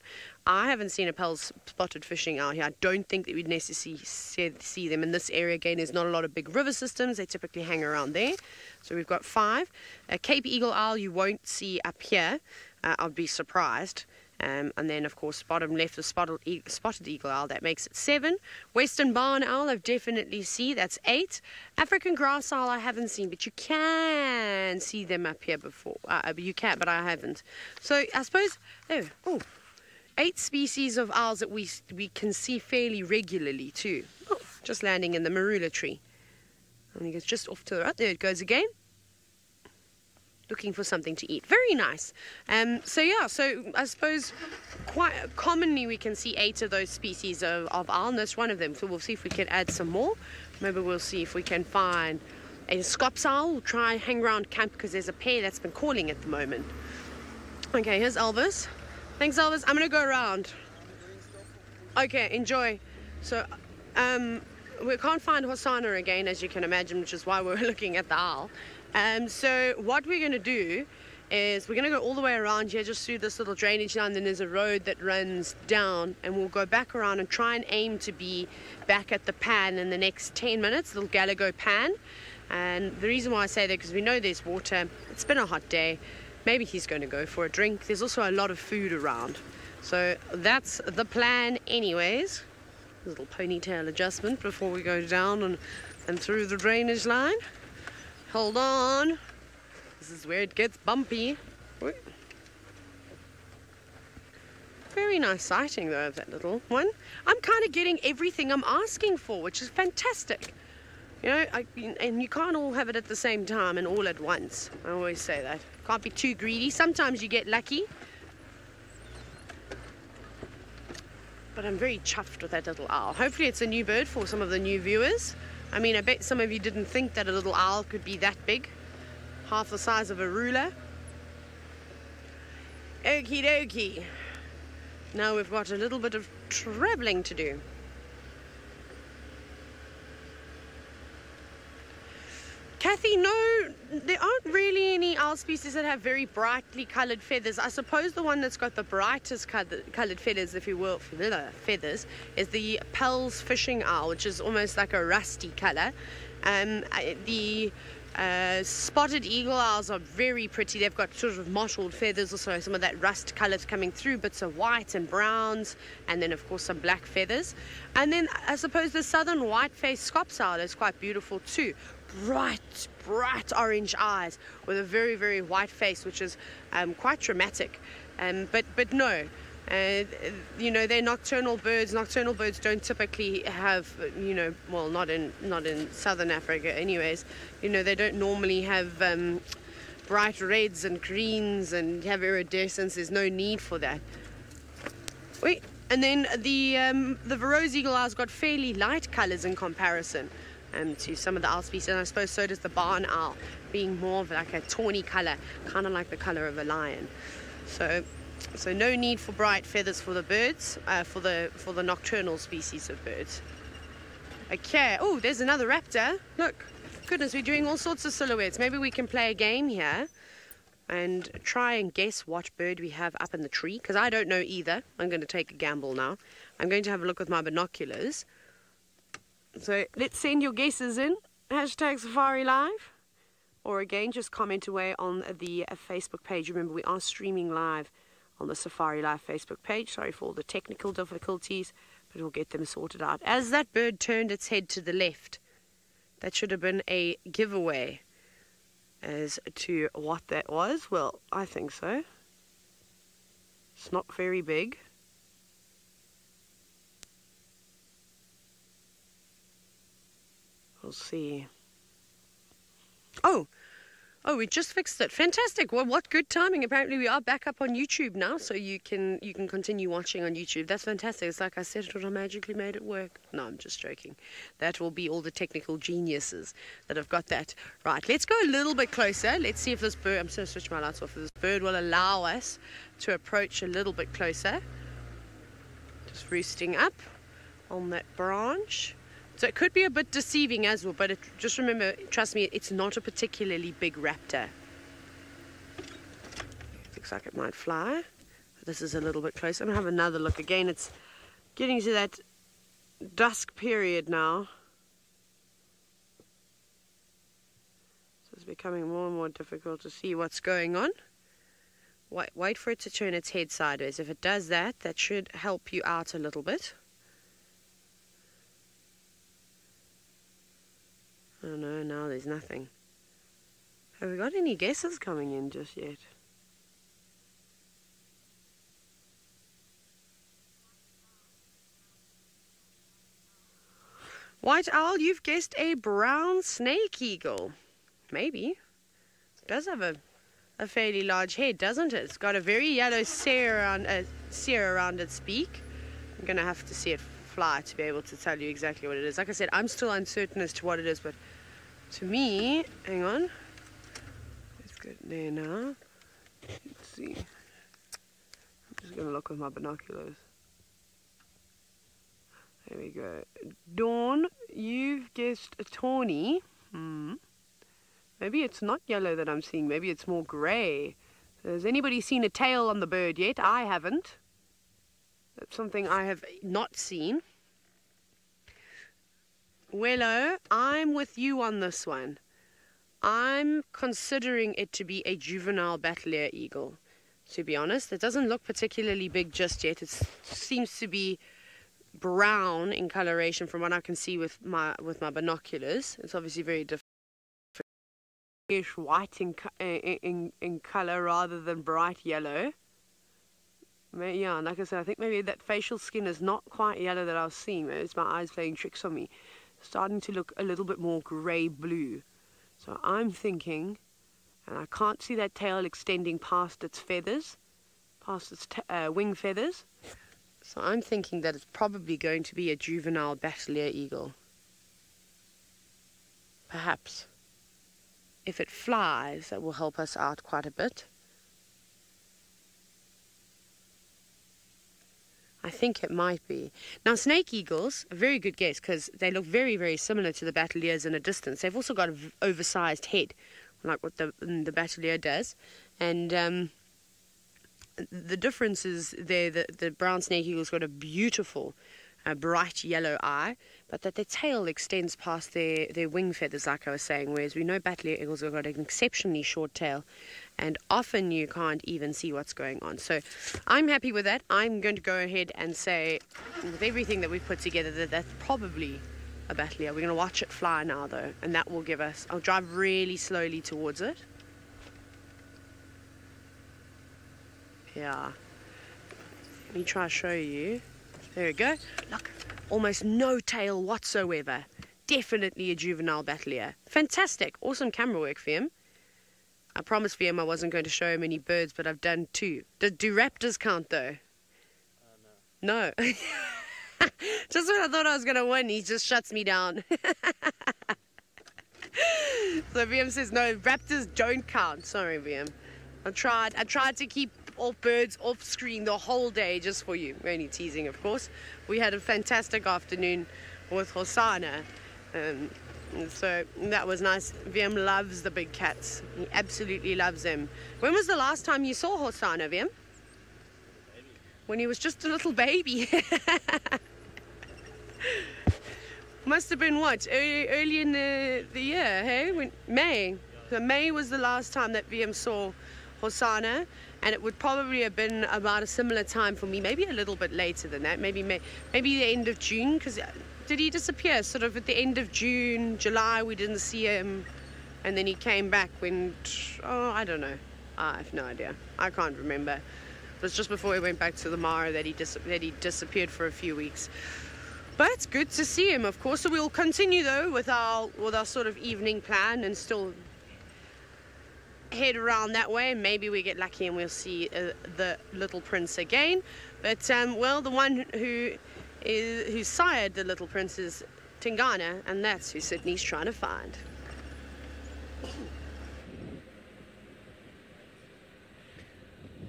I haven't seen a pearl-spotted fishing owl here. I don't think that we'd necessarily see them in this area. Again, there's not a lot of big river systems. They typically hang around there. So we've got 5. A Cape eagle owl you won't see up here. I'd be surprised. And then, of course, bottom left, the spotted eagle owl. That makes it 7. Western barn owl, I've definitely seen. That's 8. African grass owl, I haven't seen, but you can see them up here before. You can, but I haven't. So I suppose, 8 species of owls that we can see fairly regularly too. Oh, just landing in the marula tree. I think it's just off to the right. There it goes again. Looking for something to eat. Very nice. So I suppose quite commonly we can see 8 of those species of owl, and that's one of them. So we'll see if we can add some more. Maybe we'll see if we can find a scops owl. We'll try and hang around camp because there's a pair that's been calling at the moment. Okay, here's Elvis. Thanks, Elvis. I'm gonna go around. Okay, enjoy. So, we can't find Hosanna again, as you can imagine, which is why we're looking at the owl. So what we're gonna do is we're gonna go all the way around here, just through this little drainage line, then there's a road that runs down, and we'll go back around and try and aim to be back at the pan in the next 10 minutes, little Galago pan. And the reason why I say that, because we know there's water, it's been a hot day, maybe he's going to go for a drink. There's also a lot of food around. So that's the plan anyways. A little ponytail adjustment before we go down and through the drainage line. Hold on. This is where it gets bumpy. Very nice sighting though of that little one. I'm kind of getting everything I'm asking for, which is fantastic. You know, and you can't all have it at the same time and all at once. I always say that. Can't be too greedy. Sometimes you get lucky. But I'm very chuffed with that little owl. Hopefully it's a new bird for some of the new viewers. I mean, I bet some of you didn't think that a little owl could be that big. Half the size of a ruler. Okie dokie. Now we've got a little bit of travelling to do. Kathy, no, there aren't really any owl species that have very brightly coloured feathers. I suppose the one that's got the brightest coloured feathers, if you will, feathers, is the Pell's fishing owl, which is almost like a rusty colour. The spotted eagle owls are very pretty. They've got sort of mottled feathers, also some of that rust colours coming through, bits of white and browns, and then of course some black feathers. And then I suppose the southern white-faced Scops owl is quite beautiful too. Bright orange eyes with a very, very white face, which is quite dramatic. But no, you know, they're nocturnal birds. Nocturnal birds don't typically have, you know, well, not in southern Africa anyways. You know, they don't normally have bright reds and greens and have iridescence. There's no need for that. Wait, and then the Rose eagle owl's got fairly light colours in comparison to some of the owl species, and I suppose so does the barn owl, being more of like a tawny colour, kind of like the colour of a lion. So no need for bright feathers for the birds, for the nocturnal species of birds. Okay, oh, there's another raptor. Look, goodness, we're doing all sorts of silhouettes. Maybe we can play a game here and try and guess what bird we have up in the tree, because I don't know either. I'm going to take a gamble now. I'm going to have a look with my binoculars. So let's send your guesses in, #SafariLive, or again just comment away on the Facebook page. Remember, we are streaming live on the SafariLive Facebook page. Sorry for all the technical difficulties, but we'll get them sorted out. As that bird turned its head to the left, that should have been a giveaway as to what that was. Well, I think so. It's not very big. We'll see. Oh, we just fixed it. Fantastic. Well, what good timing. Apparently we are back up on YouTube now, so you can continue watching on YouTube. That's fantastic. It's like I said, it would have magically made it work. No, I'm just joking. That will be all the technical geniuses that have got that. Right, let's go a little bit closer. Let's see if this bird, I'm just going to switch my lights off, if this bird will allow us to approach a little bit closer. Just roosting up on that branch. So it could be a bit deceiving as well, but just remember, trust me, it's not a particularly big raptor. Looks like it might fly. This is a little bit closer. I'm going to have another look. Again, it's getting to that dusk period now. So it's becoming more and more difficult to see what's going on. Wait for it to turn its head sideways. If it does that, that should help you out a little bit. Oh no, now there's nothing. Have we got any guesses coming in just yet? White owl, you've guessed a brown snake eagle. Maybe. It does have a fairly large head, doesn't it? It's got a very yellow sear around its beak. I'm going to have to see it fly to be able to tell you exactly what it is. Like I said, I'm still uncertain as to what it is, but to me, hang on, let's get there now. Let's see. just going to look with my binoculars. There we go. Dawn, you've guessed a tawny. Maybe it's not yellow that I'm seeing. Maybe it's more grey. Has anybody seen a tail on the bird yet? I haven't. That's something I have not seen. Wello, I'm with you on this one. I'm considering it to be a juvenile battle eagle, to be honest. It doesn't look particularly big just yet. It seems to be brown in coloration from what I can see with my binoculars. It's obviously very different. White in color rather than bright yellow. Yeah, like I said, I think maybe that facial skin is not quite yellow that I was seeing. Maybe it's my eyes playing tricks on me. Starting to look a little bit more grey-blue. So I'm thinking, and I can't see that tail extending past its feathers, past its wing feathers. So I'm thinking that it's probably going to be a juvenile battle eagle. Perhaps. If it flies, that will help us out quite a bit. I think it might be. Now, snake eagles, a very good guess, because they look very, very similar to the battleiers in a distance. They've also got an oversized head, like what the battleier does. And the difference is there that the brown snake eagle's got a beautiful, bright yellow eye, but that their tail extends past their wing feathers, like I was saying, whereas we know battleier eagles have got an exceptionally short tail, and often you can't even see what's going on. So I'm happy with that. I'm going to go ahead and say, with everything that we've put together, that that's probably a battleier. We're going to watch it fly now, though, and that will give us... I'll drive really slowly towards it. Yeah. Let me try to show you. There we go. Look, almost no tail whatsoever. Definitely a juvenile battleier. Fantastic. Awesome camera work for him. I promised VM I wasn't going to show him any birds, but I've done 2. Do raptors count, though? No. Just when I thought I was going to win, he just shuts me down. So VM says, no, raptors don't count. Sorry, VM. I tried to keep all birds off screen the whole day just for you. Only teasing, of course. We had a fantastic afternoon with Hosanna. So that was nice. VM loves the big cats. He absolutely loves them. When was the last time you saw Hosanna, VM? When he was just a little baby. Must have been what? Early in the year, hey? May. So May was the last time that VM saw Hosanna, and it would probably have been about a similar time for me, maybe a little bit later than that, maybe the end of June, because did he disappear sort of at the end of June, July? We didn't see him, and then he came back when, I don't know. I have no idea. I can't remember. It was just before he went back to the Mara that he disappeared for a few weeks. But it's good to see him, of course. So we'll continue though with our sort of evening plan and still head around that way, and maybe we get lucky and we'll see the little prince again. But well, the one who sired the little prince is Tingana, and that's who Sydney's trying to find.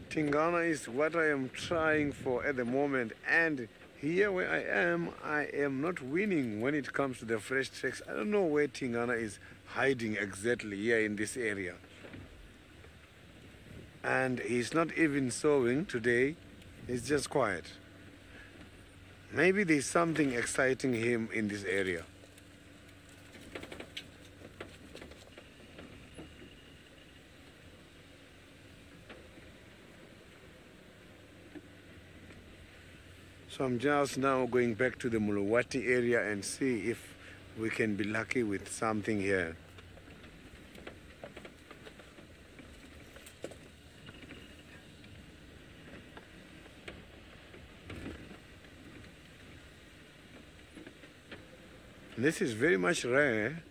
Tingana is what I am trying for at the moment, and here where I am not winning when it comes to the fresh tracks. I don't know where Tingana is hiding exactly here in this area. And he's not even sowing today, he's just quiet. Maybe there's something exciting him in this area. So I'm just now going back to the Mulawati area and see if we can be lucky with something here. This is very much rare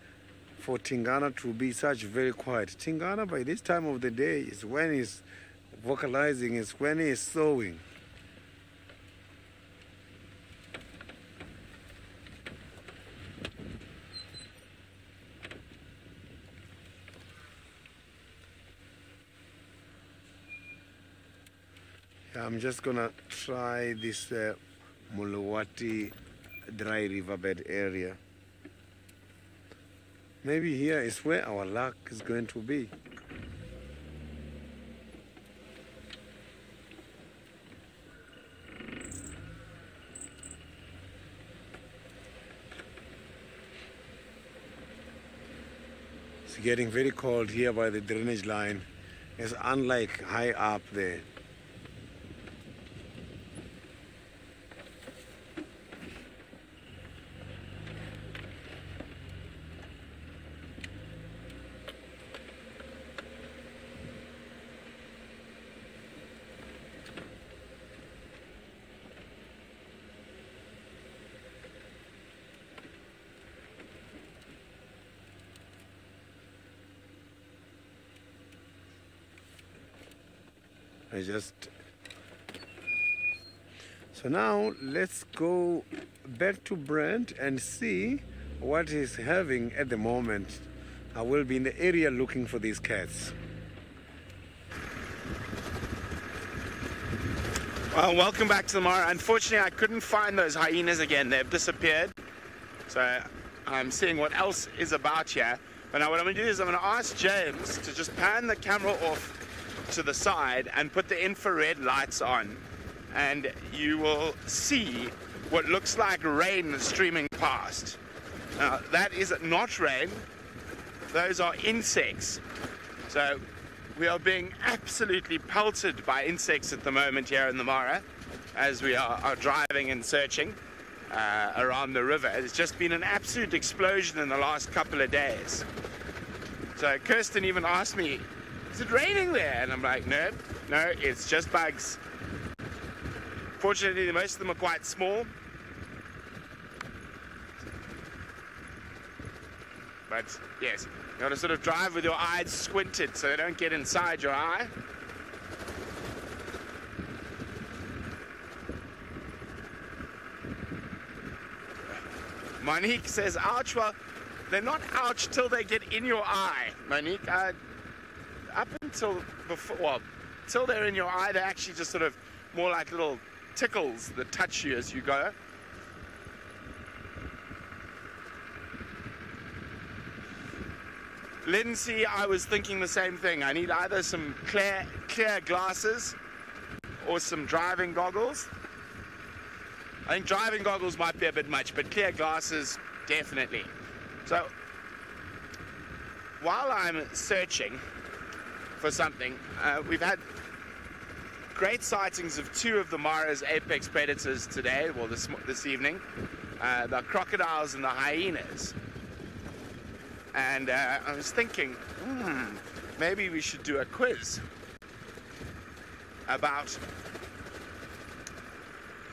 for Tingana to be such very quiet. Tingana by this time of the day is when he's vocalizing, is when he's sowing. I'm just gonna try this Muluwati dry riverbed area. Maybe here is where our luck is going to be. It's getting very cold here by the drainage line. It's unlike high up there. So now let's go back to Brent and see what he's having at the moment. I will be in the area looking for these cats. Well, welcome back to the Mara. Unfortunately, I couldn't find those hyenas again. They've disappeared. So I'm seeing what else is about here. But now what I'm going to do is I'm going to ask James to just pan the camera off to the side and put the infrared lights on, and you will see what looks like rain streaming past. Now that is not rain, those are insects. So we are being absolutely pelted by insects at the moment here in the Mara as we are driving and searching around the river. It's just been an absolute explosion in the last couple of days. So Kirsten even asked me, is it raining there? And I'm like, no, it's just bugs. Fortunately, most of them are quite small. But yes, you got to sort of drive with your eyes squinted so they don't get inside your eye. Monique says, ouch. Well, they're not ouch till they get in your eye, Monique. Up until before, well, till they're in your eye, they're actually just sort of more like little tickles that touch you as you go. Lindsay, I was thinking the same thing. I need either some clear glasses or some driving goggles. I think driving goggles might be a bit much, but clear glasses, definitely. So, while I'm searching for something, we've had great sightings of two of the Mara's apex predators today, well this evening, the crocodiles and the hyenas. And I was thinking, maybe we should do a quiz about,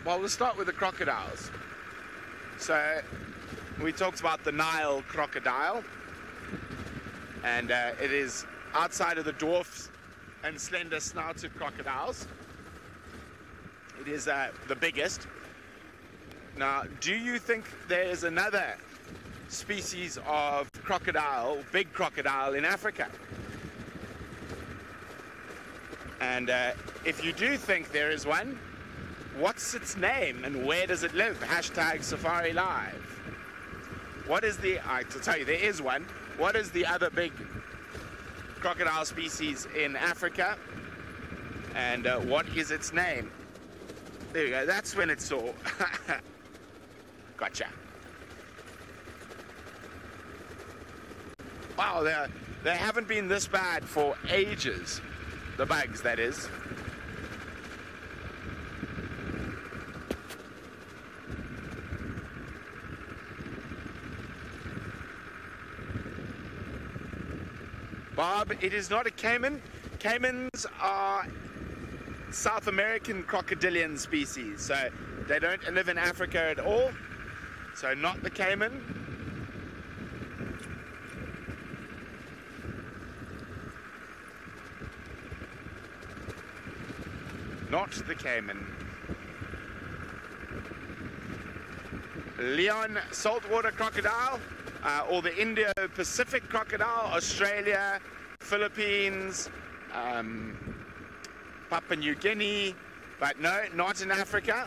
well, we'll start with the crocodiles. So we talked about the Nile crocodile, and it is outside of the dwarf and slender snouted crocodiles. It is the biggest. Now, do you think there is another species of crocodile, big crocodile, in Africa? And if you do think there is one, what's its name and where does it live? #SafariLive. What is the, to tell you, there is one. What is the other big crocodile species in Africa? And what is its name? There you go, that's when it saw. Gotcha. Wow, they haven't been this bad for ages. The bugs, that is. Bob, it is not a caiman. Caimans are South American crocodilian species, so they don't live in Africa at all. So not the caiman. Not the caiman. Leon saltwater crocodile, or the Indo-Pacific crocodile, Australia, Philippines, Papua New Guinea, But no, not in Africa.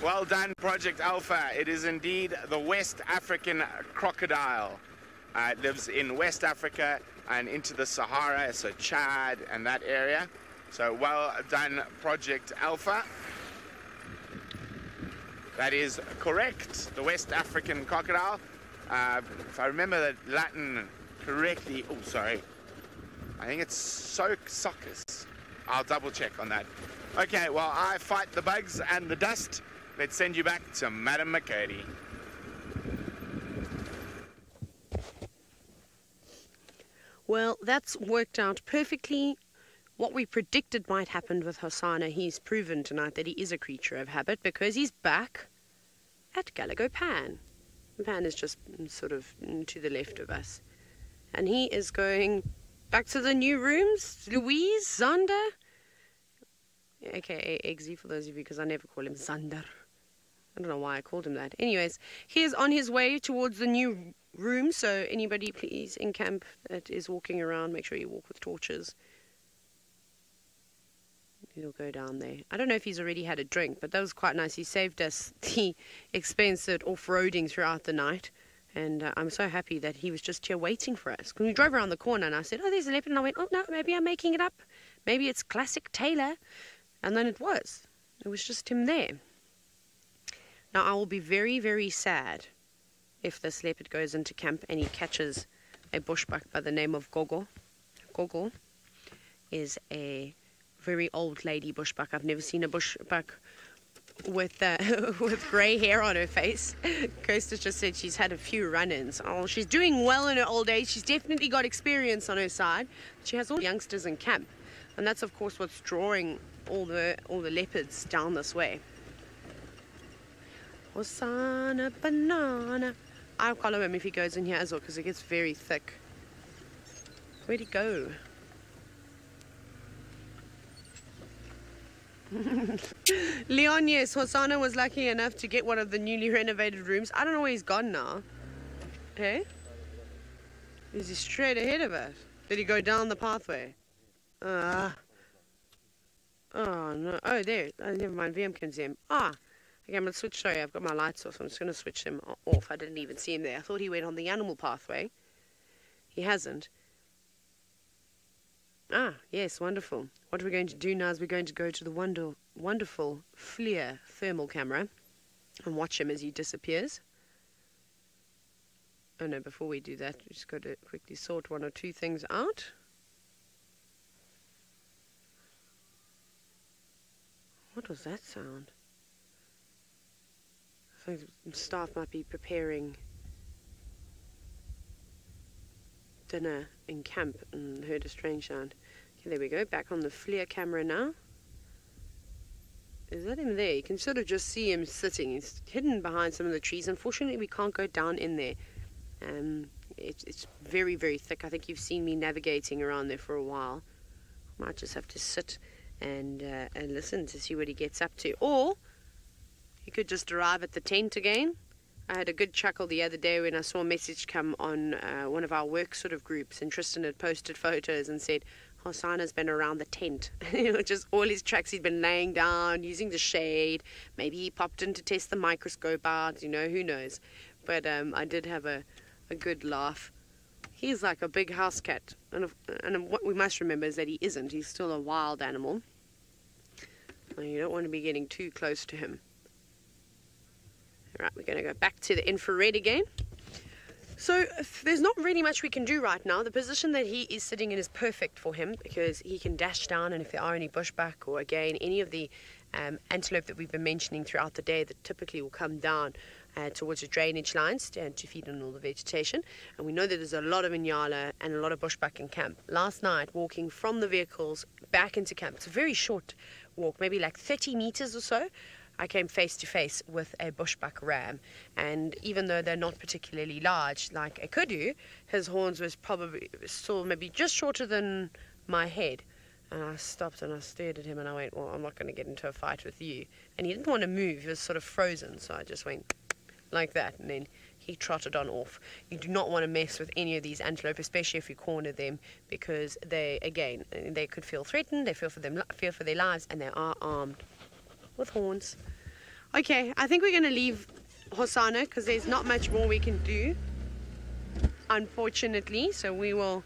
Well done, Project Alpha. It is indeed the West African crocodile. It lives in West Africa and into the Sahara, so Chad and that area. So well done, Project Alpha. That is correct, the West African crocodile. If I remember the Latin correctly, oh sorry, I think it's Soccus. I'll double check on that. Okay, well I fight the bugs and the dust. Let's send you back to Madam McCurdy. Well, that's worked out perfectly. What we predicted might happen with Hosanna, he's proven tonight that he is a creature of habit because he's back at Gallagher Pan. Pan is just sort of to the left of us. And he is going back to the new rooms. Louise, Zander, aka Eggsy for those of you, because I never call him Zander. I don't know why I called him that. Anyways, he is on his way towards the new room, so anybody please in camp that is walking around, make sure you walk with torches. He'll go down there. I don't know if he's already had a drink, but that was quite nice. He saved us the expense of off-roading throughout the night, and I'm so happy that he was just here waiting for us. When we drove around the corner and I said, oh, there's a leopard, and I went, oh no, maybe I'm making it up. Maybe it's classic Taylor. And then it was just him there. Now, I will be very, very sad if this leopard goes into camp and he catches a bushbuck by the name of Gogo. Gogo is a very old lady bushbuck. I've never seen a bushbuck with with grey hair on her face. Kirsten just said she's had a few run-ins. Oh, she's doing well in her old age. She's definitely got experience on her side. She has all the youngsters in camp. And that's, of course, what's drawing all the leopards down this way. Hosanna banana. I'll follow him if he goes in here as well, because it gets very thick. Where'd he go? Leon, yes, Hosanna was lucky enough to get one of the newly renovated rooms. I don't know where he's gone now. Hey? Is he straight ahead of us? Did he go down the pathway? Oh no. Oh, there. Oh, never mind. VM can see him. Okay, I'm going to switch. Sorry, I've got my lights off. I'm just going to switch him off. I didn't even see him there. I thought he went on the animal pathway. He hasn't. Yes, wonderful. What we're going to do now is we're going to go to the wonderful FLIR thermal camera and watch him as he disappears. Oh no, before we do that, we just got to quickly sort one or two things out. What was that sound? I think staff might be preparing dinner in camp and heard a strange sound. Okay, there we go. Back on the FLIR camera now. Is that him there? You can sort of just see him sitting. He's hidden behind some of the trees. Unfortunately, we can't go down in there. It's very, very thick. I think you've seen me navigating around there for a while. Might just have to sit and listen to see what he gets up to. Or he could just arrive at the tent again. I had a good chuckle the other day when I saw a message come on one of our work sort of groups, and Tristan had posted photos and said, Hosanna's been around the tent. Just all his tracks he'd been laying down, using the shade. Maybe he popped in to test the microscope out, who knows. But I did have a good laugh. He's like a big house cat. And what we must remember is that he isn't. He's still a wild animal. You don't want to be getting too close to him. Alright, we're going to go back to the infrared again. So there's not really much we can do right now. The position that he is sitting in is perfect for him because he can dash down, and if there are any bushbuck or, again, any of the antelope that we've been mentioning throughout the day that typically will come down towards the drainage lines to feed on all the vegetation. And we know that there's a lot of inyala and a lot of bushbuck in camp. Last night, walking from the vehicles back into camp, it's a very short walk, maybe like 30 meters or so, I came face to face with a bushbuck ram, and even though they're not particularly large like a kudu, his horns was probably still maybe just shorter than my head. And I stopped and I stared at him and I went, well, I'm not going to get into a fight with you. And he didn't want to move. He was sort of frozen. So I just went like that. And then he trotted on off. You do not want to mess with any of these antelope, especially if you corner them, because they, again, they could feel threatened. They fear for their lives, and they are armed with horns. Okay, I think we're going to leave Hosana because there's not much more we can do, unfortunately. So we will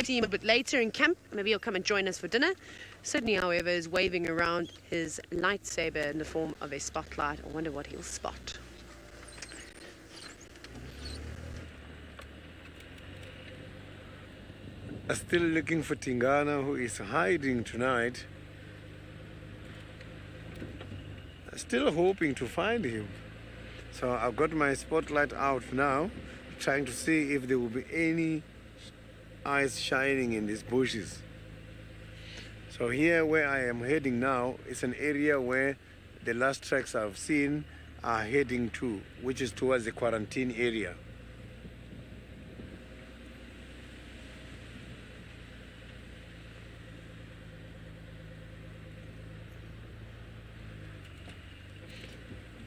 see him a bit later in camp. Maybe he'll come and join us for dinner. Sydney, however, is waving around his lightsaber in the form of a spotlight. I wonder what he'll spot. Still looking for Tingana, who is hiding tonight. Still hoping to find him. So I've got my spotlight out now, trying to see if there will be any eyes shining in these bushes. So here where I am heading now is an area where the last tracks I've seen are heading to, which is towards the quarantine area.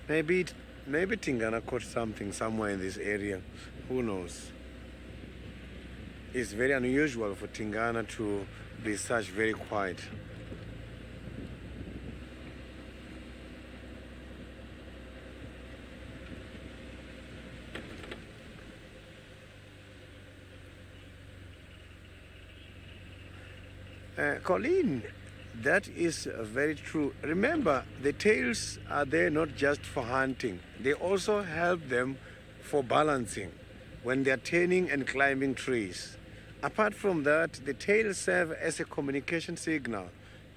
Maybe Tingana caught something somewhere in this area. Who knows? It's very unusual for Tingana to be such very quiet. Colleen, that is very true. Remember, the tails are there not just for hunting. They also help them for balancing when they're turning and climbing trees. Apart from that, the tails serve as a communication signal,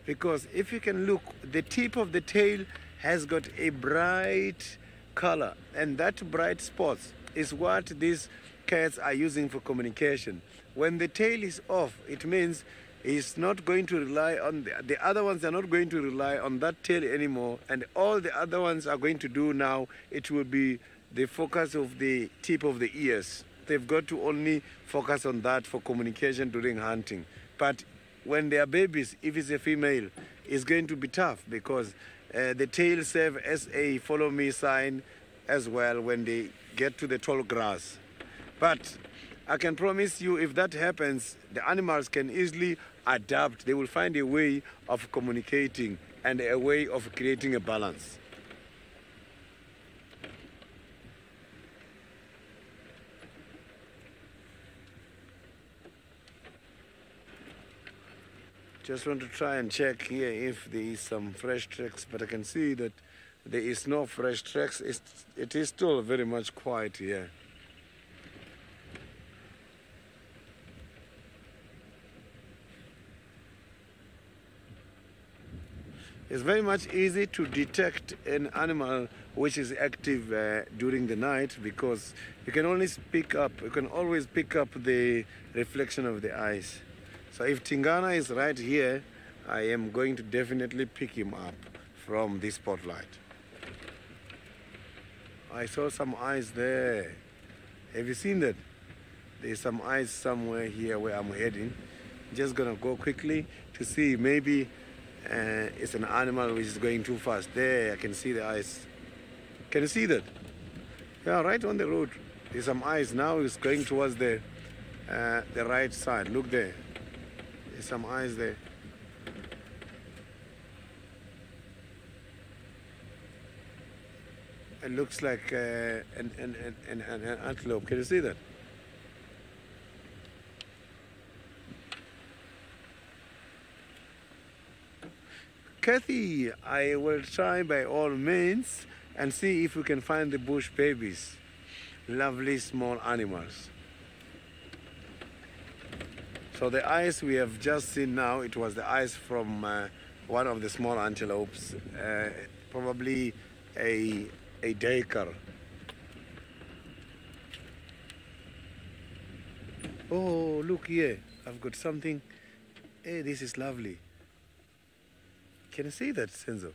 because if you can look, the tip of the tail has got a bright color, and that bright spots is what these cats are using for communication. When the tail is off, it means it's not going to rely on the other ones are not going to rely on that tail anymore, and all the other ones are going to do now, it will be the focus of the tip of the ears. They've got to only focus on that for communication during hunting. But when they are babies, if it's a female, it's going to be tough, because the tail serve as a follow me sign as well when they get to the tall grass. But I can promise you, if that happens, the animals can easily adapt. They will find a way of communicating and a way of creating a balance. Just want to try and check here if there is some fresh tracks, but I can see that there is no fresh tracks. It is still very much quiet here. It's very much easy to detect an animal which is active during the night, because you can always pick up the reflection of the eyes. So if Tingana is right here, I am going to definitely pick him up from this spotlight. I saw some eyes there. Have you seen that? There's some eyes somewhere here where I'm heading. Just gonna go quickly to see, maybe it's an animal which is going too fast. There, I can see the eyes. Can you see that? Yeah, right on the road. There's some eyes now. It's going towards the right side. Look there. There's some eyes there. It looks like an antelope. Can you see that? Kathy, I will try by all means and see if we can find the bush babies. Lovely small animals. So the eyes we have just seen now, it was the eyes from one of the small antelopes, probably a daker. Oh, look here, I've got something. Hey, this is lovely. Can you see that, Senzo?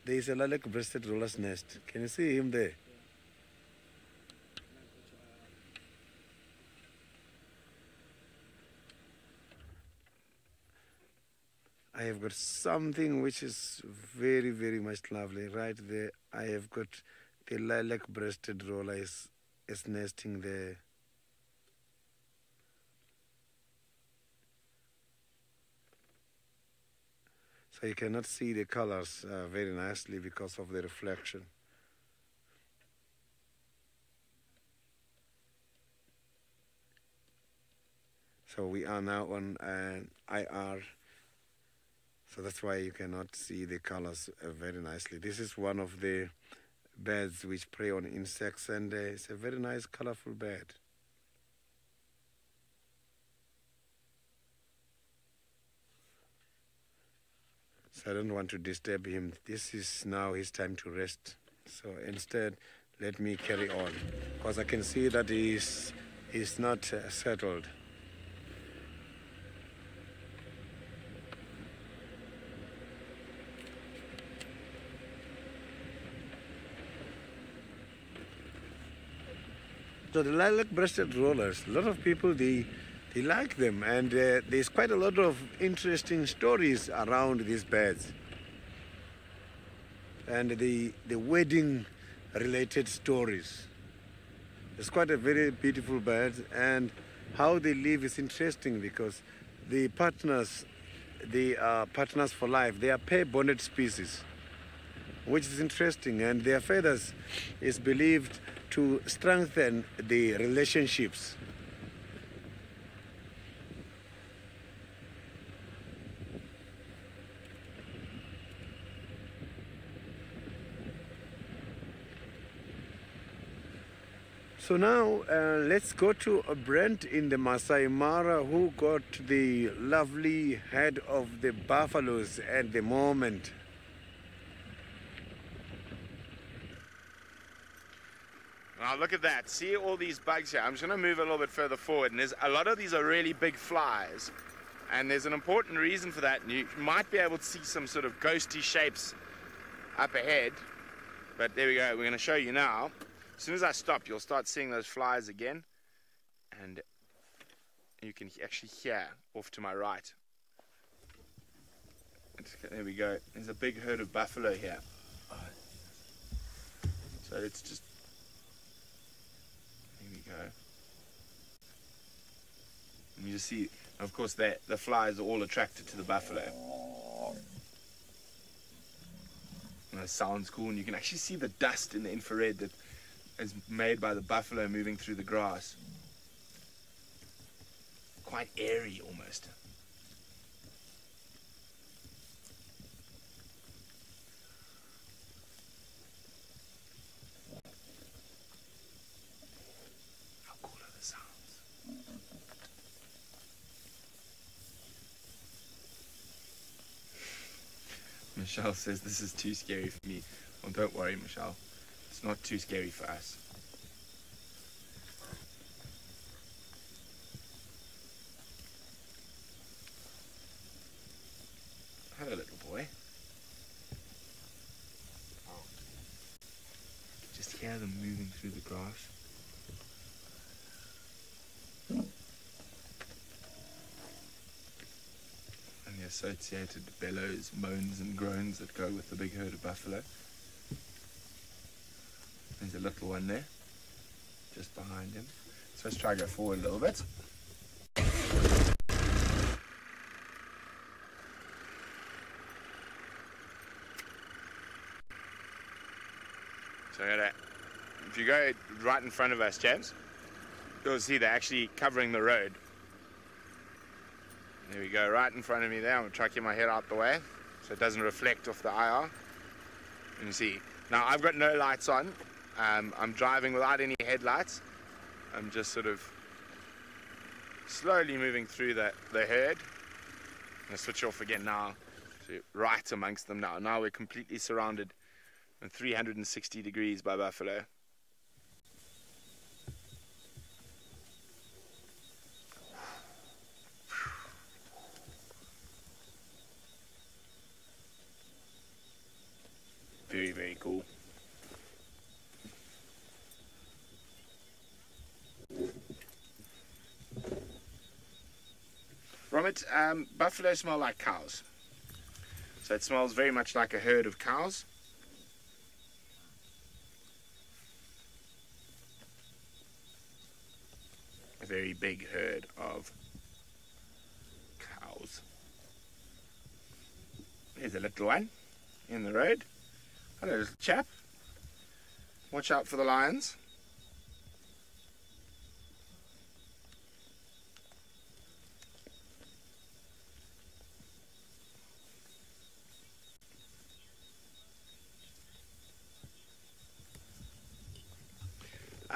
There is a lilac-breasted roller's nest. Can you see him there? I have got something which is very, very much lovely. Right there, I have got the lilac-breasted roller is nesting there. So you cannot see the colors very nicely because of the reflection. So we are now on IR, so that's why you cannot see the colors very nicely. This is one of the birds which prey on insects, and it's a very nice colorful bird. So I don't want to disturb him. This is now his time to rest. So instead, let me carry on, because I can see that he's not settled. So the lilac-breasted rollers, a lot of people, they like them, and there's quite a lot of interesting stories around these birds. And the wedding-related stories. It's quite a very beautiful bird, and how they live is interesting because the partners, they are partners for life. They are pair-bonded species, which is interesting, and their feathers is believed to strengthen the relationships. So now let's go to Brent in the Masai Mara, who got the lovely head of the buffaloes at the moment. Now look at that. See all these bugs here? I'm just going to move a little bit further forward. And a lot of these are really big flies. And there's an important reason for that. And you might be able to see some sort of ghosty shapes up ahead. But there we go. We're going to show you now. As soon as I stop, you'll start seeing those flies again. And you can actually hear off to my right. There we go. There's a big herd of buffalo here. So let's just... Go. And you just see, of course, the flies are all attracted to the buffalo. And that sounds cool, and you can actually see the dust in the infrared that is made by the buffalo moving through the grass. Quite airy almost. Michelle says this is too scary for me. Well, don't worry, Michelle. It's not too scary for us. Hello, little boy. Just hear them moving through the grass. The associated bellows, moans and groans that go with the big herd of buffalo. There's a little one there, just behind him. So let's try to go forward a little bit. So if you go right in front of us, James, you'll see they're actually covering the road. There we go, right in front of me there. I'm going to try to keep my head out the way so it doesn't reflect off the IR. And you see, now I've got no lights on. I'm driving without any headlights. I'm just sort of slowly moving through the herd. I'm going to switch off again now, so right amongst them now. Now we're completely surrounded in 360 degrees by buffalo. Very, very cool. Robert, buffalo smell like cows. So it smells very much like a herd of cows. A very big herd of cows. There's a little one in the road. Hello, little chap. Watch out for the lions.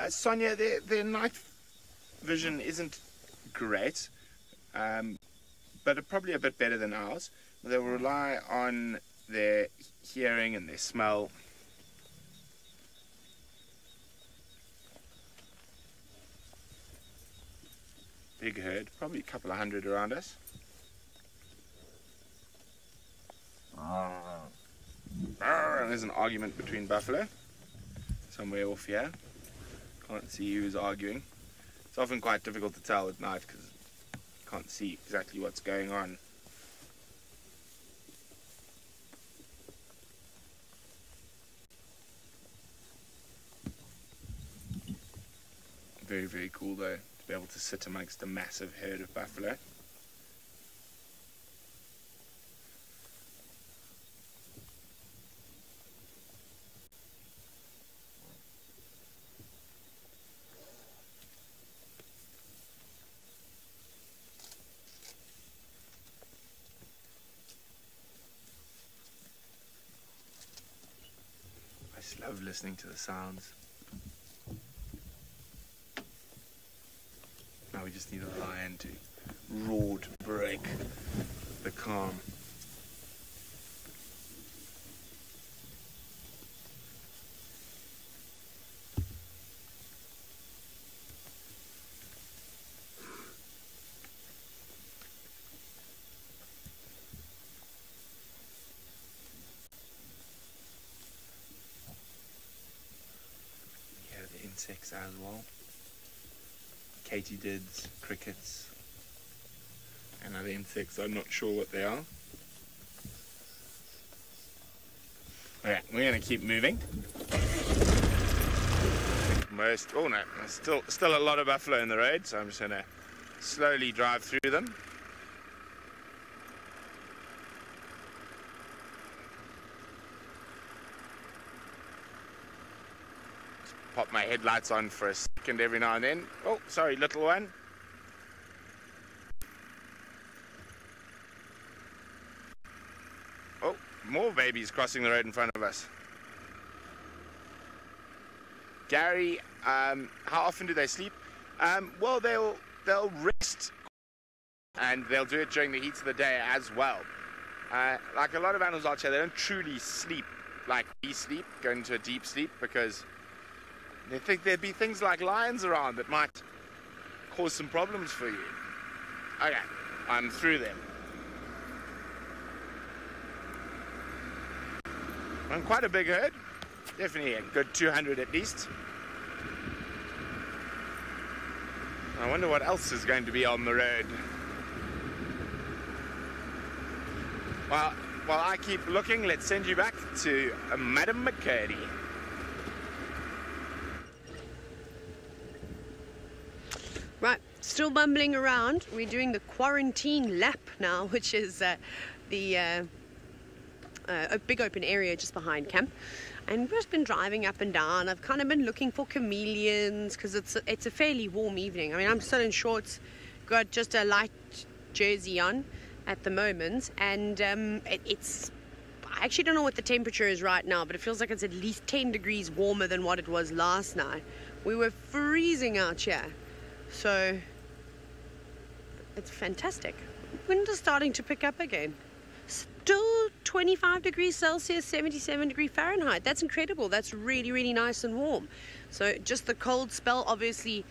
Sonia, their night vision isn't great, but probably a bit better than ours. They will rely on their hearing and their smell. Big herd, probably a couple of hundred around us. There's an argument between buffalo somewhere off here. Can't see who's arguing. It's often quite difficult to tell at night because you can't see exactly what's going on. Very, very cool though, to be able to sit amongst a massive herd of buffalo. I just love listening to the sounds. Now we just need a lion to roar to break the calm. Yeah, the insects as well. Katydids, crickets, and other insects. I'm not sure what they are. Okay, we're going to keep moving. Oh no, there's still a lot of buffalo in the road, so I'm just going to slowly drive through them. Pop my headlights on for a second every now and then. Oh, sorry, little one. Oh, more babies crossing the road in front of us. Gary, how often do they sleep? Well, they'll rest, and they'll do it during the heat of the day as well. Like a lot of animals out here, they don't truly sleep like we sleep, go into a deep sleep, because they think there'd be things like lions around that might cause some problems for you. Okay, I'm through them. I'm quite a big herd. Definitely a good 200 at least. I wonder what else is going to be on the road. Well, while I keep looking, let's send you back to Madam McCurdy. Right, still bumbling around. We're doing the quarantine lap now, which is a big open area just behind camp. And we've just been driving up and down. I've kind of been looking for chameleons because it's a fairly warm evening. I mean, I'm still in shorts, got just a light jersey on at the moment, and it's, I actually don't know what the temperature is right now, but it feels like it's at least 10 degrees warmer than what it was last night. We were freezing out here. So it's fantastic. Wind is starting to pick up again. Still 25 degrees Celsius, 77 degrees Fahrenheit. That's incredible. That's really, really nice and warm. So just the cold spell, obviously,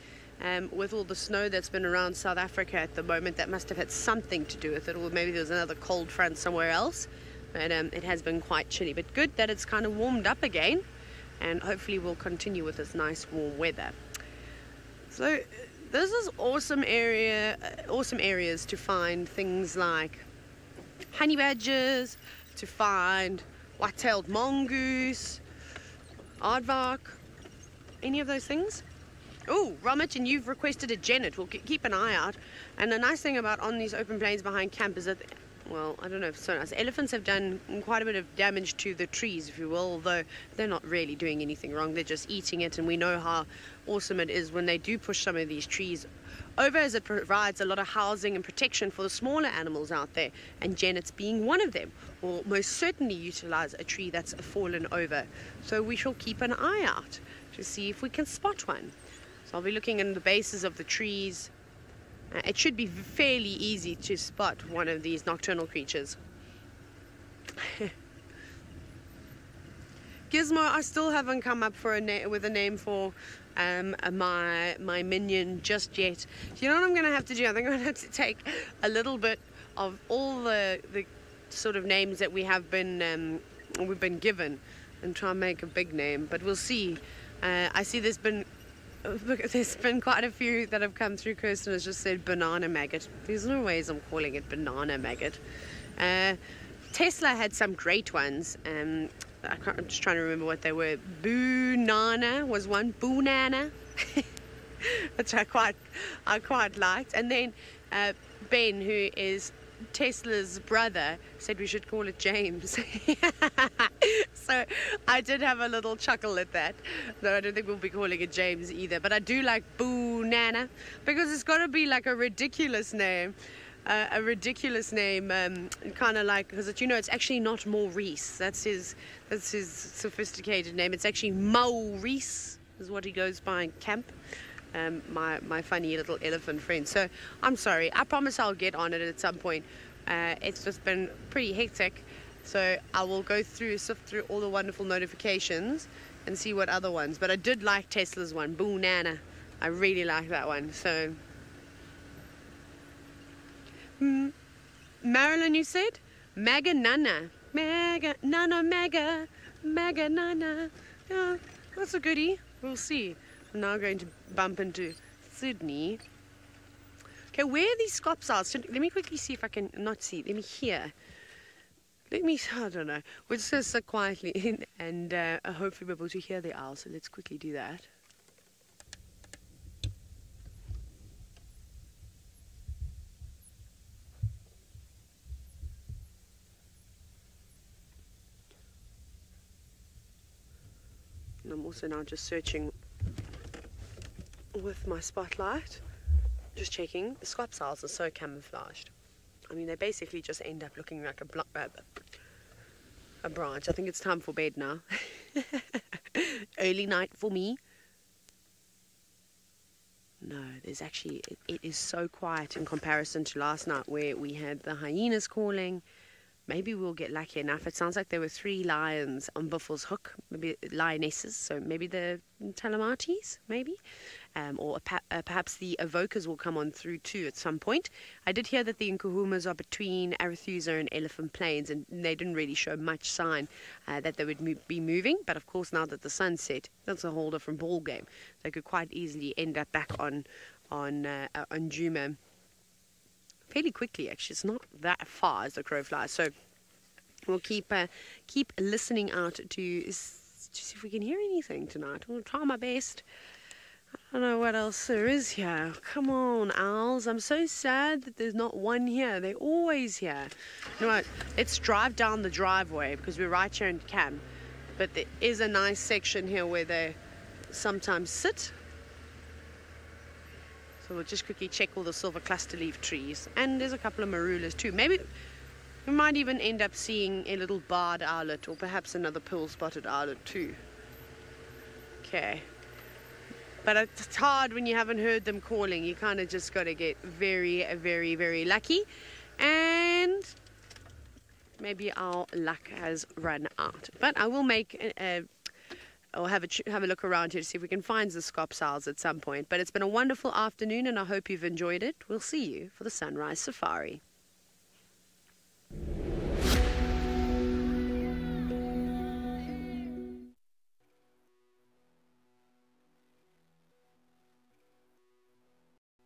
with all the snow that's been around South Africa at the moment, that must have had something to do with it, or maybe there's another cold front somewhere else. But it has been quite chilly. But good that it's kind of warmed up again, and hopefully we'll continue with this nice warm weather. So this is awesome areas to find things like honey badgers, to find white-tailed mongoose, aardvark, any of those things. Oh, Romich, and you've requested a genet. We'll keep an eye out. And the nice thing about on these open plains behind camp is that, well, I don't know if it's so nice. Elephants have done quite a bit of damage to the trees, if you will, although they're not really doing anything wrong. They're just eating it, and we know how awesome it is when they do push some of these trees over, as it provides a lot of housing and protection for the smaller animals out there, and genets being one of them will most certainly utilize a tree that's fallen over. So we shall keep an eye out to see if we can spot one. So I'll be looking in the bases of the trees. It should be fairly easy to spot one of these nocturnal creatures. Gizmo, I still haven't come up for with a name for my minion just yet. You know what I'm going to have to do? I think I'm going to have to take a little bit of all the sort of names that we've been given and try and make a big name. But we'll see. I see there's been quite a few that have come through. Kirsten has just said banana maggot. There's no ways I'm calling it banana maggot. Tesla had some great ones. I'm just trying to remember what they were. Boonana was one. Boonana, which I quite liked. And then Ben, who is Tesla's brother, said we should call it James. So I did have a little chuckle at that, though I don't think we'll be calling it James either. But I do like Boonana because it's got to be like a ridiculous name. Kind of like, because it's actually not Maurice. That's his sophisticated name. It's actually Maurice is what he goes by in camp. My funny little elephant friend. So I'm sorry. I promise I'll get on it at some point. It's just been pretty hectic. So I will sift through all the wonderful notifications and see what other ones. But I did like Tesla's one, Boonana. I really like that one. So Marilyn, you said? Maga Nana. Maga Nana Maga. Maga Nana. Yeah, that's a goodie. We'll see. I'm now going to bump into Sydney. Okay, where are these scops are? So let me quickly see if I can not see. Let me hear. I don't know. We'll just sit quietly in and hopefully be able to hear the owls. So let's quickly do that. And I'm also now just searching with my spotlight, just checking. The scops owls are so camouflaged. I mean, they basically just end up looking like a branch. I think it's time for bed now. Early night for me. No, there's actually, it is so quiet in comparison to last night where we had the hyenas calling. Maybe we'll get lucky enough. It sounds like there were 3 lions on Buffel's hook, maybe lionesses, so maybe the Talamatis, maybe. Or perhaps the evokers will come on through too at some point. I did hear that the Nkuhumas are between Arethusa and Elephant Plains, and they didn't really show much sign that they would be moving. But of course, now that the sun's set, that's a whole different ball game. They could quite easily end up back on Djuma fairly quickly. Actually, it's not that far as the crow flies. So we'll keep listening out to see if we can hear anything tonight. We'll try my best. I don't know what else there is here. Come on, owls. I'm so sad that there's not one here. They're always here. You know what? Let's drive down the driveway because we're right here in camp. But there is a nice section here where they sometimes sit. So we'll just quickly check all the silver cluster leaf trees. And there's a couple of marulas too. Maybe we might even end up seeing a little barred owlet or perhaps another pearl-spotted owlet too. Okay. But it's hard when you haven't heard them calling. You kind of just got to get very, very, very lucky. And maybe our luck has run out. But I will make or have a look around here to see if we can find the scops owls at some point. But it's been a wonderful afternoon, and I hope you've enjoyed it. We'll see you for the sunrise safari.